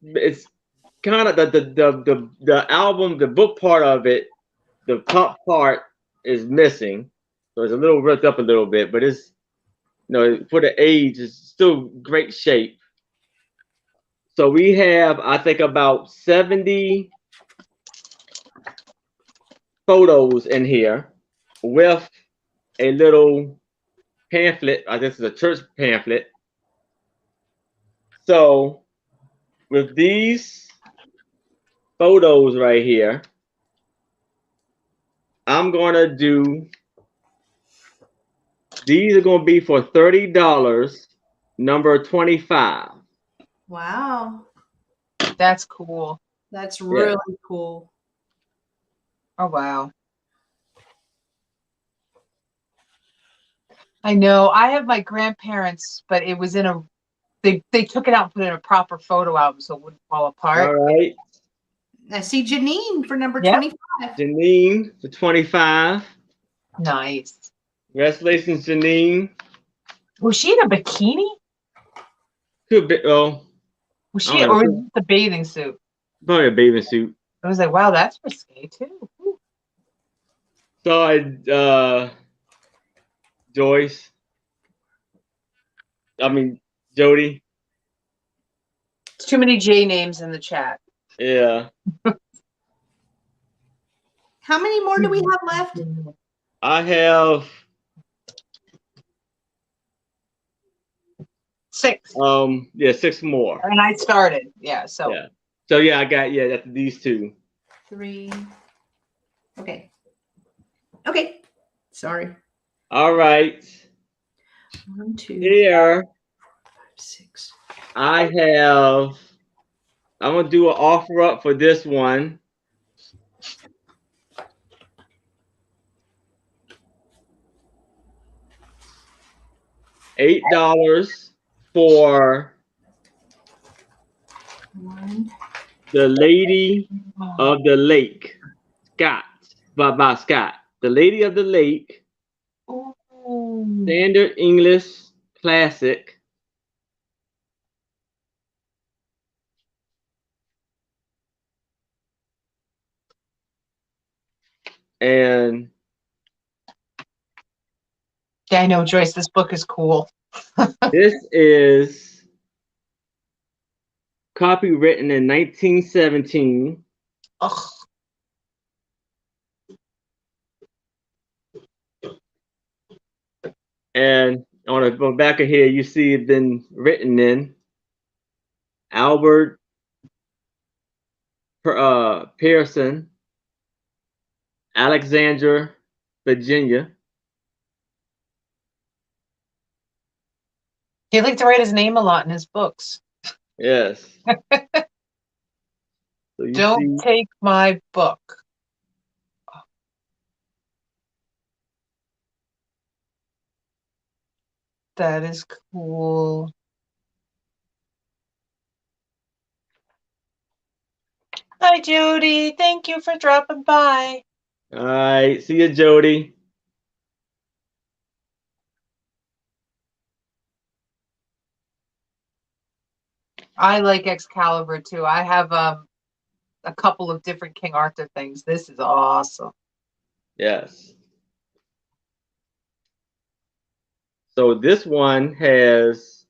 kind of the album, the book part of it, the top part is missing, so it's a little ripped up a little bit, but it's for the age, it's still great shape. So we have, I think, about 70 photos in here with a little pamphlet. I guess it's a church pamphlet. So with these photos right here, I'm gonna do, these are gonna be for $30, number 25. Wow. That's cool. That's really cool. Oh, wow. I know. I have my grandparents, but it was in a, they took it out and put it in a proper photo album so it wouldn't fall apart. All right. I see Janine for number Yep. 25. Janine for 25. Nice. Congratulations, Janine. Was she in a bikini? Could be, Was she, Oh, or yeah. was it the bathing suit? probably a bathing suit. I was like, wow, that's risque too. Ooh. So Joyce. Jody. It's too many J names in the chat. Yeah. How many more do we have left? I have 6. 6 more. And I started. Yeah. So Yeah. So yeah, I got that's these 2. 3. Okay. Okay. Sorry. All right. 1, 2, Here 5, 6. I'm gonna do an offer up for this one. $8 for 1. The Lady of the Lake, Scott, by Scott. The Lady of the Lake, Ooh. standard English classic. And Yeah, I know, Joyce. This book is cool. this is copywritten in 1917. Ugh. And on the back of here, you see it been written in Albert Pearson, Alexandria, Virginia. He liked to write his name a lot in his books. Yes. So you Don't see, take my book. That is cool. Hi, Judy. Thank you for dropping by. all right. See you, Jody. I like Excalibur too. I have a couple of different King Arthur things. This is awesome. Yes. So this one has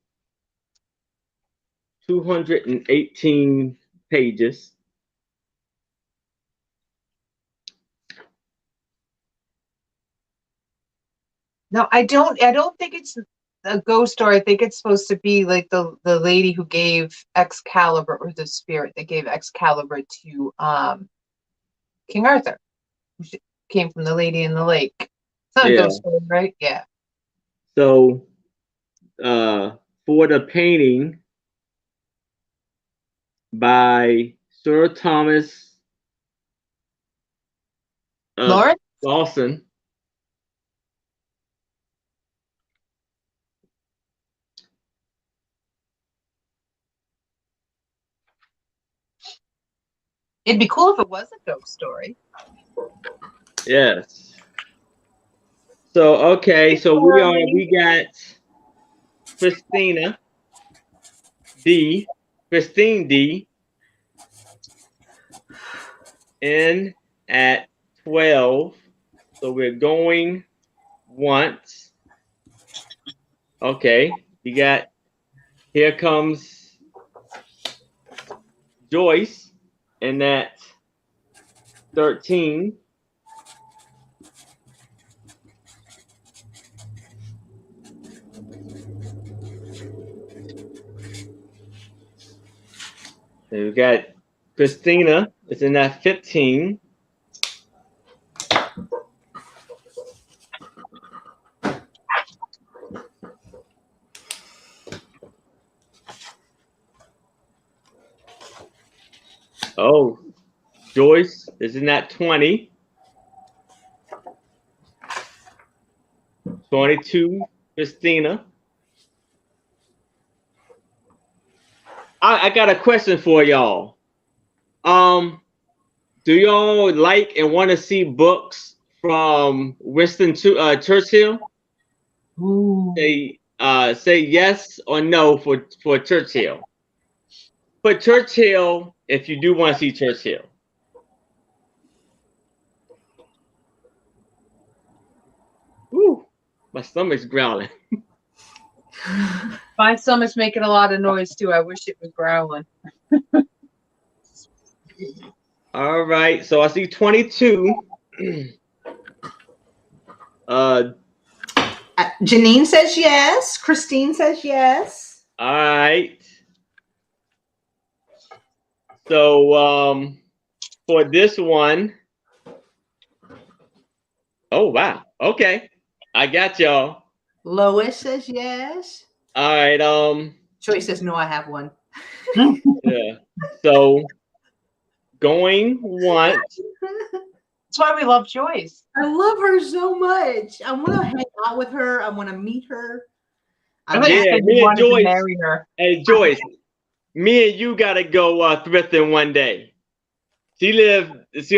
218 pages. No, I don't think it's a ghost story. I think it's supposed to be like the lady who gave Excalibur, or the spirit that gave Excalibur to King Arthur, which came from the Lady in the Lake. It's not a Yeah. ghost story, right? Yeah. So for the painting by Sir Thomas Lawrence? Lawson. It'd be cool if it was a ghost story. Yes. So okay, so we got Christina D, Christine D, in at 12. So we're going once. Okay, you got, here comes Joyce in at 13. And we got Christina is in at 15. Oh, Joyce is in at 20. 22, Christina. I got a question for y'all. Do y'all like and want to see books from Winston Churchill? Ooh. Say yes or no for Churchill. But Churchill, if you do want to see Churchill. Woo, my stomach's growling. My stomach's making a lot of noise too. I wish it was growling. All right, so I see 22. Janine says yes. Christine says yes. All right. So for this one, oh wow, okay, I got y'all. Lois says yes. All right, Joyce says no, I have one. yeah. So going once. That's why we love Joyce. I love her so much. I want to hang out with her. I want to meet her. I thought you said you wanted to marry her. Hey Joyce, me and you gotta go thrifting one day. She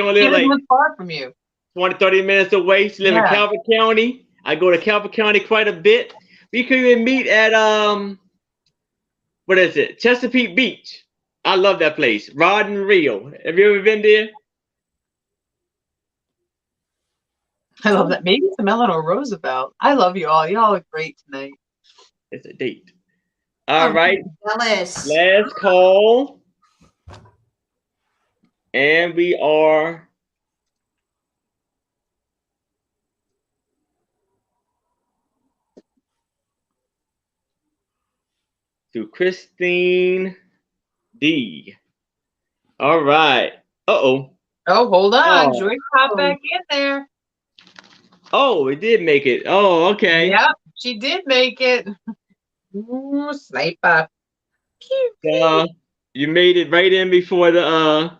only live like far from you. 20, 30 minutes away. She live in Calvert County. I go to Calvert County quite a bit. We could even meet at what is it? Chesapeake Beach. I love that place. Rod and Reel. Have you ever been there? I love that. Maybe some Eleanor Roosevelt. I love you all. Y'all are great tonight. It's a date. All right. Jealous. Last call. And we are to Christine D. All right. Uh-oh. Oh, hold on. Oh. Joyce popped back in there. Oh, it did make it. Oh, okay. Yep, she did make it. Ooh, sniper. You made it right in before the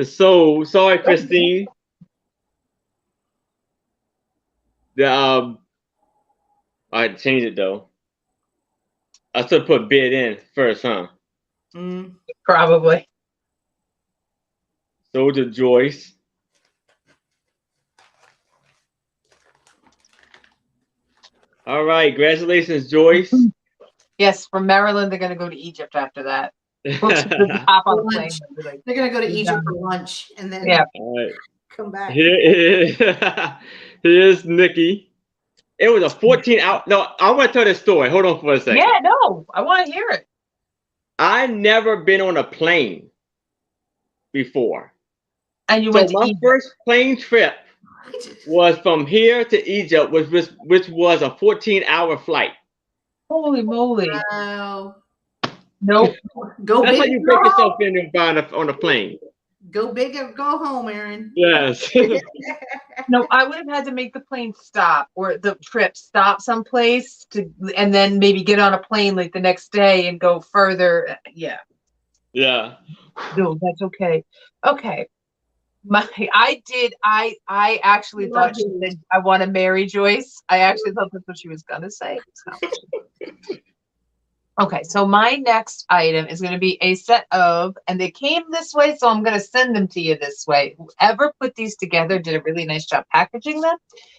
soul. Sorry, Christine. I had to change it though. I should put bid in first, huh? Probably. Soldier Joyce. All right, congratulations, Joyce. Yes, from Maryland, they're gonna go to Egypt after that. Hop on the plane. They're gonna go to Egypt for lunch and then come back. Here's Nikki. It was a 14-hour. No, I want to tell this story. Hold on for a second. Yeah, no, I want to hear it. I never been on a plane before. And you went to my Egypt. first plane trip was from here to Egypt, which was a 14-hour flight. Holy moly! Wow. Nope. Go That's big. how you break yourself in on a plane. Go big or go home, Aaron. Yes. No, I would have had to make the plane stop or the trip stop someplace and then maybe get on a plane like the next day and go further. Yeah. Yeah. No, that's okay. Okay. I actually thought she said, I want to marry Joyce. I actually thought that's what she was going to say. Okay, so my next item is going to be a set of, and they came this way, so I'm going to send them to you this way. Whoever put these together did a really nice job packaging them.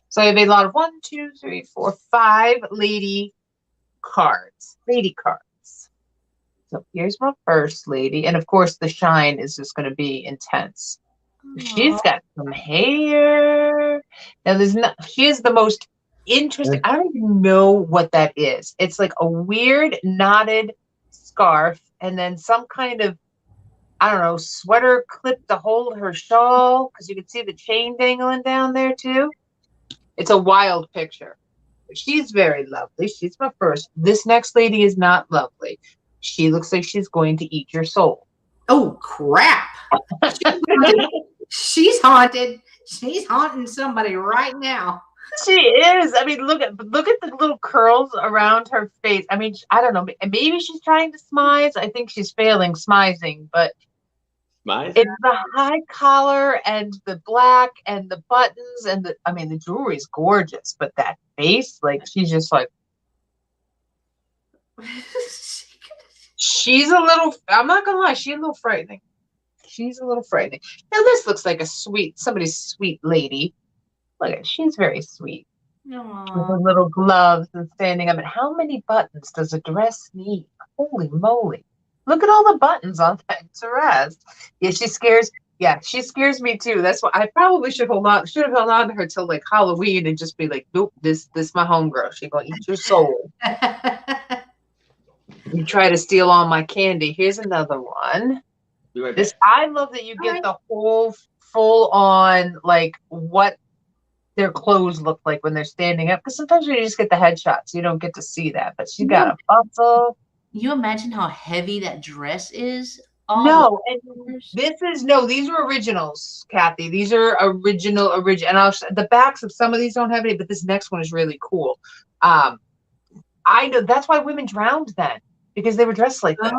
So I have a lot of 1, 2, 3, 4, 5 lady cards. So here's my first lady, and of course the shine is just going to be intense. She's got some hair. Now she is the most interesting. I don't even know what that is. It's like a weird knotted scarf and then some kind of, I don't know, sweater clip to hold her shawl, because you can see the chain dangling down there too. It's a wild picture. She's very lovely. She's my first. This next lady is not lovely. She looks like she's going to eat your soul. Oh, crap. She's haunted. She's haunting somebody right now. She is. I mean, look at the little curls around her face. I mean, I don't know. Maybe she's trying to smize. I think she's failing smizing, but it's the high collar and the black and the buttons and the jewelry is gorgeous, but that face, like, she's just like, she's a little, I'm not gonna lie, she's a little frightening. Now this looks like somebody's sweet lady. Look at, she's very sweet. Aww. With her little gloves and standing up. And how many buttons does a dress need? Holy moly. Look at all the buttons on that dress. Yeah, she scares me too. That's why I probably should have held on to her till like Halloween and just be like, nope, this my homegirl. She's gonna eat your soul. You try to steal all my candy. Here's another one. I love that you get the whole full on, like, what their clothes look like when they're standing up, because sometimes you just get the headshots, you don't get to see that, but she got a bustle. You imagine how heavy that dress is? These are originals, Kathy. These are original, and the backs of some of these don't have any, but this next one is really cool. I know that's why women drowned then, because they were dressed like this.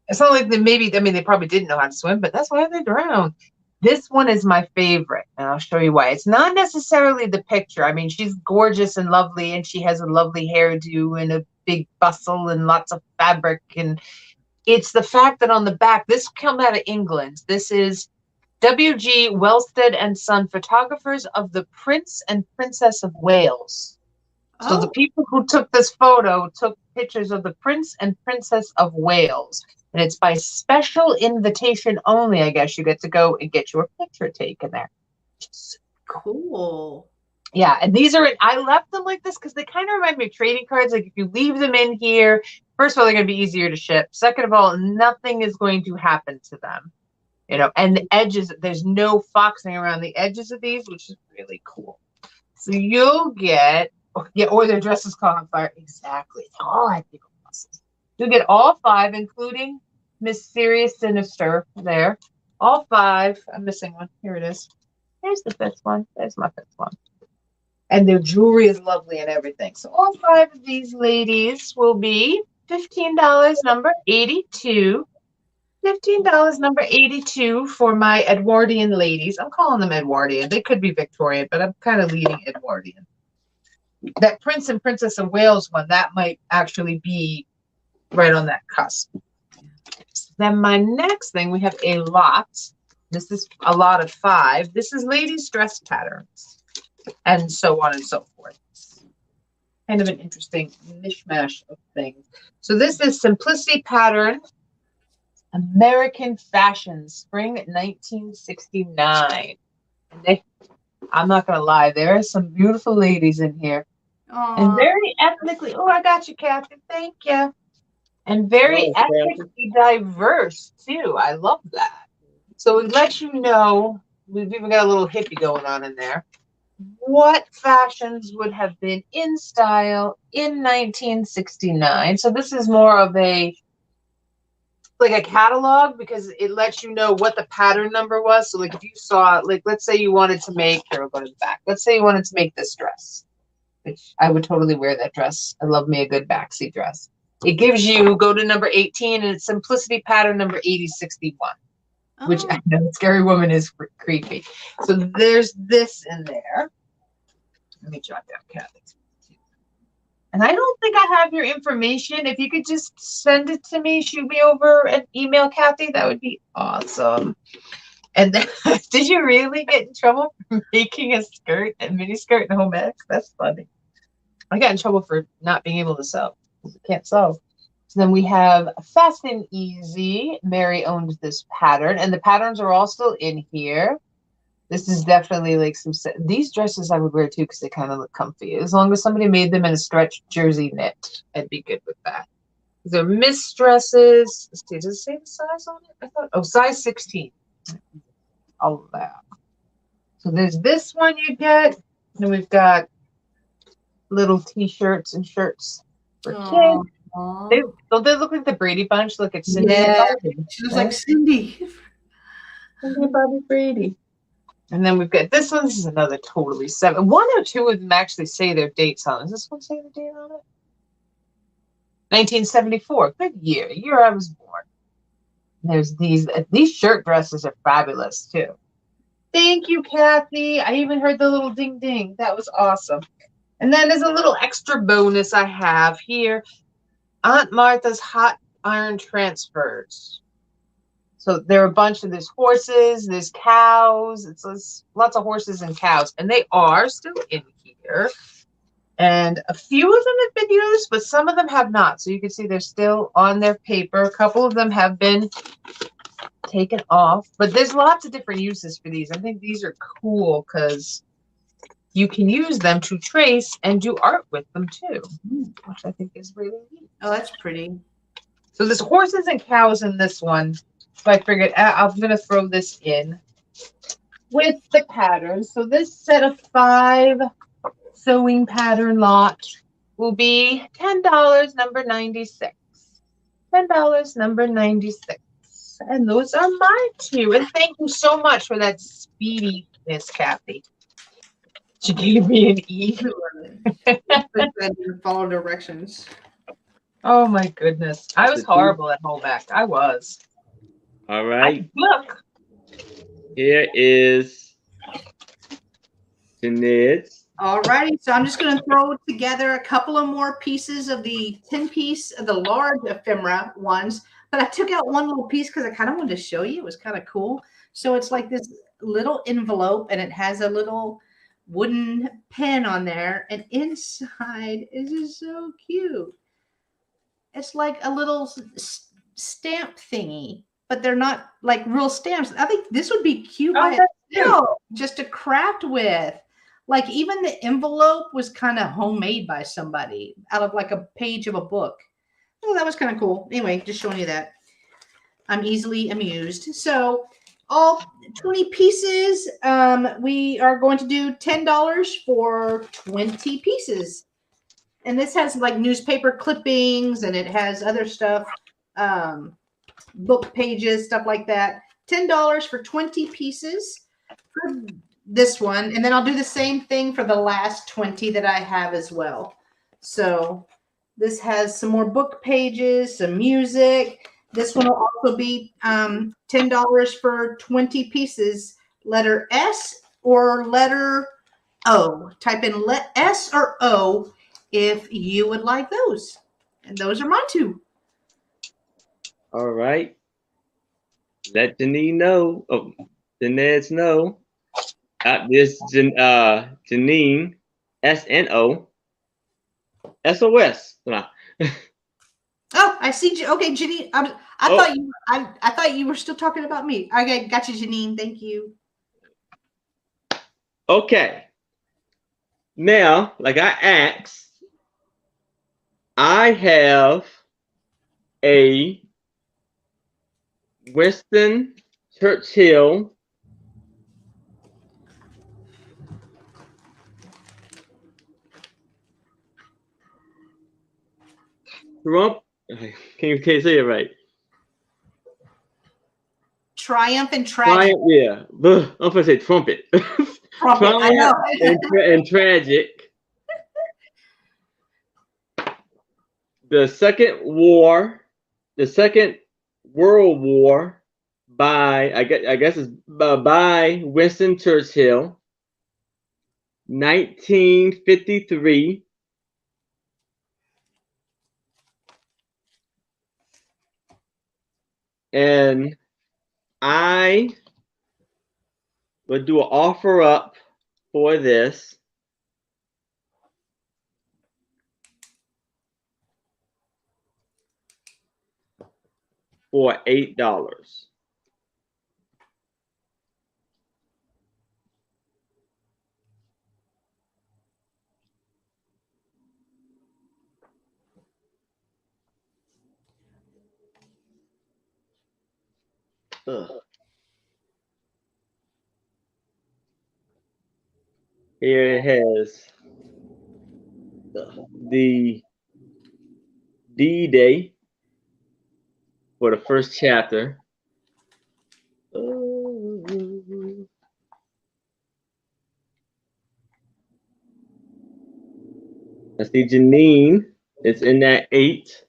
It's not like they probably didn't know how to swim, but that's why they drowned. This one is my favorite, and I'll show you why. It's not necessarily the picture. I mean, she's gorgeous and lovely, and she has a lovely hairdo and a big bustle and lots of fabric. And it's the fact that on the back, this came out of England. This is W.G. Wellstead and Son, photographers of the Prince and Princess of Wales. So the people who took this photo took pictures of the Prince and Princess of Wales. And it's by special invitation only, I guess. You get to go and get your picture taken there. Cool. Yeah, and I left them like this because they kind of remind me of trading cards. Like, if you leave them in here, first of all, they're going to be easier to ship. Second of all, nothing is going to happen to them. And the edges, there's no foxing around the edges of these, which is really cool. So you'll get, or their dresses caught on fire. Exactly. All I think of muscles. You'll get all 5, including Miss Serious Sinister there. All 5. I'm missing one. Here it is. Here's the 5th one. There's my 5th one. And their jewelry is lovely and everything. So all 5 of these ladies will be $15, number 82. $15, number 82 for my Edwardian ladies. I'm calling them Edwardian. They could be Victorian, but I'm kind of leaning Edwardian. That Prince and Princess of Wales one, that might actually be right on that cusp. Then my next thing, we have a lot. This is a lot of 5. This is ladies' dress patterns, and so on and so forth. Kind of an interesting mishmash of things. So this is Simplicity Pattern, American Fashion, Spring 1969. And I'm not going to lie, there are some beautiful ladies in here. Aww. And very ethnically, I got you, Kathy. Thank you. And very ethnically diverse, too. I love that. So it lets you know, we've even got a little hippie going on in there, what fashions would have been in style in 1969. So this is more of a catalog, because it lets you know what the pattern number was. So like if you saw, like, let's say you wanted to make, here, I'll go to the back. Let's say you wanted to make this dress, which I would totally wear that dress. I love me a good backseat dress. It gives you, go to number 18, and it's Simplicity Pattern number 8061. which Oh. I know Scary Woman is creepy. So there's this in there. Let me jot down Kathy's. And I don't think I have your information. If you could just send it to me, shoot me over an email, Kathy, that would be awesome. And then, did you really get in trouble for making a skirt, a mini skirt in home ec? That's funny. I got in trouble for not being able to sew. I can't sew. So then we have Fast and Easy. Mary owned this pattern, and the patterns are all still in here. This is definitely like these dresses I would wear too because they kind of look comfy. As long as somebody made them in a stretch jersey knit, I'd be good with that. These are Miss dresses. Let's see, does it say the size on it? I thought, size 16. All of that. So there's this one you get. And we've got little t-shirts and shirts for kids. Don't they look like the Brady Bunch? Look at Cindy. Yeah, she looks like Cindy. Cindy and Bobby Brady. And then we've got this one. This is another totally 7. 1 or 2 of them actually say their dates on it. Does this one say the date on it? 1974. Good year I was born. And there's these shirt dresses are fabulous too. Thank you, Kathy. I even heard the little ding ding. That was awesome. And then there's a little extra bonus I have here. Aunt Martha's hot iron transfers. So there are a bunch of, there's horses, there's cows. It's lots of horses and cows. And they are still in here. And a few of them have been used, but some of them have not. So you can see they're still on their paper. A couple of them have been taken off. But there's lots of different uses for these. I think these are cool because you can use them to trace and do art with them too, which I think is really neat. Oh, that's pretty. So there's horses and cows in this one. So I figured I'm going to throw this in with the pattern. So this set of 5 sewing pattern lot will be $10, number 96. $10, number 96. And those are mine too. And thank you so much for that speedy, Miss Kathy. She gave me an E. Follow directions. Oh my goodness. I was horrible at home ec. I was. All right. Look. Here is Jenneads. All righty. So I'm just going to throw together a couple of more pieces of the 10-piece of the large ephemera ones. But I took out one little piece because I kind of wanted to show you. It was kind of cool. So it's like this little envelope, and it has a little wooden pen on there. And inside is just so cute. It's like a little stamp thingy, but they're not like real stamps. I think this would be cute by itself, just to craft with. Like even the envelope was kind of homemade by somebody out of like a page of a book. Oh, that was kind of cool. Anyway, just showing you that. I'm easily amused. So all 20 pieces, we are going to do $10 for 20 pieces. And this has like newspaper clippings, and it has other stuff, book pages, stuff like that. $10 for 20 pieces for this one. And then I'll do the same thing for the last 20 that I have as well. So this has some more book pages, some music. This one will also be $10 for 20 pieces. Letter S or letter O. Type in S or O if you would like those. And those are mine too. All right. Let Janine know. Oh, Jenneads know. This Janine, SNO. SOS. Oh, I see. Okay, Janine. I thought you were still talking about me. Okay, got you, Janine. Thank you. Okay. Now, like I asked, I have a Winston Churchill Trump. Can you say it right? Triumph and tragic. Yeah. I'm gonna say trumpet. Trumpet, I know. and tragic. The Second World War by I guess it's by Winston Churchill, 1953. And I would do an offer up for this for $8. Ugh. Here it has the D-Day for the first chapter. I see Janine. It's in that 8.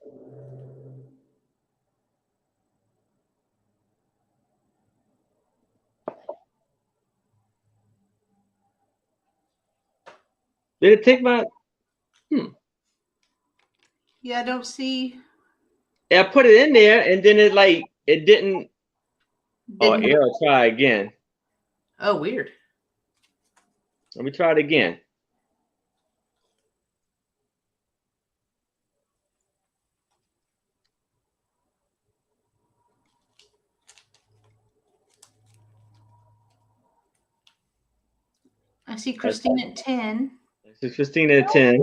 Did it take my? Yeah, I don't see. I put it in there, and then it didn't. Oh, error. Try again. Oh, weird. Let me try it again. I see Christine at 10. This is Christina at 10.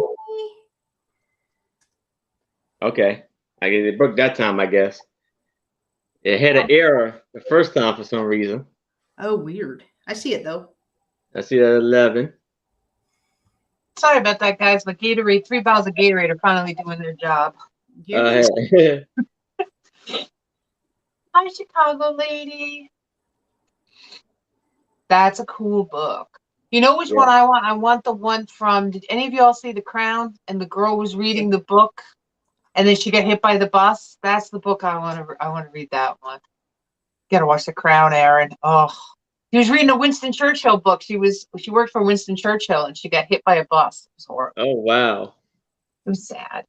Okay. I get it broke that time, I guess. It had an error the first time for some reason. Oh, weird. I see it though. I see that 11. Sorry about that, guys. But Gatorade, 3 bottles of Gatorade are finally doing their job. Hey. Hi, Chicago lady. That's a cool book. You know which one I want? I want the one from, did any of y'all see The Crown? And the girl was reading the book and then she got hit by the bus. That's the book I want to read, that one. Gotta watch The Crown, Aaron. Oh, she was reading a Winston Churchill book. She worked for Winston Churchill and she got hit by a bus. It was horrible. Oh, wow. It was sad.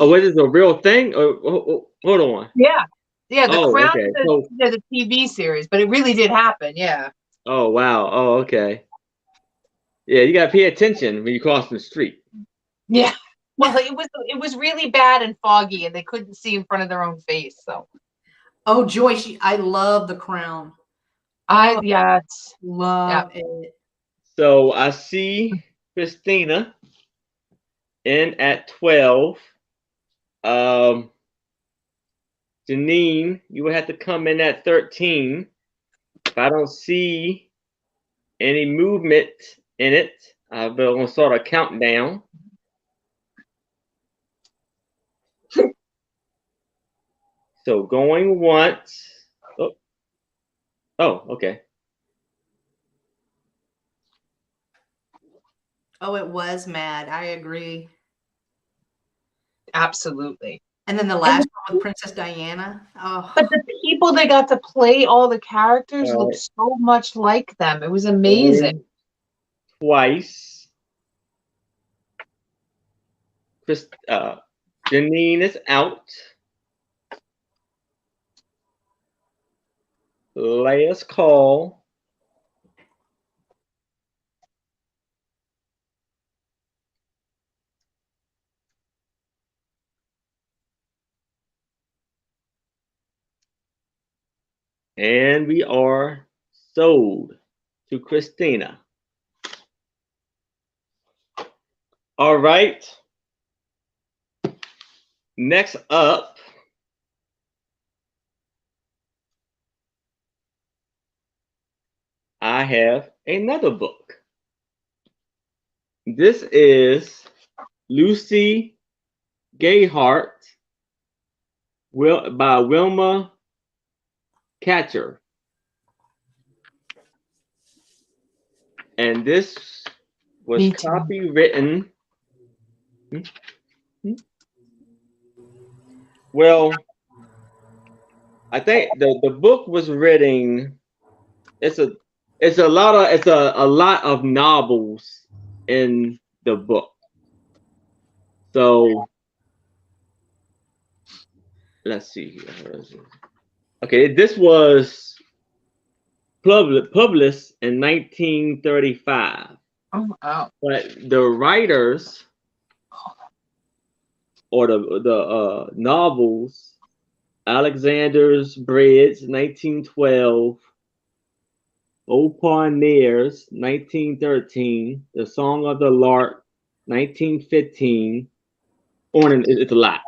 Oh, what is a real thing? Oh, hold on. Yeah. Yeah, The Crown okay. is the TV series, but it really did happen. Yeah. Oh, wow. Oh, okay. Yeah, you gotta pay attention when you cross the street. Yeah. Well, it was really bad and foggy, and they couldn't see in front of their own face. So. Oh, Joyce, I love The Crown. Love it. So I see Christina in at 12. Janine, you would have to come in at 13. If I don't see any movement in it, I'm gonna start a countdown. So going once. Oh, okay. Oh, it was mad. I agree. Absolutely. And then the last one with Princess Diana. Oh. But the people that got to play all the characters looked so much like them. It was amazing. Twice. Janine is out. Last call. And we are sold to Christina. All right. Next up, I have another book. This is Lucy Gayheart by Wilma Catcher. And this was copywritten. Well, I think the book was written. It's a lot of novels in the book. So let's see here. Okay, this was published in 1935. Oh, wow. But the writers or the novels, Alexander's Breads, 1912, O'Parners, 1913, The Song of the Lark, 1915. On and it's a lot.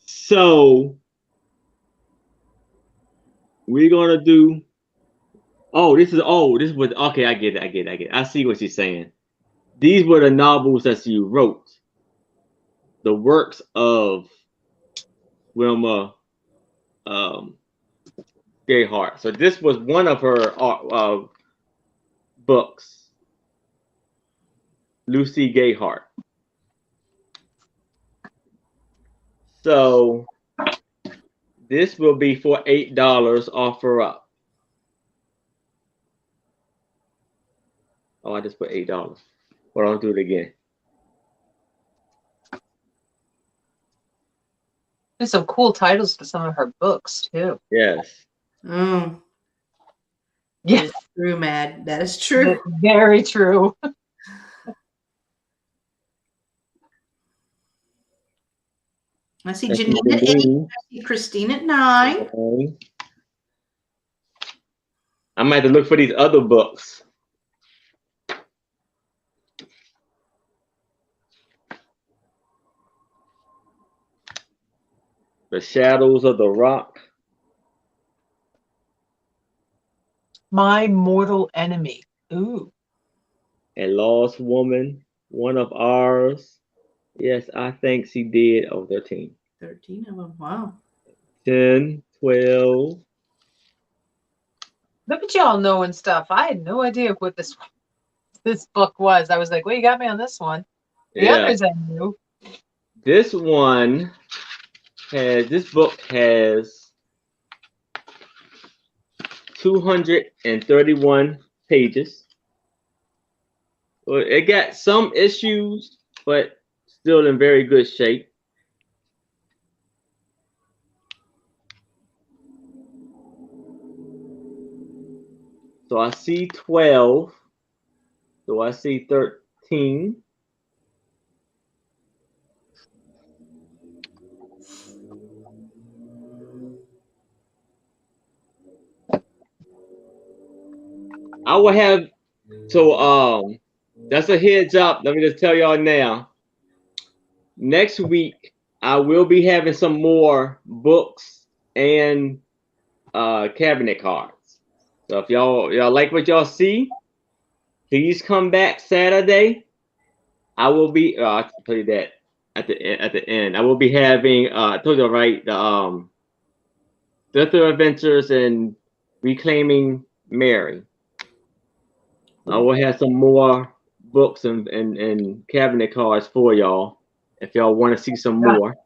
So we're gonna do. This was okay. I get it. I see what she's saying. These were the novels that she wrote. The works of Wilma Gayheart. So this was one of her books, Lucy Gayheart. So this will be for $8. Offer up. Oh, I just put $8. Well, I'll do it again. There's some cool titles for some of her books too. Yes. Mm. Yeah. That is true, Mad. That is true. Very true. I see Jenneads at 8. I see Christine at 9. Okay. I might have to look for these other books. The Shadows of the Rock. My Mortal Enemy. Ooh. A Lost Woman. One of Ours. Yes, I think she did. 13. 13 of them. Wow. 10, 12. Look at y'all knowing stuff. I had no idea what this book was. I was like, well, you got me on this one. The others I knew. This book has 231 pages. Well, it got some issues, but still in very good shape. So I see 12. So I see 13. I will have that's a heads up. Let me just tell y'all now. Next week I will be having some more books and cabinet cards. So if y'all like what y'all see, please come back Saturday. I will be I'll tell you that at the end. I will be having I told you right, the Thrift Adventures and Reclaiming Mary. I will have some more books and cabinet cards for y'all if y'all want to see some more.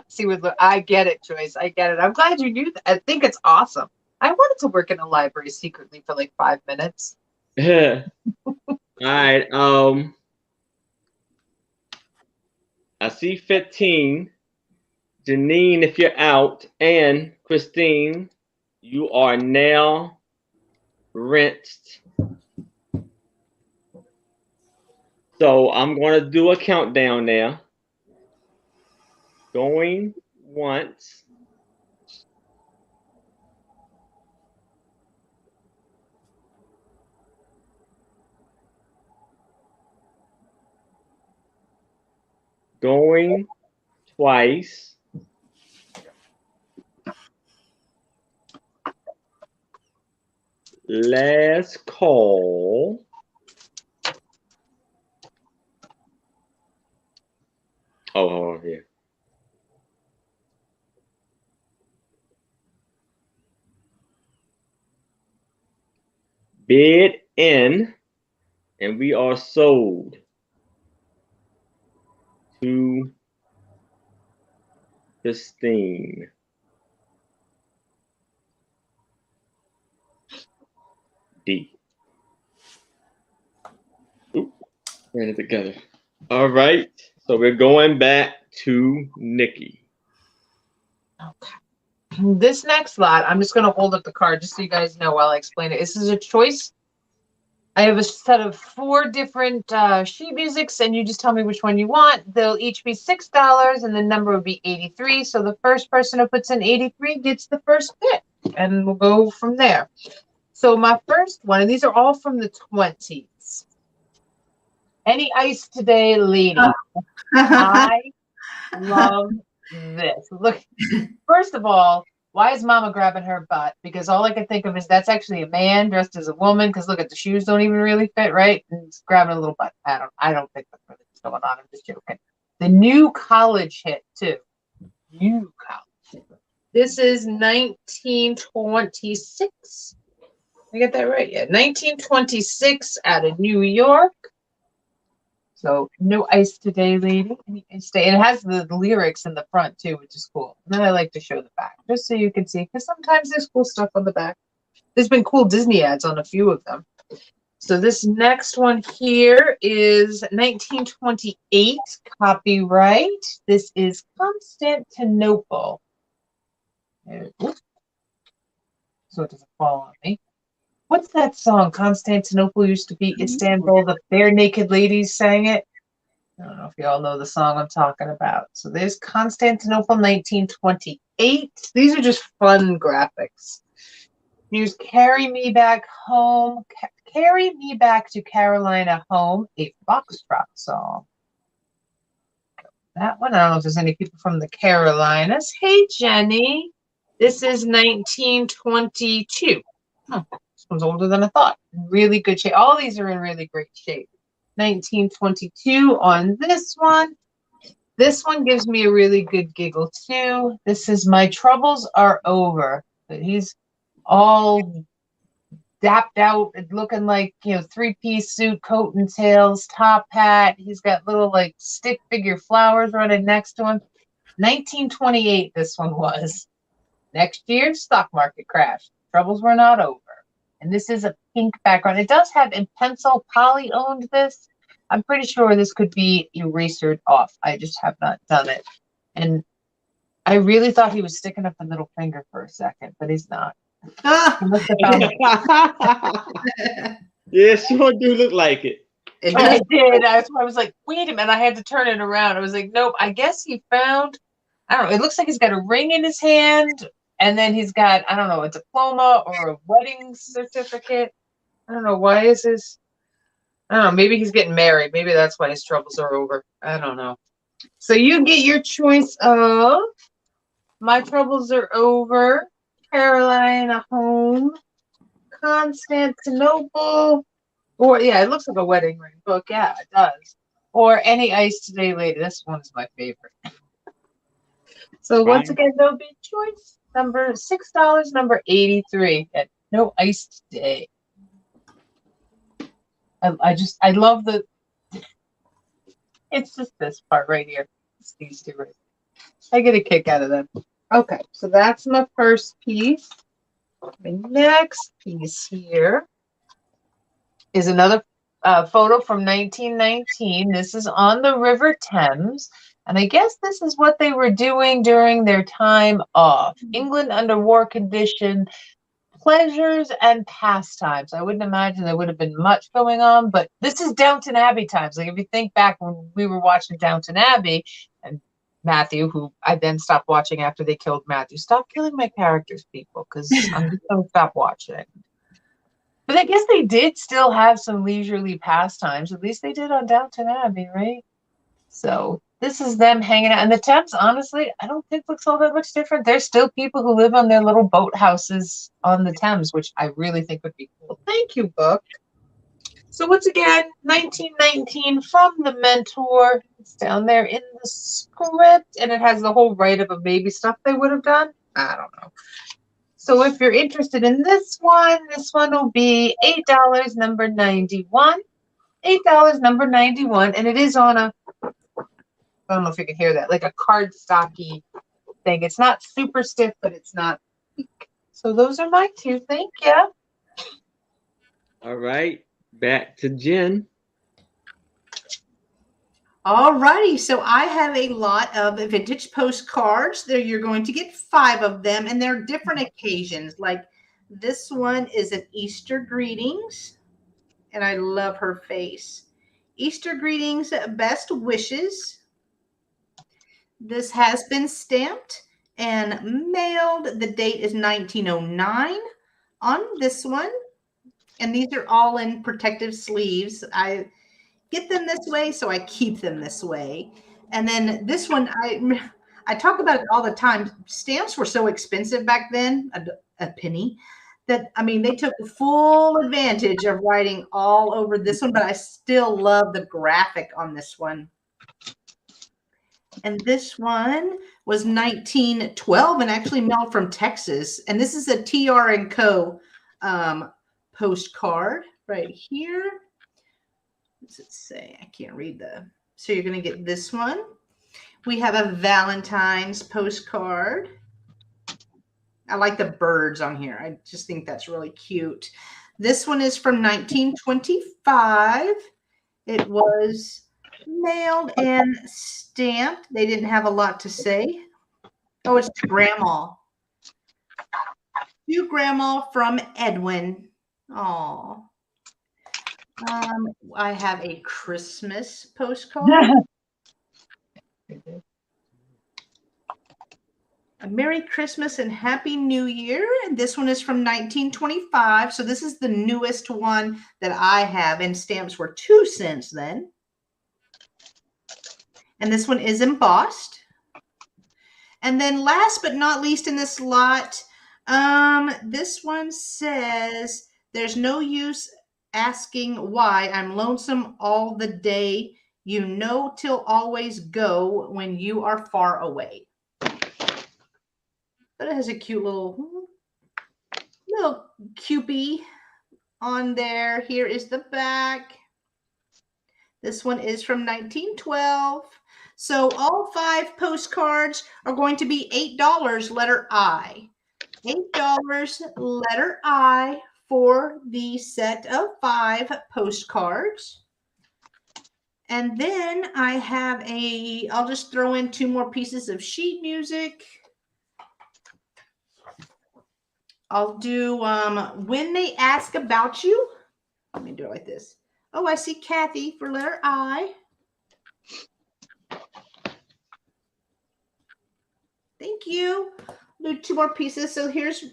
See, I get it, Joyce. I get it. I'm glad you knew that. I think it's awesome. I wanted to work in a library secretly for like 5 minutes. All right. I see 15. Janine, if you're out, and Christine, you are now rinsed. So I'm going to do a countdown now. Going once. Going twice. Last call. Oh, here. Bid in, and we are sold to Christine. D. Oop, ran it together. All right. So we're going back to Nikki. Okay. This next lot, I'm just going to hold up the card just so you guys know while I explain it. This is a choice. I have a set of 4 different sheet musics, and you just tell me which one you want. They'll each be $6, and the number would be 83. So the first person who puts in 83 gets the first pick, and we'll go from there. So my first one, and these are all from the 20s. Any ice today, lady? I love this. Look, first of all, why is Mama grabbing her butt? Because all I can think of is that's actually a man dressed as a woman. Because look at the shoes don't even really fit, right? And it's grabbing a little butt. I don't think that's really what's going on. I'm just joking. The new college hit too. New college. This is 1926. I get that right? Yeah, 1926 out of New York. So no ice today, lady. Any ice today. And it has the lyrics in the front too, which is cool. And then I like to show the back just so you can see, because sometimes there's cool stuff on the back. There's been cool Disney ads on a few of them. So this next one here is 1928 copyright. This is Constantinople. So it doesn't fall on me. What's that song? Constantinople used to be Istanbul. The Bare Naked Ladies sang it. I don't know if you all know the song I'm talking about. So there's Constantinople 1928. These are just fun graphics. Here's Carry Me Back Home. Carry Me Back to Carolina Home, a Foxtrot song. That one, I don't know if there's any people from the Carolinas. Hey, Jenny. This is 1922. This one's older than I thought. Really good shape. All these are in really great shape. 1922 on this one. This one gives me a really good giggle too. This is My Troubles Are Over. But he's all dapped out, looking like, 3-piece suit, coat and tails, top hat. He's got little like stick figure flowers running next to him. 1928 this one was. Next year, stock market crash. Troubles were not over. And this is a pink background. It does have in pencil. Polly owned this. I'm pretty sure this could be erasered off. I just have not done it. And I really thought he was sticking up the middle finger for a second, but he's not. He must have found it. Yeah, sure do look like it. I did. I was like, wait a minute. I had to turn it around. I was like, nope. I guess he found, I don't know. It looks like he's got a ring in his hand. And then he's got, I don't know, a diploma or a wedding certificate. I don't know. Why is this? I don't know. Maybe he's getting married. Maybe that's why his troubles are over. I don't know. So you get your choice of My Troubles Are Over, Carolina Home, Constantinople, or, yeah, it looks like a wedding ring book. Yeah, it does. Or Any Ice Today, Lady. This one is my favorite. So once again, there'll be choice. Number $6, number 83 at No Ice Today. I love it's just this part right here. It's these two right here. I get a kick out of them. Okay, so that's my first piece. My next piece here is another photo from 1919. This is on the River Thames. And I guess this is what they were doing during their time off. England under war condition, pleasures and pastimes. I wouldn't imagine there would have been much going on, but this is Downton Abbey times. Like if you think back when we were watching Downton Abbey, and Matthew, who I then stopped watching after they killed Matthew. Stop killing my characters, people, because I'm just going to stop watching. But I guess they did still have some leisurely pastimes. At least they did on Downton Abbey, right? So this is them hanging out. And the Thames, honestly, I don't think looks all that much different. There's still people who live on their little boat houses on the Thames, which I really think would be cool. Thank you, book. So once again, 1919 from The Mentor. It's down there in the script, and it has the whole write-up of maybe stuff they would have done. I don't know. So if you're interested in this one will be $8, number 91. $8, number 91, and it is on a, I don't know if you can hear that, like a cardstocky thing. It's not super stiff, but it's not weak. So those are my two. Thank you. All right, back to Jen. All righty, so I have a lot of vintage postcards. There, you're going to get 5 of them, and they're different occasions. Like this one is an Easter greetings, and I love her face. Easter greetings, best wishes. This has been stamped and mailed. The date is 1909 on this one, and these are all in protective sleeves. I get them this way, so I keep them this way. And then this one, I talk about it all the time. Stamps were so expensive back then, a penny, that I mean they took full advantage of writing all over this one, but I still love the graphic on this one. And this one was 1912 and actually mailed from Texas. And this is a TR & Co. Postcard right here. What does it say? I can't read so you're going to get this one. We have a Valentine's postcard. I like the birds on here. I just think that's really cute. This one is from 1925. It was mailed and stamped. They didn't have a lot to say. Oh, it's to Grandma. To Grandma from Edwin. Aw. I have a Christmas postcard. A Merry Christmas and Happy New Year. And this one is from 1925. So this is the newest one that I have. And stamps were 2 cents then. And this one is embossed. And then last but not least in this lot, this one says, there's no use asking why I'm lonesome all the day. You know till always go when you are far away. But it has a cute little Cupid on there. Here is the back. This one is from 1912. So all 5 postcards are going to be $8, letter I. $8, letter I, for the set of 5 postcards. And then I have I'll just throw in 2 more pieces of sheet music. I'll do When They Ask About You. Let me do it like this. Oh, I see Kathy for letter I. Thank you. I'll do 2 more pieces. So here's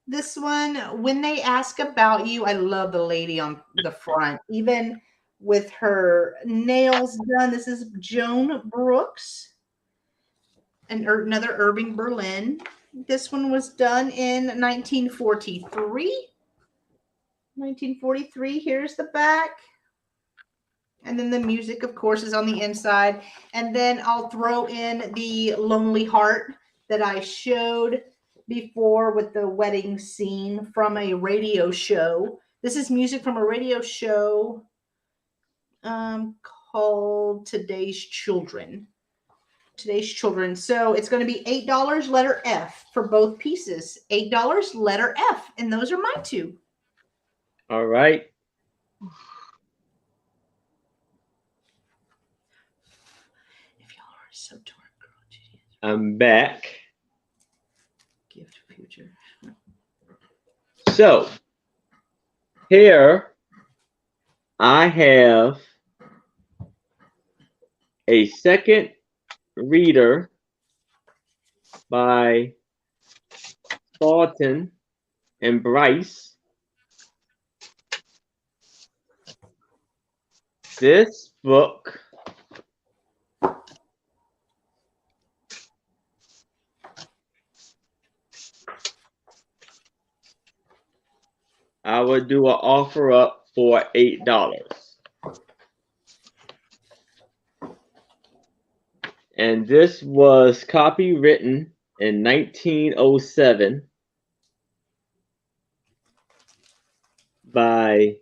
this one, When They Ask About You. I love the lady on the front, even with her nails done. This is Joan Brooks, and another Irving Berlin. This one was done in 1943. 1943. Here's the back. And then the music, of course, is on the inside. And then I'll throw in the Lonely Heart that I showed before with the wedding scene from a radio show. This is music from a radio show called Today's Children. Today's Children. So it's going to be $8, letter F, for both pieces. $8, letter F. And those are my 2. All right. If y'all are so torn, girl, I'm back. Gift future. So here I have a second reader by Thornton and Bryce. This book I would do an offer up for $8. And this was copywritten in 1907 by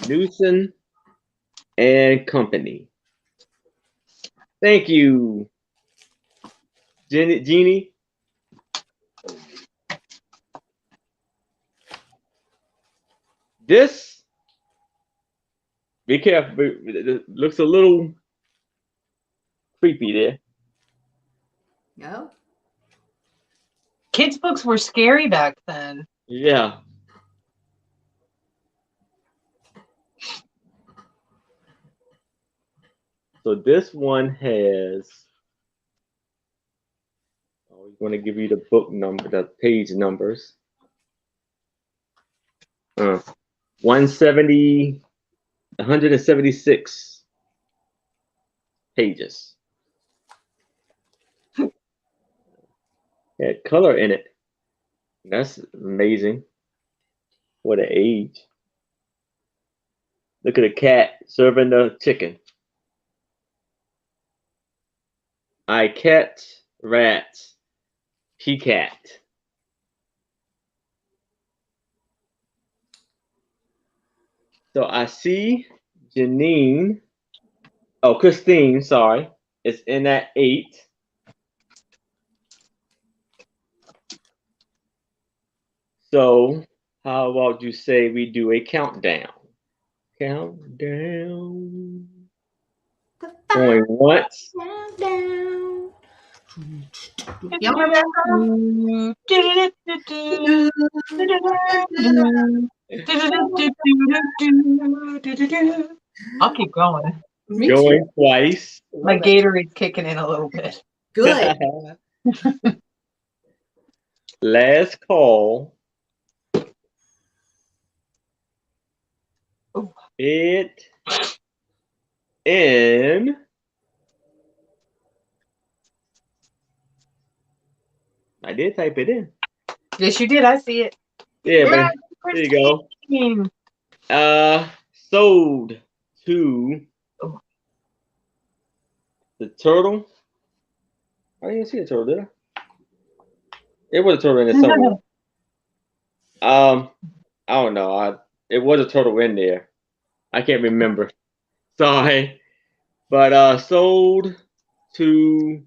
Newson and Company. Thank you, Jeannie. This, be careful. It looks a little creepy there. No. Kids' books were scary back then. Yeah. So this one has, I want to give you the book number, the page numbers. 176 pages. Had color in it. That's amazing. What an age. Look at the cat serving the chicken. I cat, rat, he cat. So I see Janine, Christine, sorry, is in at 8. So how about you say we do a countdown? Countdown. Going once. Countdown. Y'all remember that song? I'll keep going. Me Going too. twice. My Gatorade's kicking in a little bit. Good. Last call. Ooh. It in. I did type it in. Yes, you did. I see it. Yeah, but there you go. Sold to the turtle. I didn't see a turtle, did I? It was a turtle in there somewhere. I don't know. It was a turtle in there. I can't remember. Sorry. But sold to.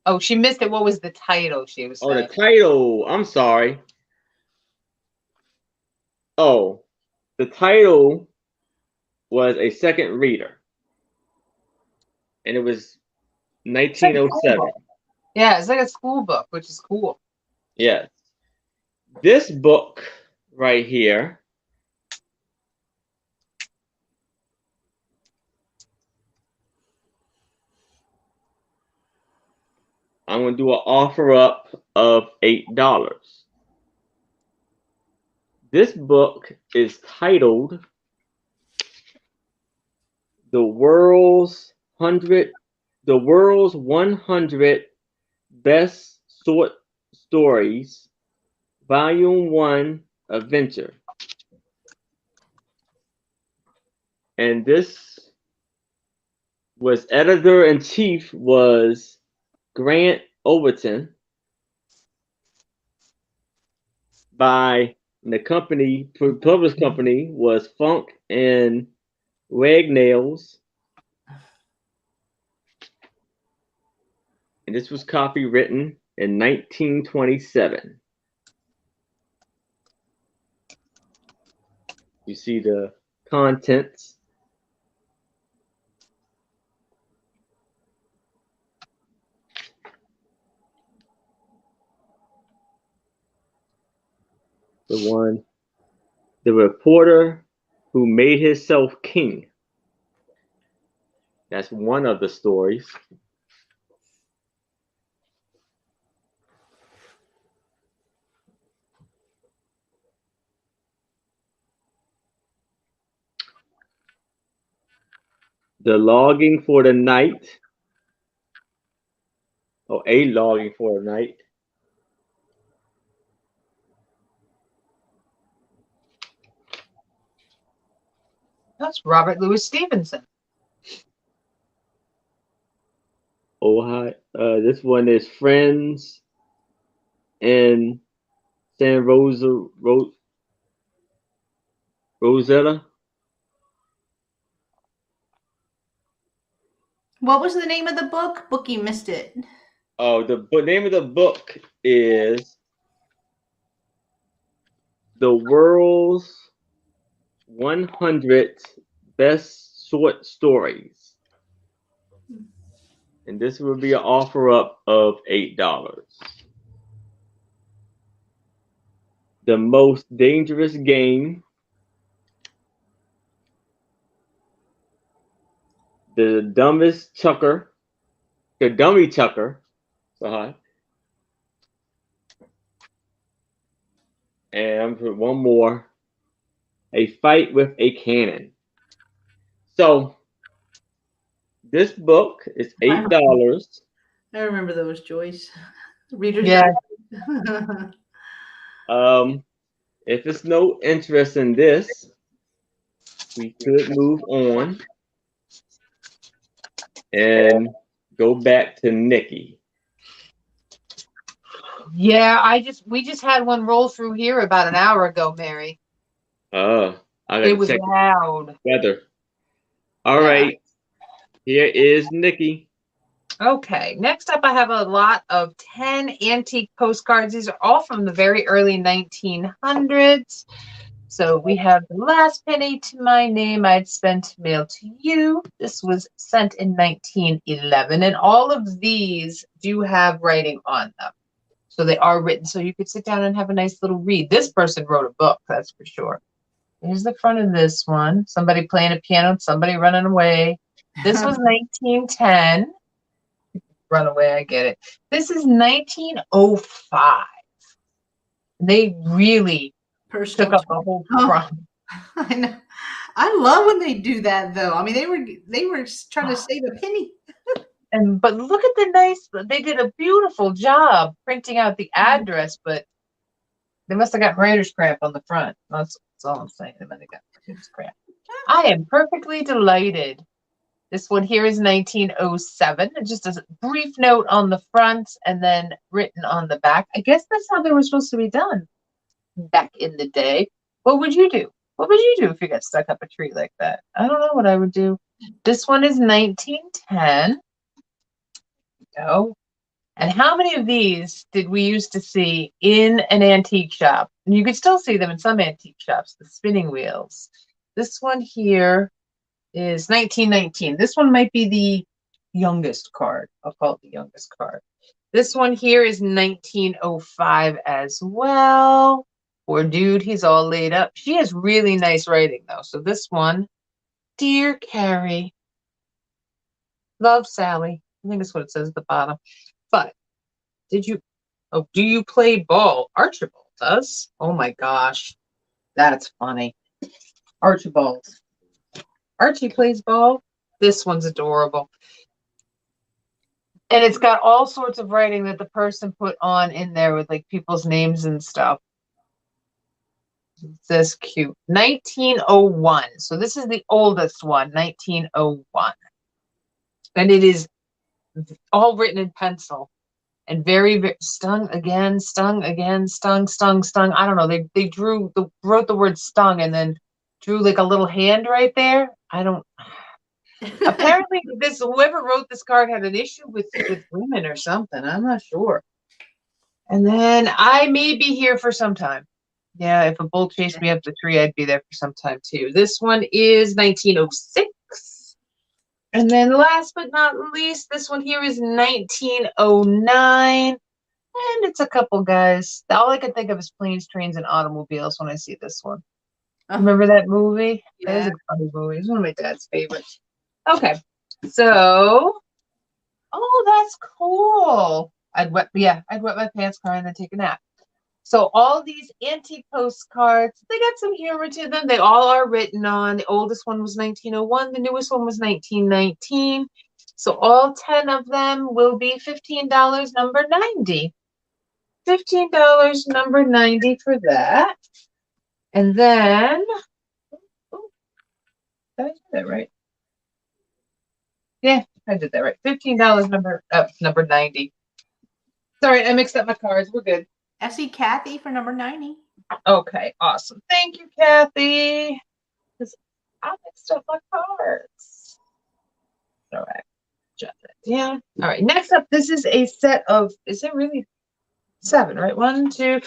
Oh, she missed it. What was the title? She was saying. Oh, the title. I'm sorry. Oh, the title was A Second Reader. And it was 1907. Yeah, it's like a school book, which is cool. Yes. This book right here I'm going to do an offer up of $8. This book is titled The World's 100 Best Short Stories, Volume 1, Adventure. And this was editor-in-chief was Grant Overton. By the company, published company was Funk and Ragnails. And this was copywritten in 1927. You see the contents. The reporter who made himself king. That's one of the stories. The logging for the night. Or a logging for the night. That's Robert Louis Stevenson. Oh, hi. This one is Friends in San Rosetta. What was the name of the book? Bookie missed it. Oh, the name of the book is The World's 100 best short stories. And this will be an offer up of $8. The most dangerous game. The dumbest chucker. The dummy chucker. So and I'm put one more. A fight with a cannon. So this book is $8. I remember those, Joyce. Readers. Yeah. If it's no interest in this, we could move on and go back to Nikki. Yeah, we just had one roll through here about an hour ago, Mary. I gotta It was check loud. weather. All right, here is Nikki. Okay, next up I have a lot of 10 antique postcards. These are all from the very early 1900s. So we have the last penny to my name I'd spent to mail to you. This was sent in 1911, and all of these do have writing on them. So they are written, so you could sit down and have a nice little read. This person wrote a book, that's for sure. Here's the front of this one. Somebody playing a piano, somebody running away. This was 1910. Run away, I get it. This is 1905. They really took up the whole front. I know. I love when they do that, though. I mean, they were trying to save a penny. But look at the nice. They did a beautiful job printing out the address, but they must have got writer's cramp on the front. That's all I'm saying. They might have got writer's cramp. I am perfectly delighted. This one here is 1907. Just a brief note on the front and then written on the back. I guess that's how they were supposed to be done back in the day. What would you do? What would you do if you got stuck up a tree like that? I don't know what I would do. This one is 1910. Go. And how many of these did we used to see in an antique shop? And you could still see them in some antique shops, the spinning wheels. This one here is 1919. This one might be the youngest card. I'll call it the youngest card. This one here is 1905 as well. Poor dude, he's all laid up. She has really nice writing, though. So this one, Dear Carrie, love Sally. I think that's what it says at the bottom. But do you play ball? Archibald does. Oh my gosh, that's funny. Archibald. Archie plays ball. This one's adorable. And it's got all sorts of writing that the person put on in there with like people's names and stuff. It's this cute. 1901. So this is the oldest one, 1901. And it is all written in pencil. And very, very stung again, stung. I don't know. They wrote the word stung and then drew like a little hand right there. I don't. Apparently, whoever wrote this card had an issue with women or something. I'm not sure. And then I may be here for some time. Yeah, if a bull chased me up the tree, I'd be there for some time too. This one is 1906. And then last but not least, this one here is 1909. And it's a couple guys. All I can think of is planes, trains, and automobiles when I see this one. Remember that movie? Yeah. That is a funny movie. It's one of my dad's favorites. Okay. So, that's cool. I'd wet my pants, cry, and then take a nap. So all these antique postcards, they got some humor to them. They all are written on. The oldest one was 1901. The newest one was 1919. So all 10 of them will be $15, number 90. $15, number 90 for that. And then, did I do that right? Yeah, I did that right. $15, number 90. Sorry, I mixed up my cards. We're good. I see Kathy for number 90. Okay, awesome. Thank you, Kathy. Because I mixed up my cards. All right. Yeah. All right. Next up, this is a set of, is it really 7, right? 1, 2,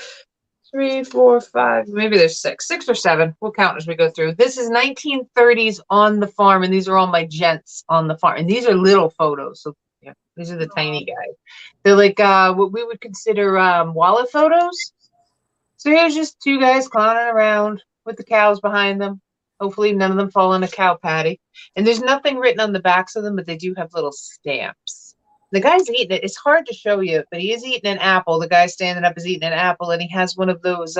3, 4, 5, maybe there's 6 or 7. We'll count as we go through. This is 1930s on the farm, and these are all my gents on the farm. And these are little photos. So yeah, these are the tiny guys. They're like what we would consider wallet photos. So here's just 2 guys clowning around with the cows behind them. Hopefully none of them fall in a cow patty. And there's nothing written on the backs of them, but they do have little stamps. The guy's eating it. It's hard to show you, but he is eating an apple. The guy standing up is eating an apple, and he has one of those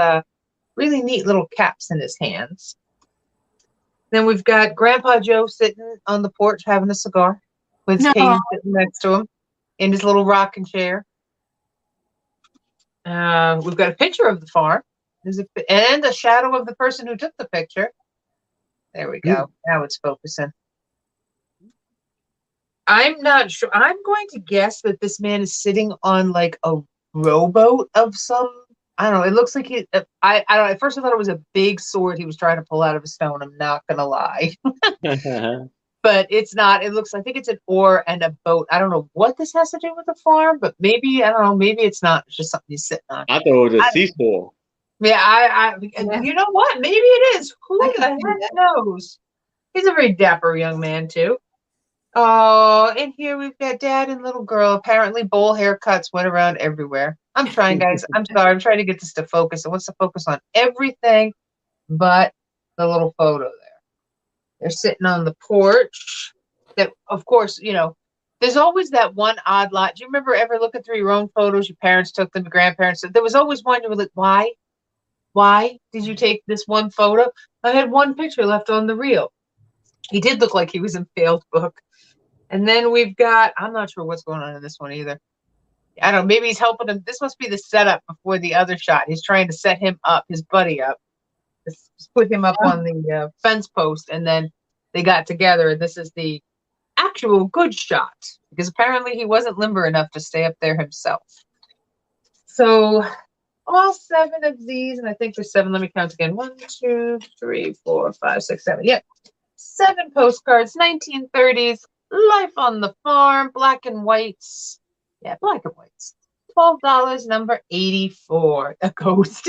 really neat little caps in his hands. Then we've got Grandpa Joe sitting on the porch having a cigar with his cane sitting next to him in his little rocking chair. We've got a picture of the farm. And a shadow of the person who took the picture. There we go. Now it's focusing. I'm not sure. I'm going to guess that this man is sitting on like a rowboat of some. I don't know. It looks like he. I don't know. At first, I thought it was a big sword he was trying to pull out of a stone. I'm not gonna lie, but it's not. It looks. I think it's an oar and a boat. I don't know what this has to do with the farm, but maybe I don't know. Maybe it's not. It's just something he's sitting on. I thought it was a seesaw. Yeah, you know what? Maybe it is. Who the heck knows? He's a very dapper young man too. Oh, and here we've got dad and little girl. Apparently, bowl haircuts went around everywhere. I'm trying, guys. I'm sorry. I'm trying to get this to focus. It wants to focus on everything but the little photo there. They're sitting on the porch. That, of course, you know, there's always that one odd lot. Do you remember ever looking through your own photos? Your parents took them, your grandparents. There was always one you were like, why? Why did you take this one photo? I had one picture left on the reel. He did look like he was in Failed Book. And then we've got, I'm not sure what's going on in this one either. I don't know, maybe he's helping him. This must be the setup before the other shot. He's trying to set him up, his buddy up. Just put him up on the fence post, and then they got together, and this is the actual good shot, because apparently he wasn't limber enough to stay up there himself. So all 7 of these, and I think there's 7, let me count again. 1, 2, 3, 4, 5, 6, 7. Yep. 7 postcards, 1930s, life on the farm, black and whites. Yeah, black and whites. $12, number 84, a ghost.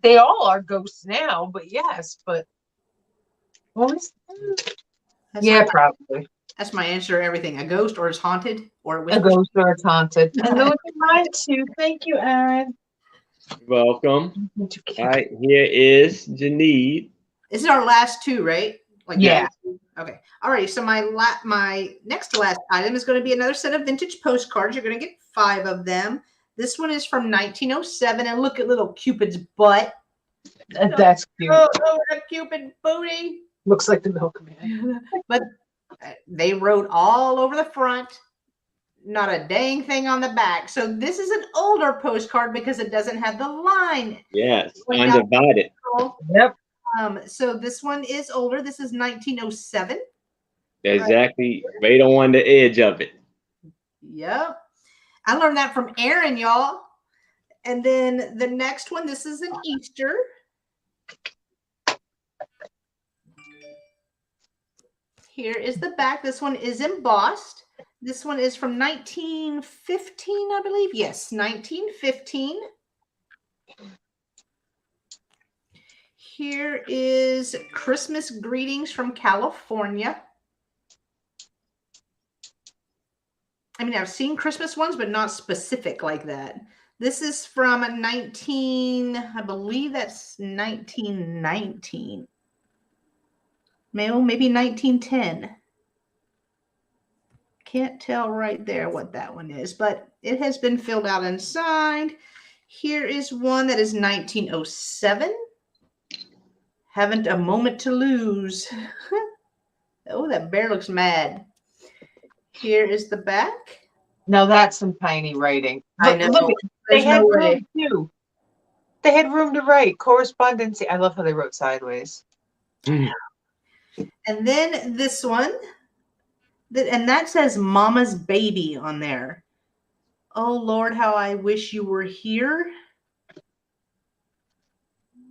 They all are ghosts now, but yes, but yeah, probably. That's my answer to everything. A ghost, or it's haunted, or a ghost, or it's haunted. And those are mine too. Thank you, Aaron. Welcome. All right, here is Jenneads. This is our last 2, right? Like yeah. Okay. All right. So my next to last item is going to be another set of vintage postcards. You're going to get 5 of them. This one is from 1907, and look at little Cupid's butt. That's cute. Oh, that Cupid booty. Looks like the milkman. But they wrote all over the front, not a dang thing on the back. So this is an older postcard because it doesn't have the line. Yes, undivided. Yep. So this one is older. This is 1907. Exactly. Right on the edge of it. Yep. I learned that from Aaron, y'all. And then the next one, this is an Easter. Here is the back. This one is embossed. This one is from 1915, I believe. Yes, 1915. Here is Christmas greetings from California. I mean, I've seen Christmas ones, but not specific like that. This is from I believe that's 1919. Maybe 1910. Can't tell right there what that one is, but it has been filled out and signed. Here is one that is 1907. Haven't a moment to lose. Oh, that bear looks mad. Here is the back. Now that's some tiny writing. I know. Look, they had room too. They had room to write correspondence. I love how they wrote sideways. And then this one, and that says Mama's Baby on there. Oh, Lord, how I wish you were here.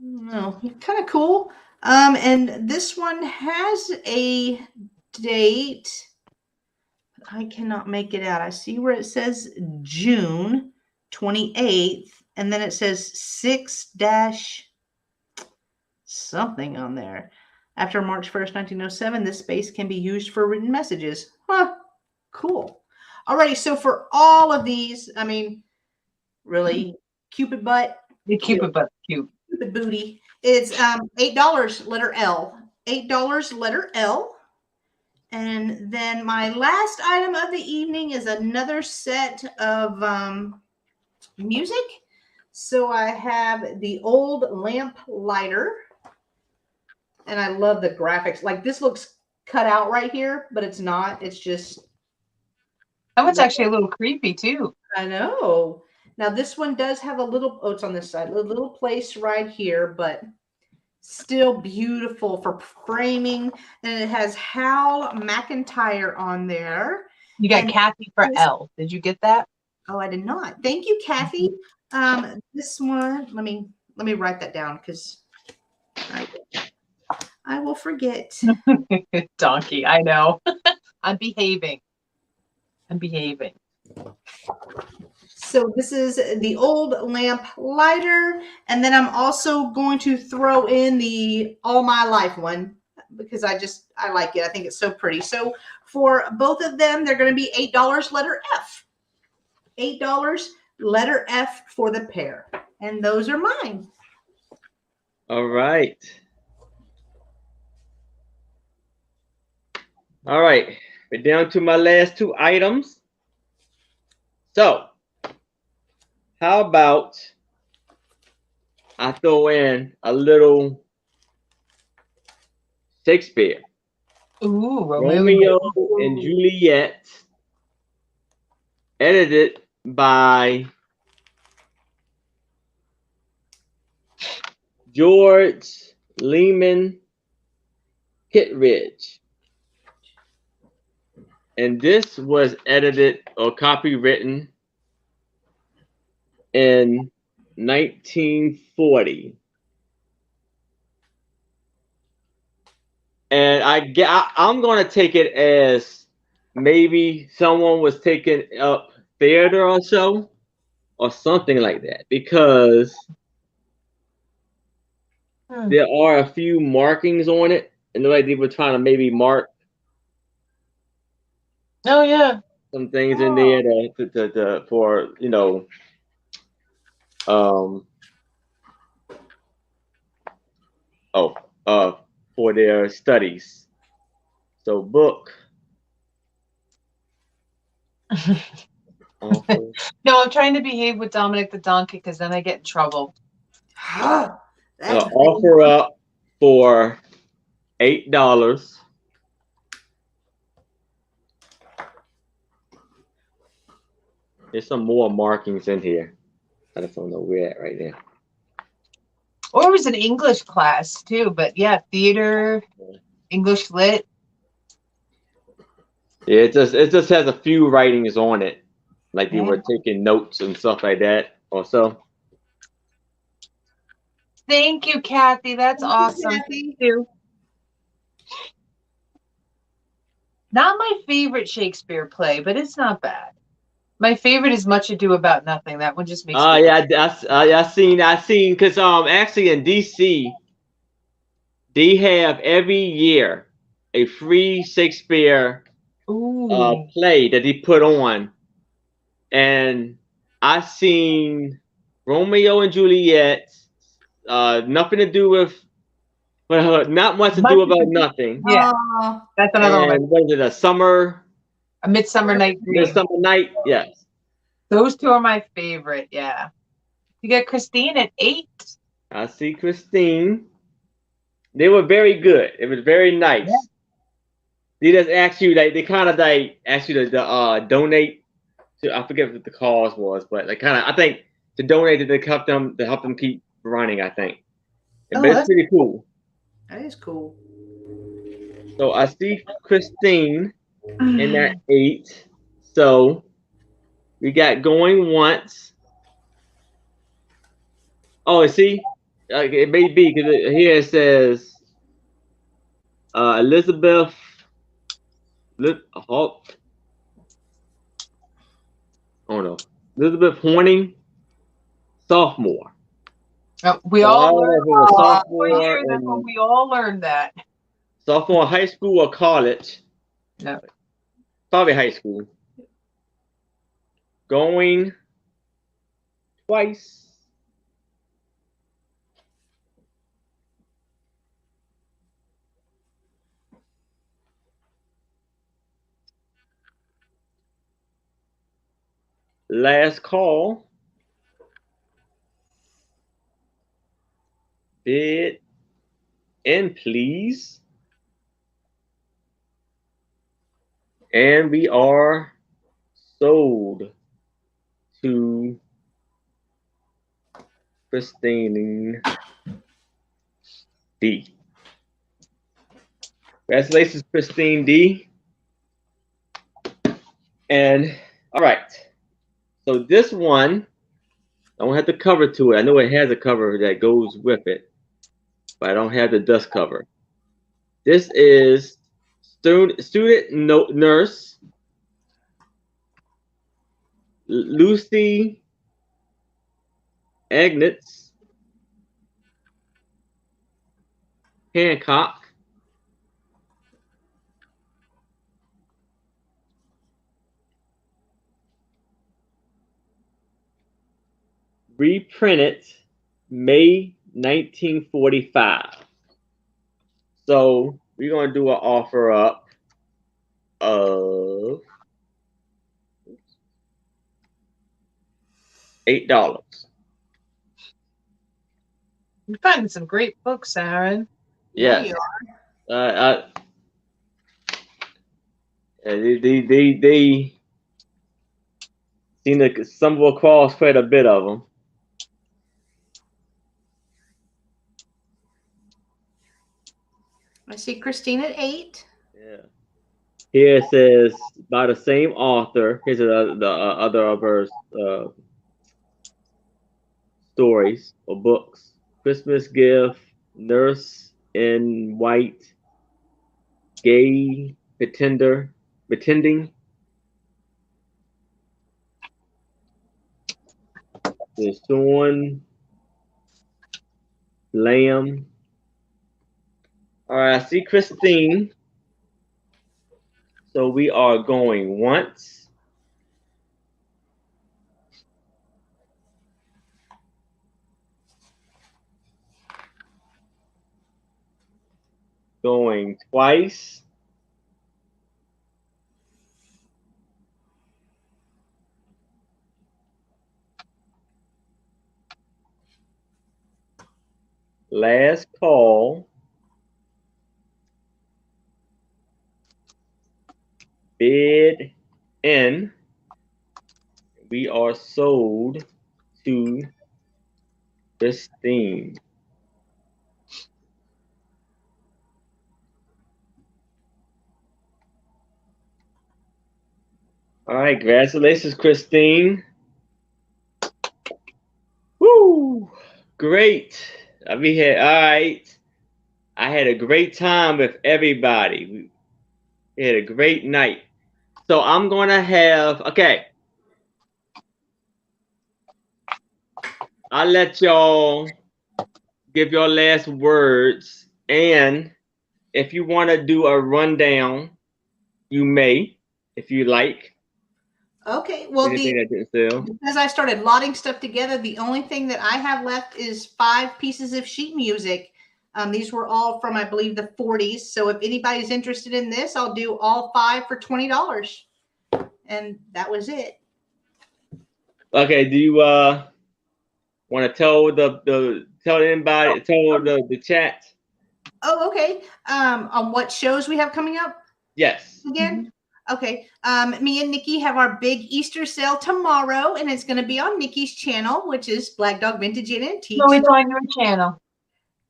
No, kind of cool. And this one has a date. I cannot make it out. I see where it says June. 28th, and then it says 6 dash something on there. After March 1st, 1907, this space can be used for written messages. Huh. Cool. Alrighty, so for all of these, I mean, really, Cupid butt. The Cupid butt, cute. Cupid booty. It's $8, letter L. $8, letter L. And then my last item of the evening is another set of music. So I have the old lamp lighter. And I love the graphics. Like, this looks cut out right here, but it's not. It's just... That one's actually a little creepy, too. I know. Now, this one does have a little... Oh, it's on this side. A little place right here, but still beautiful for framing. And it has Hal McIntyre on there. You got Kathy for L. Did you get that? Oh, I did not. Thank you, Kathy. This one, let me write that down because I will forget. Donkey, I know. I'm behaving. So this is the old lamp lighter. And then I'm also going to throw in the All My Life one because I like it. I think it's so pretty. So for both of them, they're going to be $8, letter F. $8, letter F for the pair. And those are mine. All right. All right. We're down to my last two items. So, how about I throw in a little Shakespeare? Ooh, Romeo and Juliet, edited by George Lehman Kittredge. And this was edited or copywritten in 1940. And I'm going to take it as maybe someone was taking up theater or so, or something like that, because there are a few markings on it, and like they were trying to maybe mark. Oh yeah, some things in there to for for their studies. So book. No, I'm trying to behave with Dominic the Donkey because then I get in trouble. Offer up for $8. There's some more markings in here. I just don't know where at right now. Or it was an English class too, but yeah, theater, English lit. Yeah, it just has a few writings on it, like they were taking notes and stuff like that. Also. Thank you, Kathy. That's awesome. Thank you. Not my favorite Shakespeare play, but it's not bad. My favorite is Much Ado About Nothing. That one just makes me I seen because actually in DC they have every year a free Shakespeare play that they put on, and I seen Romeo and Juliet. Nothing to do with, not much to do about nothing. Yeah, that's another one. And what is it? A Midsummer Night Dream. Midsummer Night, yes. Those two are my favorite. Yeah. You got Christine at 8. I see Christine. They were very good. It was very nice. Yeah. They just asked you, like, they kind of like asked you to donate to, I forget what the cause was, but like kind of, I think to donate to help them keep running, I think. But it's pretty cool. That is cool. So I see Christine in that 8. So we got going once. Oh, see, it may be because here it says Elizabeth. Oh no, Elizabeth Horning. sophomore. We So I all don't know learned if it was year. That's when sophomore we all learned that. in high school or college. No. Probably high school. Going twice. Last call. Bid in, please. And we are sold to Christine D. Congratulations, Christine D. And all right. So this one, I don't have the cover to it. I know it has a cover that goes with it, but I don't have the dust cover. This is student nurse Lucy Agnes Hancock. Reprinted May 1945. So we're going to do an offer up of $8. You're finding some great books, Aaron. Yeah, Yes. you are. They seem to stumble across quite a bit of them. I see Christine at 8. Yeah. Here it says by the same author. Here's the other of her stories or books. Christmas Gift, Nurse in White, Gay Pretending. There's Sean Lamb. All right, I see Christine. So we are going once. Going twice. Last call. Bid in. We are sold to Christine. All right, congratulations, Christine. Woo! Great. All right. I had a great time with everybody. We had a great night. So I'm gonna have I'll let y'all give your last words, and if you want to do a rundown, you may, if you like. Okay. Well, Anything that didn't sell. because I started lotting stuff together, the only thing that I have left is 5 pieces of sheet music. These were all from, I believe, the 40s. So if anybody's interested in this, I'll do all 5 for $20. And that was it. Okay. Do you want to tell anybody, tell the chat? Oh, okay. On what shows we have coming up Yes. again? Mm-hmm. Okay. Me and Nikki have our big Easter sale tomorrow, and it's going to be on Nikki's channel, which is Black Dog Vintage and Antiques. No, it's on your channel.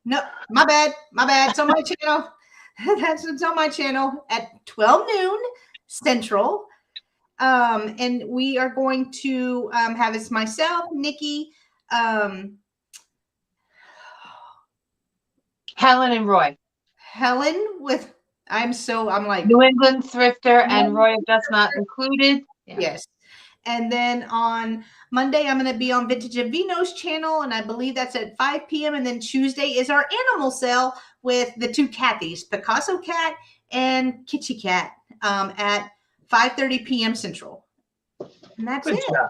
No, my bad. It's on my channel. It's on my channel at 12 noon Central. And we are going to have it's myself, Nikki, Helen and Roy. Helen with I'm like New England Thrifter and Roy Just Not Included. Yeah. Yes. And then on Monday, I'm going to be on Vintage and Vino's channel, and I believe that's at 5 p.m. And then Tuesday is our animal sale with the two Cathys, Picasso Cat and Kitschy Cat, at 5:30 p.m. Central. And that's Good it. job.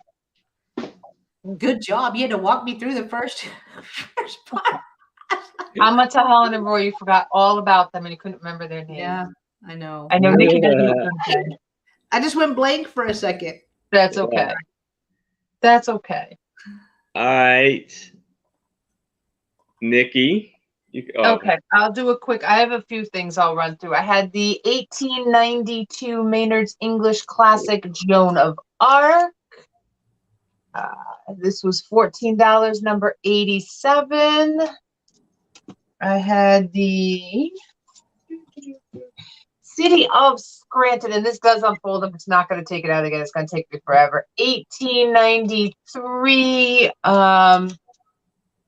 Good job. You had to walk me through the first part. I'm gonna tell Helen and Roy you forgot all about them and you couldn't remember their names. Yeah, I know. I know Nikki doesn't. I just went blank for a second. That's okay. That's okay. All right, Nikki. Okay, I'll do a quick. I have a few things I'll run through. I had the 1892 Maynard's English Classic Joan of Arc. This was $14, number 87. I had the City of Scranton, and this does unfold if it's not going to take it out again. It's going to take me forever. 1893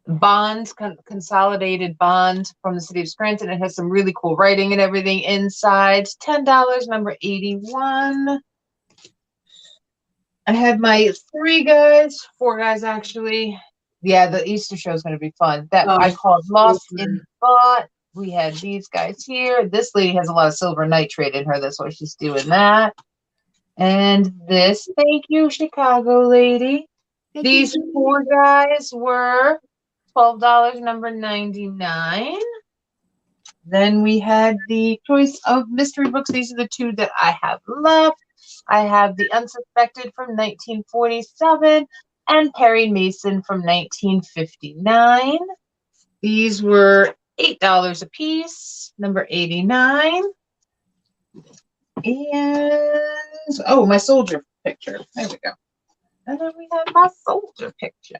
bonds, consolidated bonds from the City of Scranton. It has some really cool writing and everything inside. $10, number 81. I had my four guys actually. Yeah, the Easter show is going to be fun. That I called Lost in Thought. We had these guys here. This lady has a lot of silver nitrate in her. That's why she's doing that. And this, thank you, Chicago lady. These four guys were $12, number 99. Then we had the choice of mystery books. These are the two that I have left. I have The Unsuspected from 1947 and Perry Mason from 1959. These were $8 a piece, number 89. And, oh, my soldier picture. There we go. And then we have my soldier picture.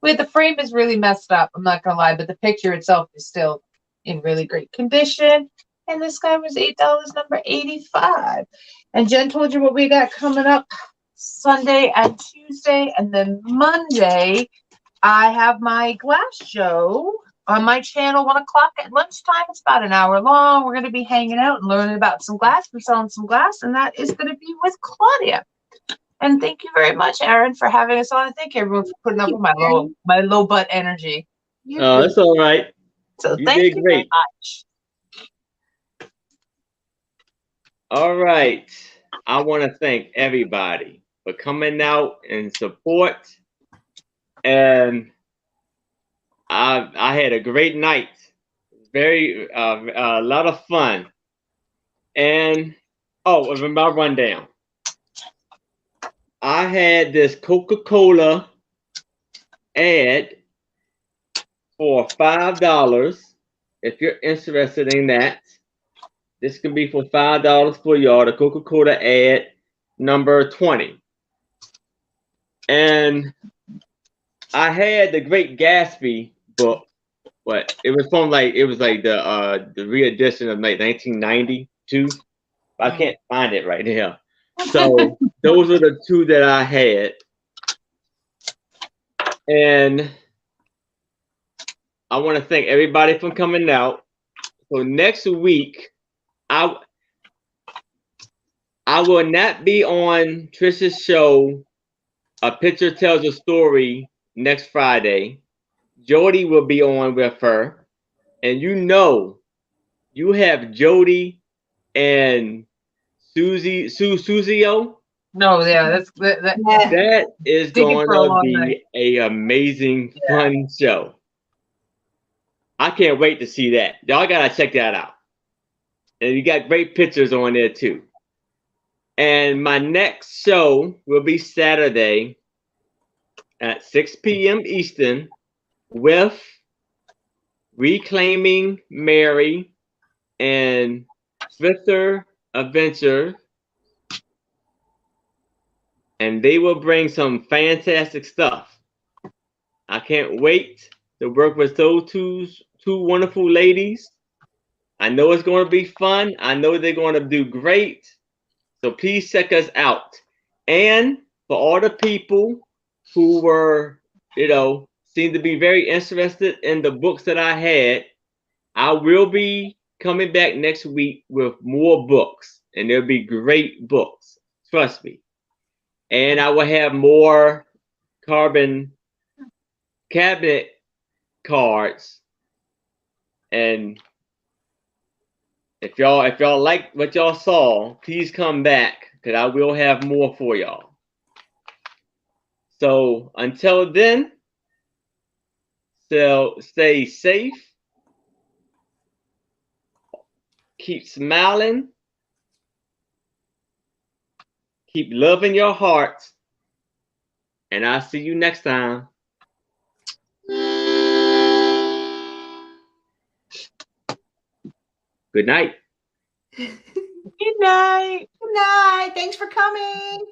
Wait, the frame is really messed up. I'm not going to lie, but the picture itself is still in really great condition. And this guy was $8, number 85. And Jen told you what we got coming up Sunday and Tuesday. And then Monday, I have my glass show on my channel, 1 o'clock at lunchtime. It's about an hour long. We're going to be hanging out and learning about some glass. We're selling some glass, and that is going to be with Claudia. And thank you very much, Aaron, for having us on. And thank you, everyone, for putting up with my low butt energy. Oh, it's all right. So you thank did you great. very much. All right. I want to thank everybody for coming out and support. And I had a great night. Very a lot of fun. And my rundown. I had this Coca-Cola ad for $5. If you're interested in that, this can be for $5 for y'all. The Coca-Cola ad number 20. And I had the Great Gatsby book, but it was from the re-edition of like 1992. I can't find it right now. So those are the two that I had. And I want to thank everybody for coming out. So next week, I will not be on Trisha's show, A Picture Tells a Story, next Friday. Jody will be on with her. And you have Jody and Suzio. No, yeah, That is going to be an amazing, fun show. I can't wait to see that. Y'all got to check that out. And you got great pictures on there too. And my next show will be Saturday at 6 p.m. Eastern with Reclaiming Mary and Swifter Adventure. And they will bring some fantastic stuff. I can't wait to work with those two wonderful ladies. I know it's going to be fun. I know they're going to do great. So please check us out. And for all the people who were, seem to be very interested in the books that I had, I will be coming back next week with more books. And they'll be great books. Trust me. And I will have more carbon cabinet cards. And if y'all like what y'all saw, please come back, because I will have more for y'all. So until then, so stay safe, keep smiling, keep loving your heart, and I'll see you next time. Good night. Good night. Good night. Thanks for coming.